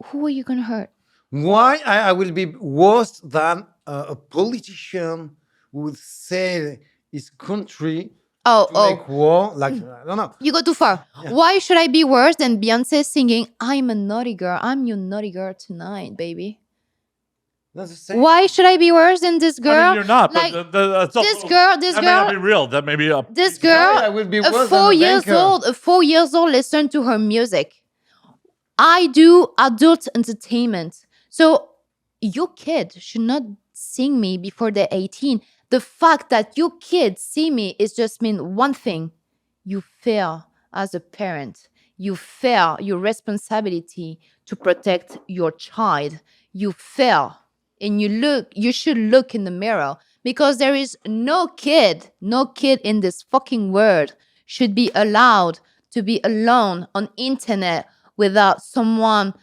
Who are you gonna hurt? Why I will be worse than a politician who would say his country Oh, to make war? Like I don't know. you go too far. Why should I be worse than Beyonce singing, I'm a naughty girl, I'm your naughty girl tonight, baby? That's the same. Why should I be worse than this girl? I mean, you're not. Like, but that's also, this girl, that may not be real. That may be a this I girl, will be a worse than 4 a years banker. old, a 4 years old, listen to her music. I do adult entertainment. So your kid should not sing me before they're 18. The fact that your kids see me is just mean one thing. You fail as a parent. You fail your responsibility to protect your child. You fail. And you should look in the mirror, because there is no kid in this fucking world should be allowed to be alone on internet without someone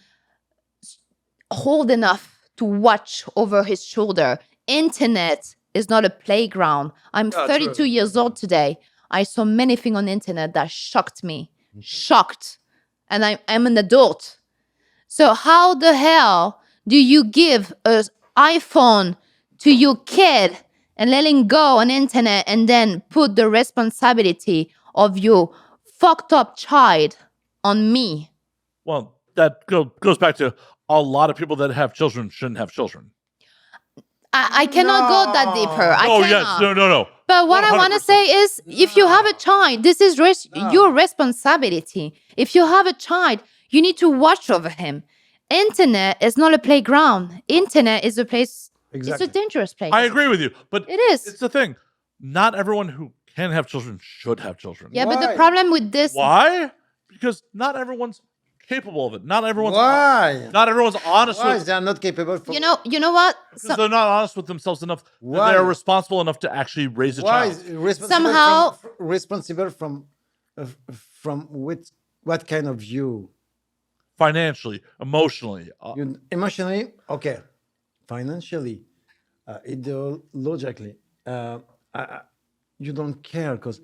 old enough to watch over his shoulder. Internet is not a playground. I'm Yeah, 32 true. years old today. I saw many things on the internet that shocked me. Shocked. And I'm an adult. So how the hell do you give an iPhone to your kid and let him go on the internet and then put the responsibility of your fucked up child on me? Well, that goes back to a lot of people that have children shouldn't have children. I cannot go that deeper. I Oh, cannot. yes. No. But what I want to 100%. say is, if you have a child, this is your responsibility. If you have a child, you need to watch over him. Internet is not a playground. Internet is a place. Exactly. It's a dangerous place. I agree with you, but It is. It's the thing. Not everyone who can have children should have children. Yeah, but the Why? problem with this, Why? Because not everyone's capable of it. Not everyone's Why? Not everyone's honest Why with. they are not capable? For, you know what? Because they're not honest with themselves enough. That Why? they're responsible enough to actually raise a why child. is responsible Somehow- responsible from what kind of view? Financially, emotionally. You emotionally, okay, financially, ideologically, you don't care because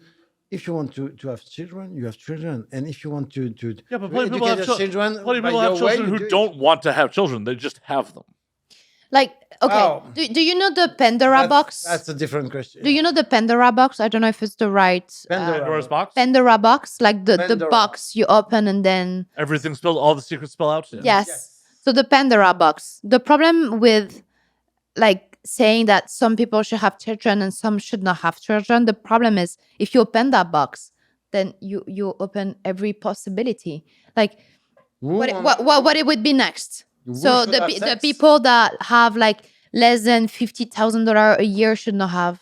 if you want to have children, you have children, and if you want to Yeah, but plenty of people educate have your children. children, Plenty of by people have your way, children you who do it. don't want to have children. They just have them. Like, okay, Oh. do you know the Pandora box? That's a different question. Do you know the Pandora box? I don't know if it's the right Pandora. Pandora's box. Pandora box, like the Pandora. box you open and then Everything spilled. All the secrets spill out. Yeah. yes. So the Pandora box. The problem with like saying that some people should have children and some should not have children, the problem is if you open that box, then you open every possibility. Like what it would be next. Who So should the have the sex? people that have like less than $50,000 a year should not have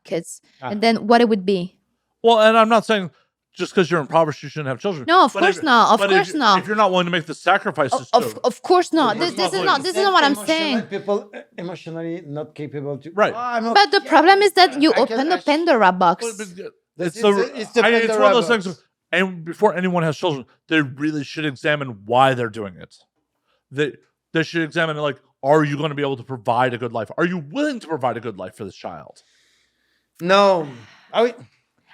kids. And then what it would be? Well, and I'm not saying just because you're impoverished you shouldn't have children. No, of But course if- not. Of but course if, not. If you're not willing to make the sacrifices, to, Of course not. course This is not. not. This is not what I'm Emotional saying. People emotionally not capable to. Right. Oh, I'm But the okay. problem is that you I can open the act- Pandora box. It's it's the one of Pandora those box. things. And before anyone has children, they really should examine why they're doing it. They should examine like, are you going to be able to provide a good life? Are you willing to provide a good life for this child? No.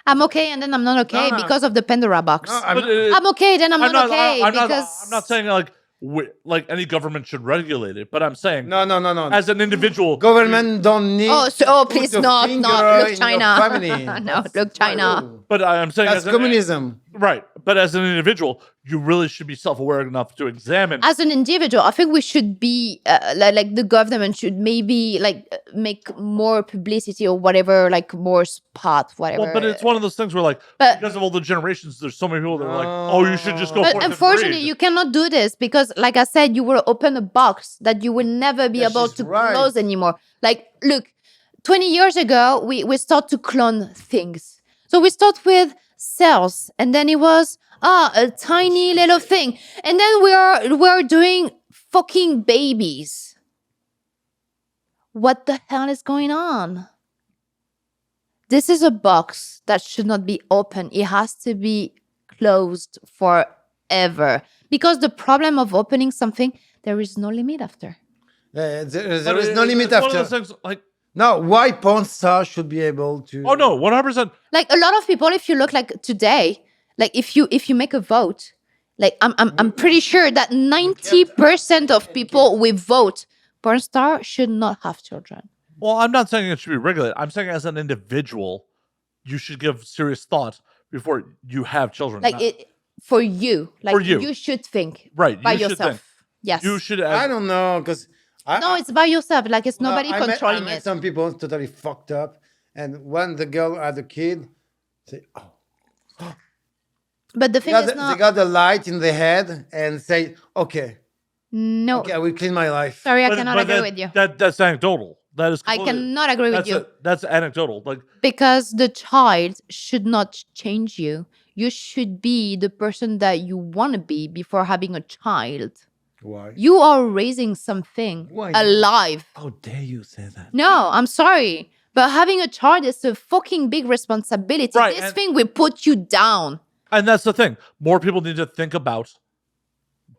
I'm okay, and then I'm not okay No, no. because of the Pandora box. No, But it- I'm okay, then I'm not okay I'm because not saying like any government should regulate it, but I'm saying no. as an individual, Government don't need. Oh, to please put a not finger look in your China. family. No, That's- look China. Oh, But I'm saying That's as communism. right? But as an individual, you really should be self-aware enough to examine. As an individual, I think we should be like the government should maybe like make more publicity or whatever, like more spot, whatever. Well, but it's one of those things where, like, But- because of all the generations, there's so many people that are like, "Oh, you should just go." But forth and unfortunately, breed." you cannot do this because, like I said, you will open a box that you will never be Yeah, able she's to right. close anymore. Like, look, 20 years ago, we start to clone things. So we start with cells, and then it was a tiny little thing, and then we're doing fucking babies. What the hell is going on? This is a box that should not be open. It has to be closed forever. Because the problem of opening something, there is no limit after. There But is no limit it's one of after. those things, like, No, why porn star should be able to? oh no, 100%. Like a lot of people, if you look like today, like if you make a vote, like I'm pretty sure that 90% of people will vote porn star should not have children. Well, I'm not saying it should be regulated. I'm saying as an individual, you should give serious thought before you have children. Like it for you. Like For you. you should think Right, by you should yourself. think. Yes. You should. I don't know because No, it's by yourself. Like it's nobody I controlling met it. some people totally fucked up, and when the girl had a kid, say, "Oh, But the thing is they not. got the light in the head and say, okay, No, okay, I will clean my life." sorry, I But- cannot but agree that- with you. That's anecdotal. That is. I completely- cannot agree with that's you. That's anecdotal. Like, Because the child should not change you. You should be the person that you want to be before having a child. Why? You are raising something Why? alive. How dare you say that? No, I'm sorry. But having a child is a fucking big responsibility. Right, This and- thing will put you down. and that's the thing. More people need to think about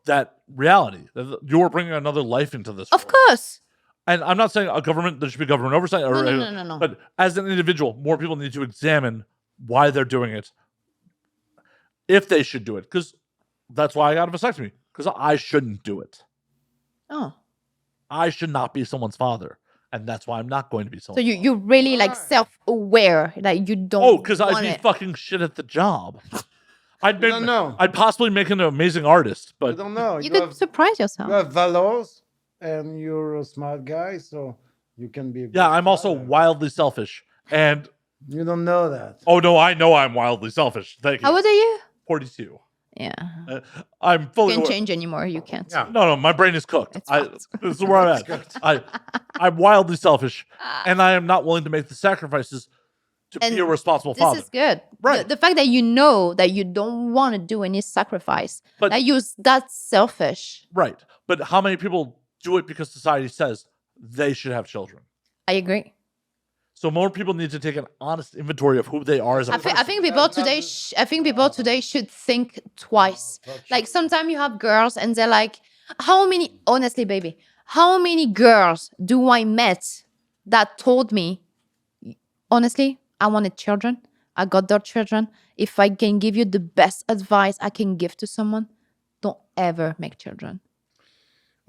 that reality. That you're bringing another life into this. Of world. course. And I'm not saying there should be government oversight, or No. but as an individual, more people need to examine why they're doing it, if they should do it, because that's why I got a vasectomy, because I shouldn't do it. Oh. I should not be someone's father, and that's why I'm not going to be So someone's you're really like Why? self-aware that you don't Oh, because I'd want be it. fucking shit at the job. I'd You don't know. I'd possibly make an amazing artist, You but don't know. You You could have, surprise you yourself. have valors, and you're a smart guy, so you can be. A yeah, good I'm also father. wildly selfish. And You don't know that. oh no, I know I'm wildly selfish. Thank you. How old are you? 42. Yeah. I'm fully Can't aware- change anymore. You can't. Yeah. No, my brain is cooked. It's This is where I'm It's at. cooked. I'm wildly selfish, and I am not willing to make the sacrifices to be And a responsible This father. is good. Right. The fact that you know that you don't want to do any sacrifice, But- that that's selfish. Right. But how many people do it because society says they should have children? I agree. So more people need to take an honest inventory of who they are as a I person. think people today. I think people today should think twice. Like sometimes you have girls and they're like, how many? Honestly, baby, how many girls do I met that told me, honestly, I wanted children. I got their children. If I can give you the best advice I can give to someone, don't ever make children.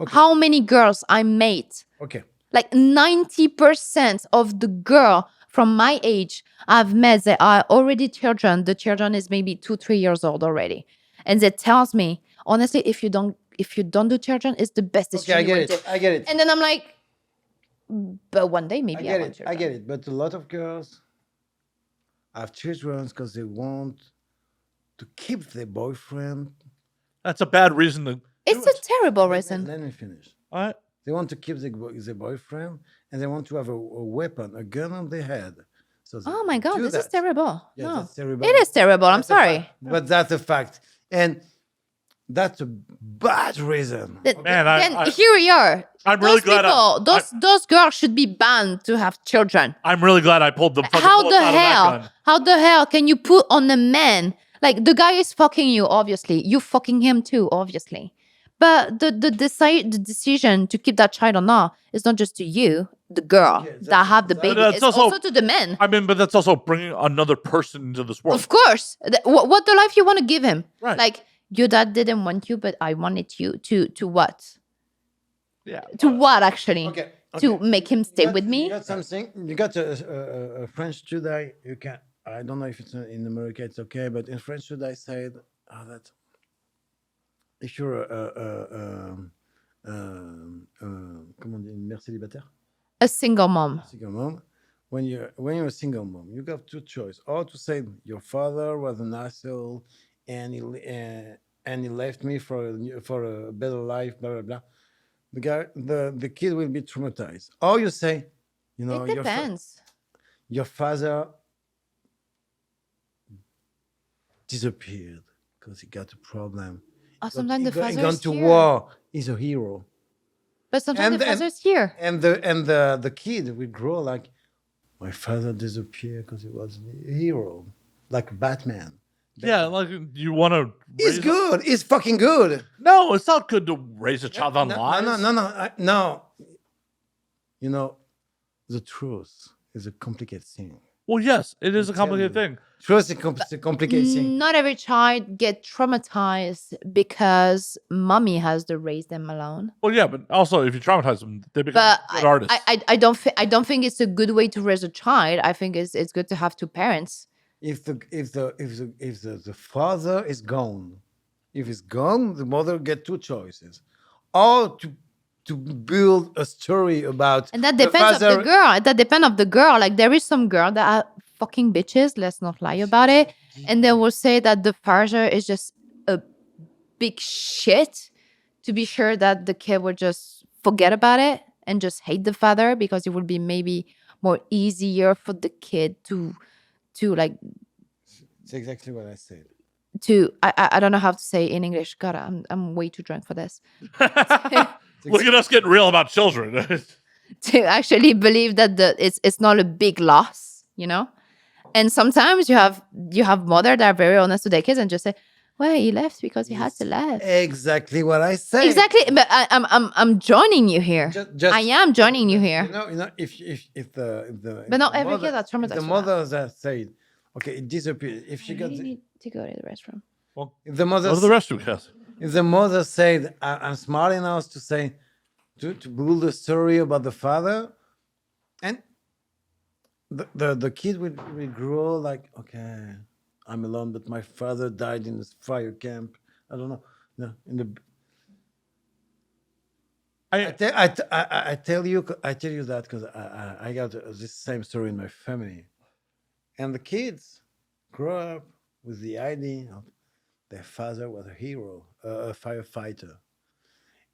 Okay. How many girls I met? Okay. Like 90% of the girl from my age I've met, they are already children. The children is maybe 2-3 years old already, and they tells me honestly, if you don't do children, it's the best Okay, decision I you get will it. do. I get it. And then I'm like, but one day maybe I, I get want it. children. I get it. But a lot of girls have children because they want to keep their boyfriend. That's a bad reason to. It's a terrible reason. Let me finish. All right. They want to keep their boyfriend, and they want to have a weapon, a gun on their head. So they Oh my god, do this is that. terrible. Yeah, No, that's terrible. it is terrible. I'm That's a fact. sorry. But that's a fact. And that's a bad reason. Man, Then here we are. I'm really Those glad. people, those girls should be banned to have children. I'm really glad I pulled the fucking How bullets the out of that hell? gun. How the hell can you put on a man? Like the guy is fucking you, obviously. You fucking him too, obviously. But the decision to keep that child or not is not just to you, the girl Yeah, that have the that's- baby. that's It's also- also to the men. I mean, but that's also bringing another person into this world. Of course. What the life you want to give him? Right. Like your dad didn't want you, but I wanted you to what? Yeah. To what actually? Okay. To make him stay with You me? got something. You got a French today. You can. I don't know if it's in America. It's okay, but in French today said that if you're comment on dit, une mère célibataire, A single mom. single mom. When you're a single mom, you got two choices: or to say your father was an asshole and he left me for a better life, blah blah blah. The kid will be traumatized. Or you say, you know, It depends. your father disappeared because he got a problem. Or sometimes the He father gone is to here. war. He's a hero. But sometimes the And- father is here. And the kid will grow like, my father disappeared because he was a hero, like Batman. Yeah, like you want to. He's good. He's fucking good. No, it's not good to raise a child on No, lies. no. You know, the truth is a complicated thing. Well, yes, it is a I'm telling complicated you. thing. Truth is a complicated thing. Not every child get traumatized because mommy has to raise them alone. Well, yeah, but also if you traumatize them, they become But good artists. I don't think it's a good way to raise a child. I think it's good to have two parents. If the father is gone, if he's gone, the mother get two choices, or to build a story about And that depends of the girl. That depends of the girl. Like there is some girl that are fucking bitches. Let's not lie about it. And they will say that the father is just a big shit. To be sure that the kid will just forget about it and just hate the father because it would be maybe more easier for the kid to like It's exactly what I said. I don't know how to say in English. God, I'm way too drunk for this. Look at us getting real about children. To actually believe that it's not a big loss, you know. And sometimes you have mother that are very honest to their kids and just say, "Well, he left because he had to leave." Exactly what I said. Exactly, but I'm joining you here. Just- I am joining you here. You know, if the But not the every mother- kid are traumatized if the for that. mothers that said, Okay, it disappeared. If she I got really need to go to the restroom. Well, if the mother go to the restroom, Cass. if the mother said, I'm smart enough to say to build a story about the father, and the kid will grow like, okay, I'm alone, but my father died in this fire camp. I don't know. No, in the I tell you that because I got this same story in my family, and the kids grow up with the idea of their father was a hero, a firefighter,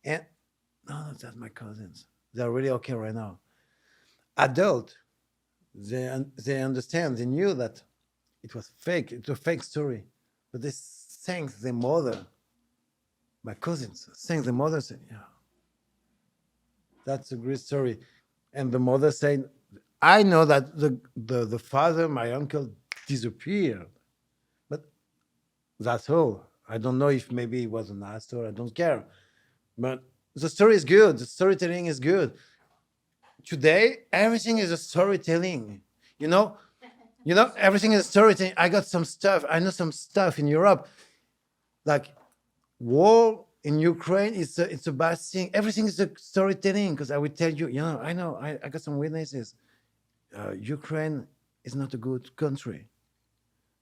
and no, that's my cousins. They're really okay right now. Adult, they understand. They knew that it was fake. It's a fake story, but they thank their mother. My cousins thank the mother. Said, "Yeah, that's a great story," and the mother said, "I know that the father, my uncle, disappeared, but that's all. I don't know if maybe it was an asshole. I don't care, but the story is good. The storytelling is good. Today, everything is a storytelling. You know, everything is storytelling. I got some stuff. I know some stuff in Europe, like war in Ukraine. It's a bad thing. Everything is a storytelling because I will tell you. I know. I got some witnesses. Ukraine is not a good country.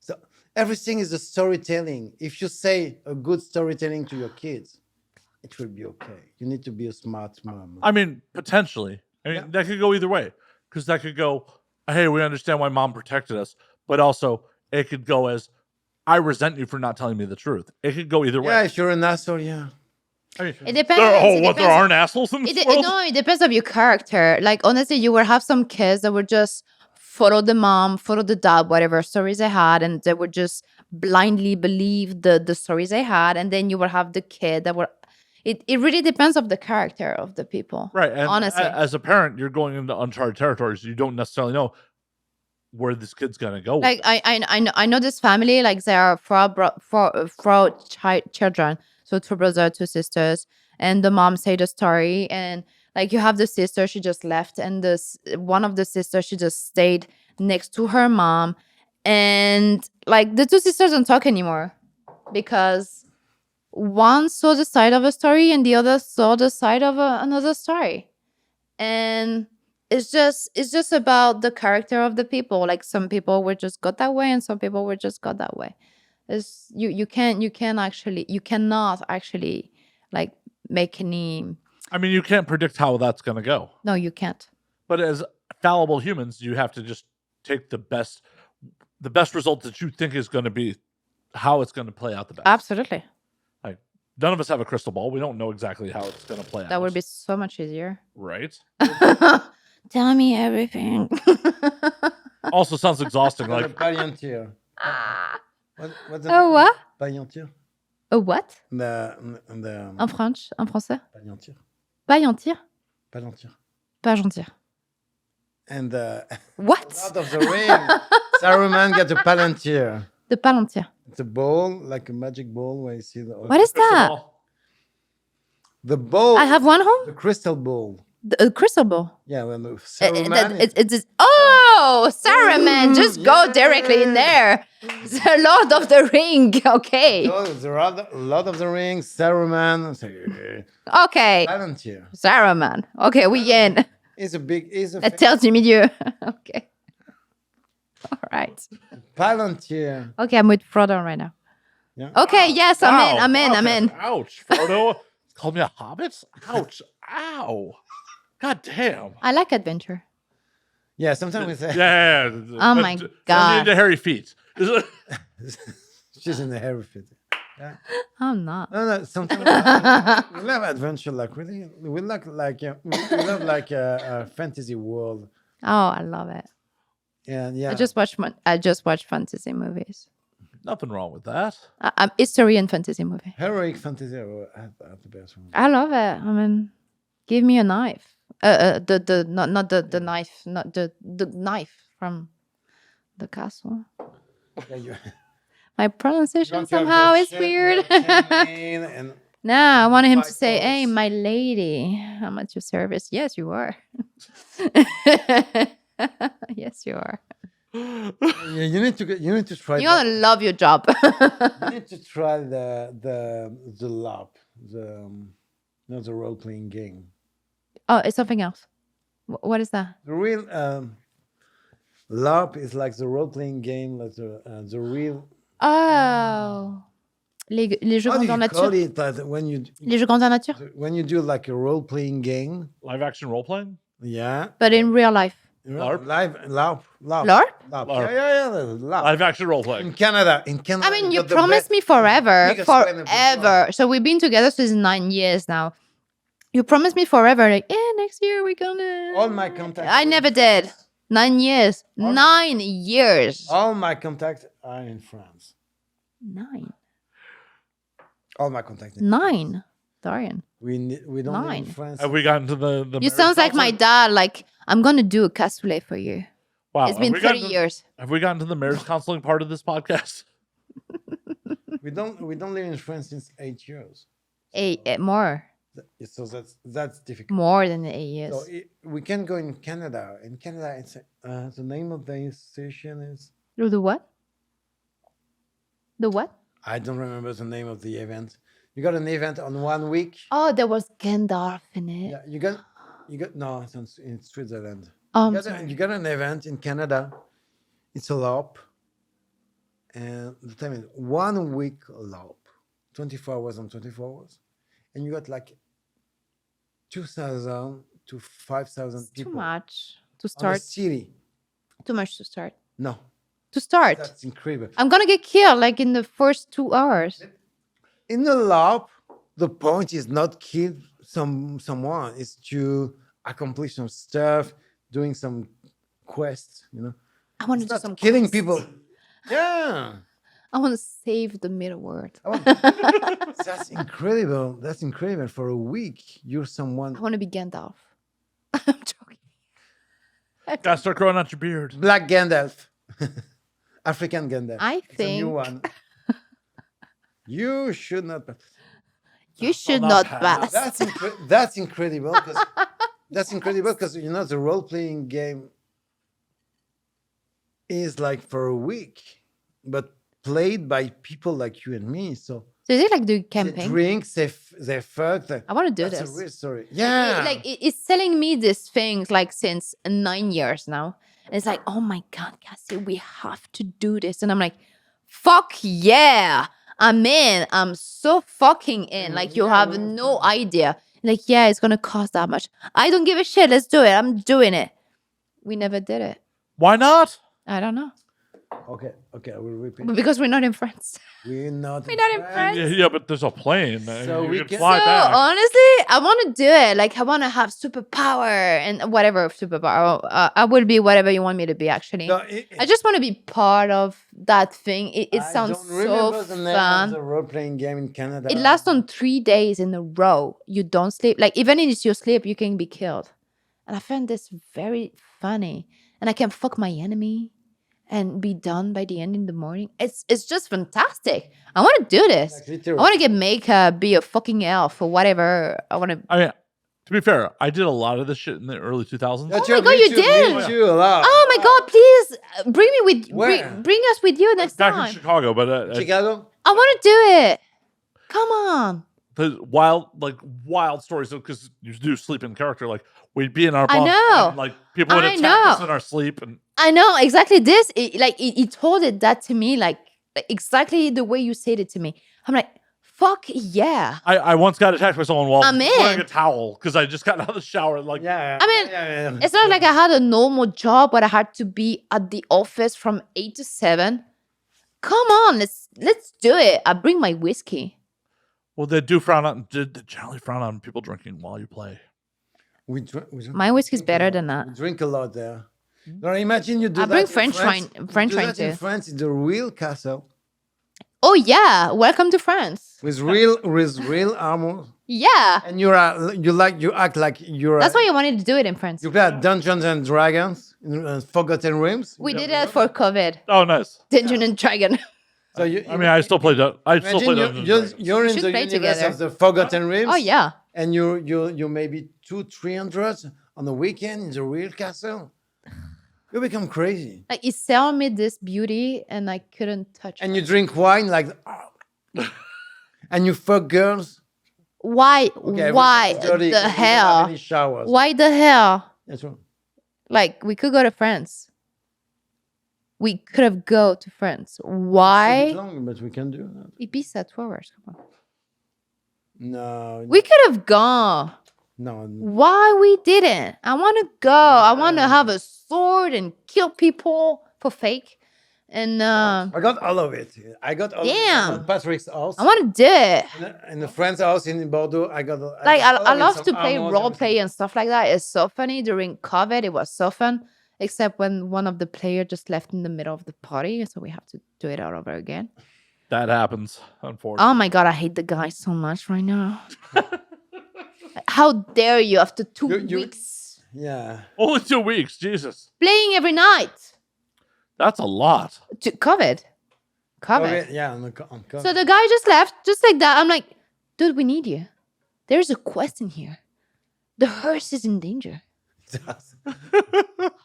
So everything is a storytelling. If you say a good storytelling to your kids, it will be okay. You need to be a smart mom. I mean, potentially. I mean, Yeah. that could go either way. Because that could go, hey, we understand why mom protected us. But also, it could go as, I resent you for not telling me the truth. It could go either Yeah, way. if you're an asshole, yeah. I mean, It depends. there it there depends. aren't assholes in this world? No, it depends on your character. Like honestly, you will have some kids that would just follow the mom, follow the dad, whatever stories they had, and they would just blindly believe the stories they had. And then you will have the kid that would. It really depends of the character of the people. Right. And honestly, as a parent, you're going into uncharted territories. You don't necessarily know where this kid's going to go. like with it. I know this family, like they are four children, so two brothers, two sisters, and the mom said a story, and like you have the sister, she just left, and this one of the sisters, she just stayed next to her mom, and like the two sisters don't talk anymore because one saw the side of a story and the other saw the side of another story, and it's just about the character of the people. Like some people were just got that way and some people were just got that way. It's you cannot actually like make any. I mean, you can't predict how that's going to go. No, you can't. But as fallible humans, you have to just take the best result that you think is going to be how it's going to play out the best. Absolutely. Like, none of us have a crystal ball. We don't know exactly how it's going to play out. That would be so much easier. Right. Tell me everything. Also sounds exhausting. Like a Like, palantir. Ah. What's the Oh, name? what? Palantir. A what? The En French? En français? palantir. Palantir? Palantir. Pas gentil. And What? Lord of the Ring, Saruman got a palantir. The Palantir. It's a ball, like a magic ball, where you see the. What is first of that? all, The ball? I have one home? The crystal ball. The crystal ball. Yeah, when the Saruman. Saruman, just go directly in there. The Lord of the Ring. Okay. The Lord of the Rings, Saruman. Okay. Palantir. Saruman. Okay, we in. It's a big. It's a La terre du milieu. Okay. All right. Palantir. Okay, I'm with Frodo right now. Yeah. Okay, yes, I'm in. Ow. I'm in. I'm Okay. in. Ouch, Frodo. Called me a hobbit? Ouch. Ow. God damn. I like adventure. Yeah, sometimes we say Yeah. Oh my God. The hairy feet. she's in the hairy fit. Yeah. I'm not. No. Sometimes we love adventure, like really. We love we love like a fantasy world. Oh, I love it. And yeah, I just watch fantasy movies. Nothing wrong with that. I'm history and fantasy movie. heroic fantasy are the best one. I love it. I mean, give me a knife. Not the knife, not the knife from the castle. Yeah, My pronunciation Don't you have somehow the is shit, weird. the chain and No, I wanted him to Fight say, "Hey, balls. my lady, I'm at your service." Yes, you are. Yes, you are. You need to try. You're gonna love your job. You need to try the LARP, not the role playing game. Oh, it's something else. What is that? The real LARP is like the role playing game, like the real. Oh, les jeux How do grandeur you call nature. it? That Les jeux grandeur nature, when you do like a role playing game, Live action role playing? yeah. but in real life. LARP? LARP. LARP? LARP. LARP. Yeah, LARP. Live action role playing. In Canada, I mean, you got the promised me biggest forever, fan of the forever. So we've been together since 9 years now. You promised me forever, like, next year we're gonna. All my contacts. I never did. 9 years. All- 9 years. All my contacts are in France. 9. All my contacts. 9. Dorian. We don't live in 9. France. Have we gotten to the You marriage sounds like my counseling? dad. Like, I'm gonna do a cassoulet for you. Wow. It's been 30 years. Have we gotten to the marriage counseling part of this podcast? We don't live in France since 8 years. More. So that's difficult. More than 8 years. So we can go in Canada. In Canada, it's the name of the station is The what? The what? I don't remember the name of the event. You got an event on 1 week. Oh, there was Gandalf in it. Yeah, you got no, it's in Switzerland. Oh, I'm You sorry. got an event in Canada. It's a LARP, and the time is 1 week LARP, 24 hours on 24 hours, and you got like 2,000 to 5,000 It's people too much to on the start. city. Too much to start. No, To start. that's incredible. I'm gonna get killed like in the first 2 hours. In the LARP, the point is not kill someone; it's to accomplish some stuff, doing some quests. You know, I want to it's do not some killing quests. people. Yeah. I want to save the Middle World. I want- That's incredible. That's incredible. For a week, you're I someone want to be Gandalf. I'm joking. Gotta start growing out your beard. Black Gandalf, African Gandalf. I It's a new think one. You should not. you should not not pass. pass. That's incredible. That's incredible because you know the role playing game is like for a week, but played by people like you and me. So So is it like the they campaign? drink, they fuck. I want to do That's a this. real story. Yeah. It's telling me these things like since 9 years now. And it's like, oh my God, Cassie, we have to do this. And I'm like, fuck yeah. I'm in. I'm so fucking in. Like, you Yeah, have we're no idea. Like, yeah, it's going to cost that much. I don't give a shit. Let's do it. I'm doing it. We never did it. Why not? I don't know. Okay, I will repeat. Because we're not in France. We're not. We're not in France. Yeah, but there's a plane. So you we can can- fly So back. honestly, I want to do it. Like I want to have superpower and whatever superpower. I will be whatever you want me to be. Actually, No, I just want to be part of that thing. It I sounds don't so remember the name of fun. the role playing game in Canada. It lasts on 3 days in a row. You don't sleep. Like even if you sleep, you can be killed. And I find this very funny. And I can fuck my enemy and be done by the end in the morning. It's just fantastic. I want to do this. Like I literally. want to get makeup, be a fucking elf or whatever. I want to. I mean, to be fair, I did a lot of this shit in the early 2000s. That's Oh my your God, you Me did? too, a lot. Oh my God! Please bring me with. Where? Bring us with you next Back in time. Chicago, but Chicago? I want to do it. Come on. the wild stories because you do sleep in character. Like we'd be in our I bunk, know. and, like people would I attack us know. in our sleep, and I know exactly this. He told it that to me like exactly the way you said it to me. I'm like, fuck yeah. I once got attacked by someone while I'm wearing in. a towel because I just got out of the shower. Like Yeah. I mean, yeah. It's not like I had a normal job where I had to be at the office from 8 to 7. Come on, let's do it. I bring my whiskey. well, they do frown on. Did generally frown on people drinking while you play. We drink My whiskey's drink a better lot. than that. We drink a lot there. No, imagine you do I that bring in French France. wine- French You do wine that in too. France, it's a real castle Oh yeah, welcome to France. with real armor, Yeah, and you act like you're. that's why I wanted to do it in France. You play at Dungeons and Dragons, Forgotten Realms. We did that for COVID. Oh, nice. Dungeon and Dragon. So you, I mean, I still play. I still play. imagine Dungeons and you're, Dragons. you're We in should the play universe together. of the Forgotten Realms. Oh yeah. And you maybe 200-300 on the weekend in the real castle. You become crazy. Like he sell me this beauty, and I couldn't touch. And her. you drink wine like, and you fuck girls. Why? Okay, Why everything's dirty the 'cause we don't have hell? any showers. Why the hell? That's right. Like we could go to France. We could have go to France. It's a Why? bit long, but we can do that. Ibiza 2 hours. Come on. No. We could have gone. No. Why we didn't? I want to go. I want to have a sword and kill people for fake. And I got all of it. I got all of it Damn. at Patrick's house. I want to do it. In a friend's house in Bordeaux, I got Like got all I of it, love some to play armors, role everything. play and stuff like that. It's so funny. During COVID, it was so fun. Except when one of the players just left in the middle of the party, so we have to do it all over again. That happens, unfortunately. Oh my god, I hate the guy so much right now. How dare you after 2 You- weeks Yeah. Only 2 weeks, Jesus. playing every night? That's a lot. COVID. Okay, yeah, on So the guy just left, just like that. I'm like, dude, we need you. There's a quest in here. The hearse is in danger.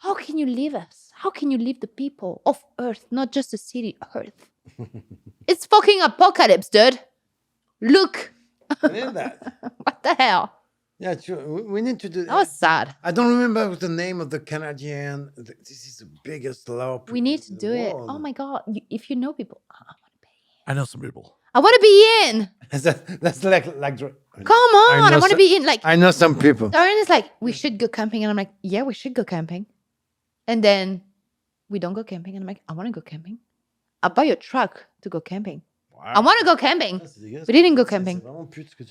How can you leave us? How can you leave the people of Earth, not just the city Earth? It's fucking apocalypse, dude. Look. We need that. What the hell? Yeah, true. We need to do That was sad. I don't remember the name of the Canadian. This is the biggest law. We need to in the do it. world. Oh my god. If you know people, I want to pay. I know some people. I want to be in. That's like Come on. I know want to some- be in. Like, I know some people. Dorian is like, we should go camping. And I'm like, yeah, we should go camping. And then we don't go camping. And I'm like, I want to go camping. I'll buy you a truck to go camping. I want to go camping. We didn't go camping.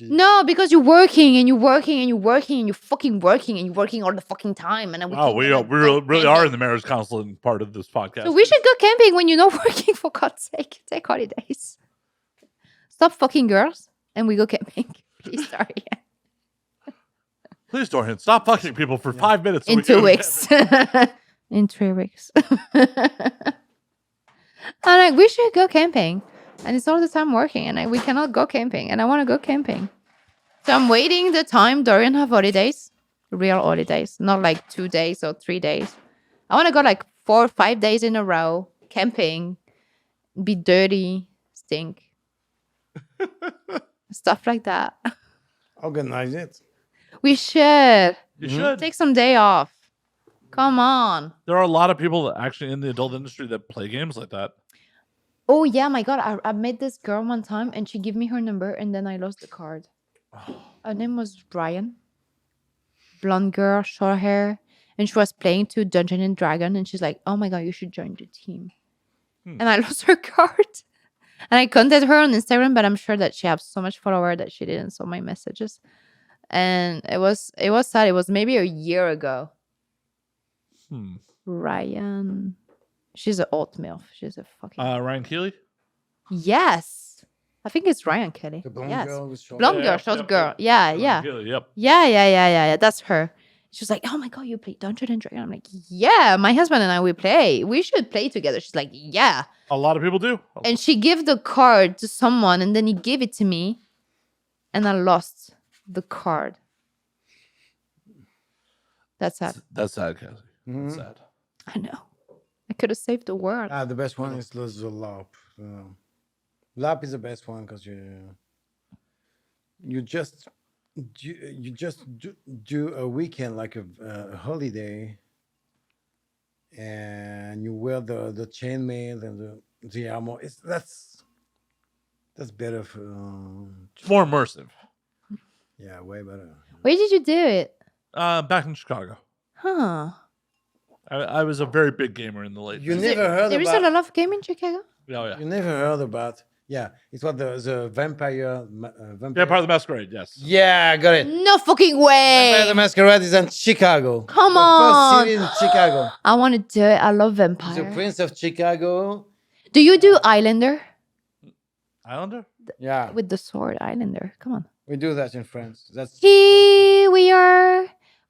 No, because you're working and you're working and you're working and you're fucking working and you're working all the fucking time. And then Wow, can't we even really, go really are camping. in the marriage counseling part of this podcast. So we should go camping when you're not working, for God's sake. Take holidays. Stop fucking girls and we go camping. Please, sorry. Please, Dorian, stop fucking people for 5 minutes. so In we can 2 go weeks. camping. In 3 weeks. I'm like, we should go camping. And it's all the time working. And we cannot go camping. And I want to go camping. So I'm waiting the time Dorian have holidays. Real holidays. Not like 2 days or 3 days. I want to go like 4 or 5 days in a row. Camping. Be dirty. Stink. Stuff like that. Organize it. We should. You should. Take some day off. Come on. There are a lot of people that actually in the adult industry that play games like that. Oh yeah, my god! I met this girl one time, and she gave me her number, and then I lost the card. Her name was Brian. Blonde girl, short hair, and she was playing to Dungeon and Dragon, and she's like, "Oh my god, you should join the team." And I lost her card, and I contacted her on Instagram, but I'm sure that she has so much follower that she didn't saw my messages, and it was sad. It was maybe a year ago. Ryan. She's an old MILF. She's a fucking... Ryan Keeley? Yes. I think it's Ryan Kelly. The blonde Yes. girl with short Blonde Yeah, girl, yep, short yep, girl. yep. Yeah, Ryan yeah. Keeley, yep. Yeah. That's her. She was like, oh my god, you play Dungeon and Dragon. I'm like, yeah, my husband and I, we play. We should play together. She's like, yeah. A lot of people do. And she gave the card to someone, and then he gave it to me, and I lost the card. That's sad. That's sad, Cassie. Mhm. That's sad. I know. I could have saved the world. The best one is the LARP. LARP is the best one because you just do a weekend like a holiday, and you wear the chainmail and the armor. That's better for It's more immersive. yeah, way better. Where did you do it? Back in Chicago. Huh. I was a very big gamer in the late. You 90s. never heard There is about a lot of game in Chicago? Oh, yeah. you never heard about it was the vampire Yeah, part of the Masquerade, yes. yeah, I got it. No fucking Vampire the way. Masquerade is in Chicago. Come The on. first city in Chicago. I want to do it. I love The vampire. Prince of Chicago. Do you do Islander? Islander? Yeah, With the sword, Islander. Come on. we do that in France. That's Here we are,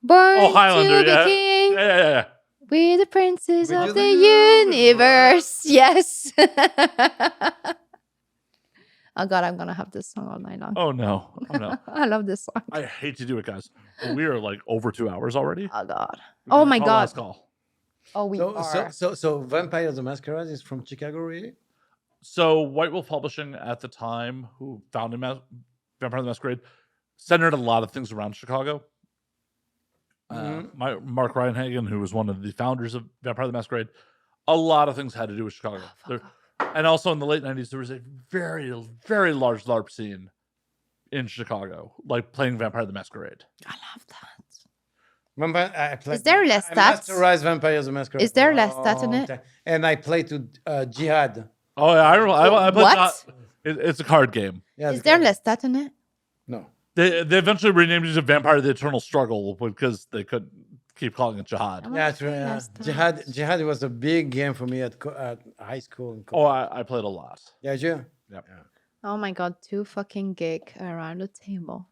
born Oh, Highlander, to be yeah. king. Yeah. We're the princes We of do the the universe. Yes. Oh God, I'm gonna have this song all night long. Oh, no. Oh, no. I love this song. I hate to do it, guys. But we are like over 2 hours already. Oh God. We Oh gotta my call God. last call. Oh, we are. So Vampire the Masquerade is from Chicago, really? So White Wolf Publishing at the time, who founded Vampire the Masquerade, centered a lot of things around Chicago. Mark Reinhagen, who was one of the founders of Vampire the Masquerade, a lot of things had to do with Chicago. And also in the late 90s, there was a very, very large LARP scene in Chicago, like playing Vampire the Masquerade. I love that. Is there less I stats? masterized Vampire the Masquerade. Is there less stats in it? And I played to Jihad. Oh, yeah, I played What? It's a card game. Yeah, Is there less stats in it? No. They eventually renamed it to Vampire the Eternal Struggle because they couldn't keep calling it Jihad. I Yeah, wanna true. play Yeah. less stats. Jihad was a big game for me at high school. And Oh, I played a lot. yeah, you? Yep. Oh my god, 2 fucking geek around the table.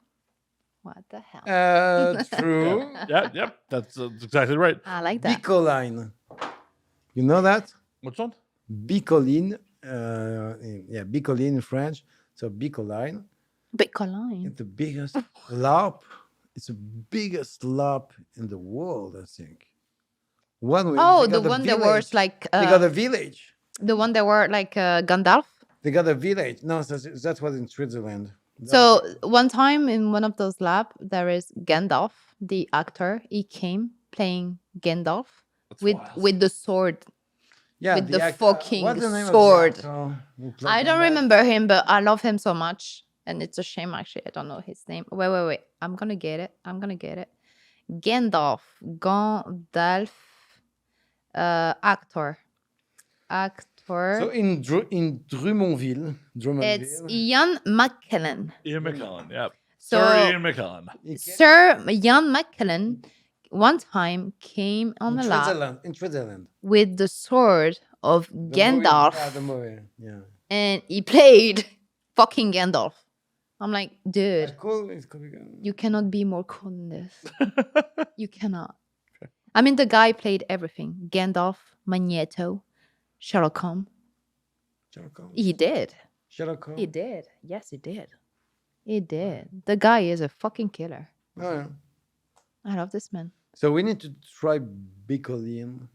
What the hell? True. Yep, that's exactly right. I like that. Bicoline. You know that? Which one? Bicoline. Bicoline in French. So Bicoline. Bitcoin. It's the biggest LARP. It's the biggest LARP in the world, I think. One week. Oh, they the got a one that village. was like They got a village. the one that were like Gandalf. They got a village. No, that was in Switzerland. So one time in one of those labs, there is Gandalf, the actor. He came playing Gandalf That's with wild. with the sword. Yeah, with the actor- fucking what's the name of the sword. actor who played I don't Gandalf? remember him, but I love him so much. And it's a shame, actually. I don't know his name. Wait. I'm going to get it. Gandalf. Actor. So in Drummondville, It's Ian McKellen. Ian McKellen, yep. So, Sir Ian McKellen. Sir Ian McKellen one time came on the lab in Switzerland. with the sword of The movie- Gandalf, yeah, the movie. Yeah. and he played fucking Gandalf. I'm like, dude, It's cool. It's cool. you cannot be more cool than this. You cannot. I mean, the guy played everything. Gandalf, Magneto, Sherlock Holmes. Sherlock Holmes. He did. Sherlock Holmes. He did. Yes, he did. He did. The guy is a fucking killer. Oh, yeah. I love this man. So we need to try Bicoline.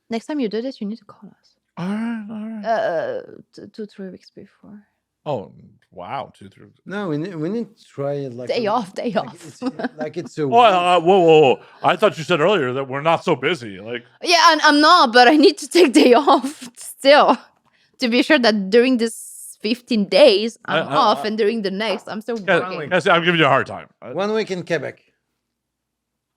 Next time you do this, you need to call us. All right. 2-3 weeks before. Oh, wow. 2, 3. No, we need to try it like Day off. Like it's a Whoa. I thought you said earlier that we're not so busy. Like, Yeah, and I'm not, but I need to take day off still to be sure that during this 15 days I'm off, and during the next I'm still working. Cassie, I'm giving you a hard time. 1 week in Quebec.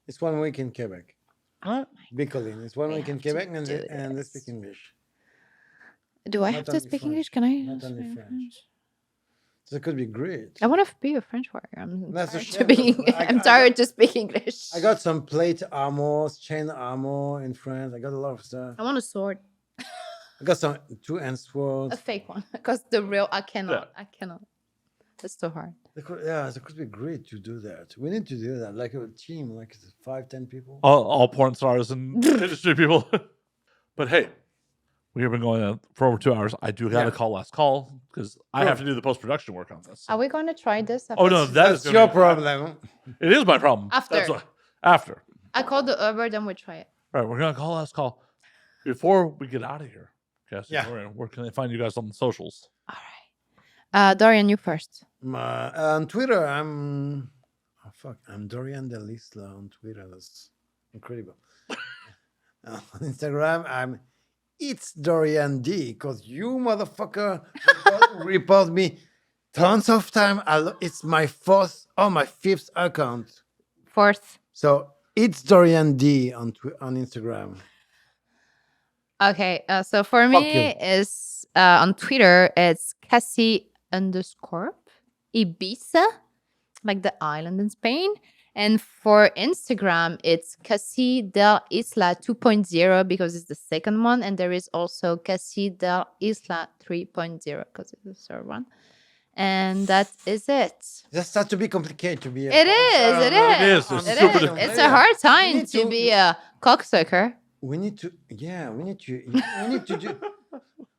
It's 1 week in Quebec. Huh? Bicoline. It's 1 We week in have to Quebec, do and they this. speak English. Do I Not have to only speak French. English? Can I? Not only French. So it could be great. I want to be a French warrior. I'm That's a tired, shame, to, be, but I'm tired to speak English. I got some plate armor, chain armor in France. I got a lot of stuff. I want a sword, I got some 2 hand swords. a fake one, because the real I cannot. I cannot. It's too hard. It could be great to do that. We need to do that, like a team, like 5-10 people. All porn stars and industry people. But hey, we have been going on for over 2 hours. I do got to call last call because I have to do the post-production work on this. Are we going to try this? Oh, no, That's your problem. It is my problem. After. That's what, after. I called the Uber, then we try it. All right, we're going to call last call. Before we get out of here, Cassie, Yeah. where can they find you guys on the socials? All right. Dorian, you first. On Twitter, I'm Dorian Del Isla on Twitter. That's incredible. On Instagram, I'm It's Dorian D, because you motherfucker report me tons of time. It's my my 5th account. 4th. So it's Dorian D on Instagram. Okay. So for Fuck me, is on Twitter, it's Cassie _ Ibiza, like the island in Spain. And for Instagram, it's Cassie Del Isla 2.0 because it's the second one. And there is also Cassie Del Isla 3.0 because it's the third one. And that is it. That starts to be complicated to be. It is. It is. It is. It's It super is. difficult. It's a hard time need to to- be a cocksucker. We need to do.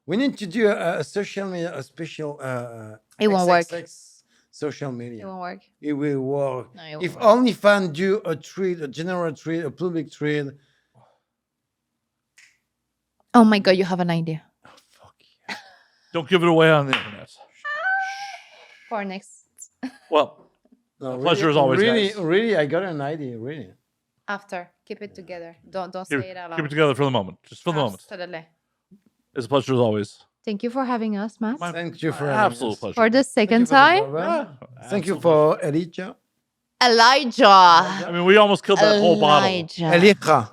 We need to do a social media, a special. It won't work. XXX social media. It won't work. It will work. No, it won't If work. OnlyFans do a general treat, a public treat, Oh my god, you have an idea Fuck yeah. Don't give it away on the internet. for next Well, No, pleasure as always, Really, guys. really, I got an idea. Really. after. Keep it together. Don't keep, say it out loud. keep it together for the moment. Just for the moment. Absolutely. It's a pleasure as always. Thank you for having us, Matt. Thank you for My having absolute us. pleasure. For the Thank you second for the time, bourbon. Yeah, Thank you absolute for Elijah. Elijah. I mean, we almost killed that whole bottle. Elijah. And That it's- bottle-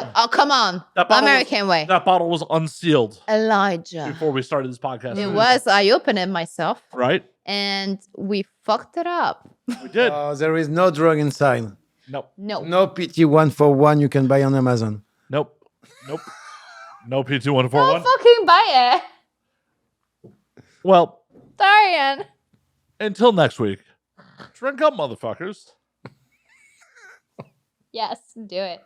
No, oh come on, That the bottle American way. That bottle was unsealed Elijah. before we started this podcast. It was. I opened it myself, Right? and we fucked it up. We did. there is no drug inside. Nope. No. No PT 141 you can buy on Amazon. Nope. Nope. No Don't P2141. fucking buy it, Well, Dorian. until next week, drink up, motherfuckers. Yes, do it.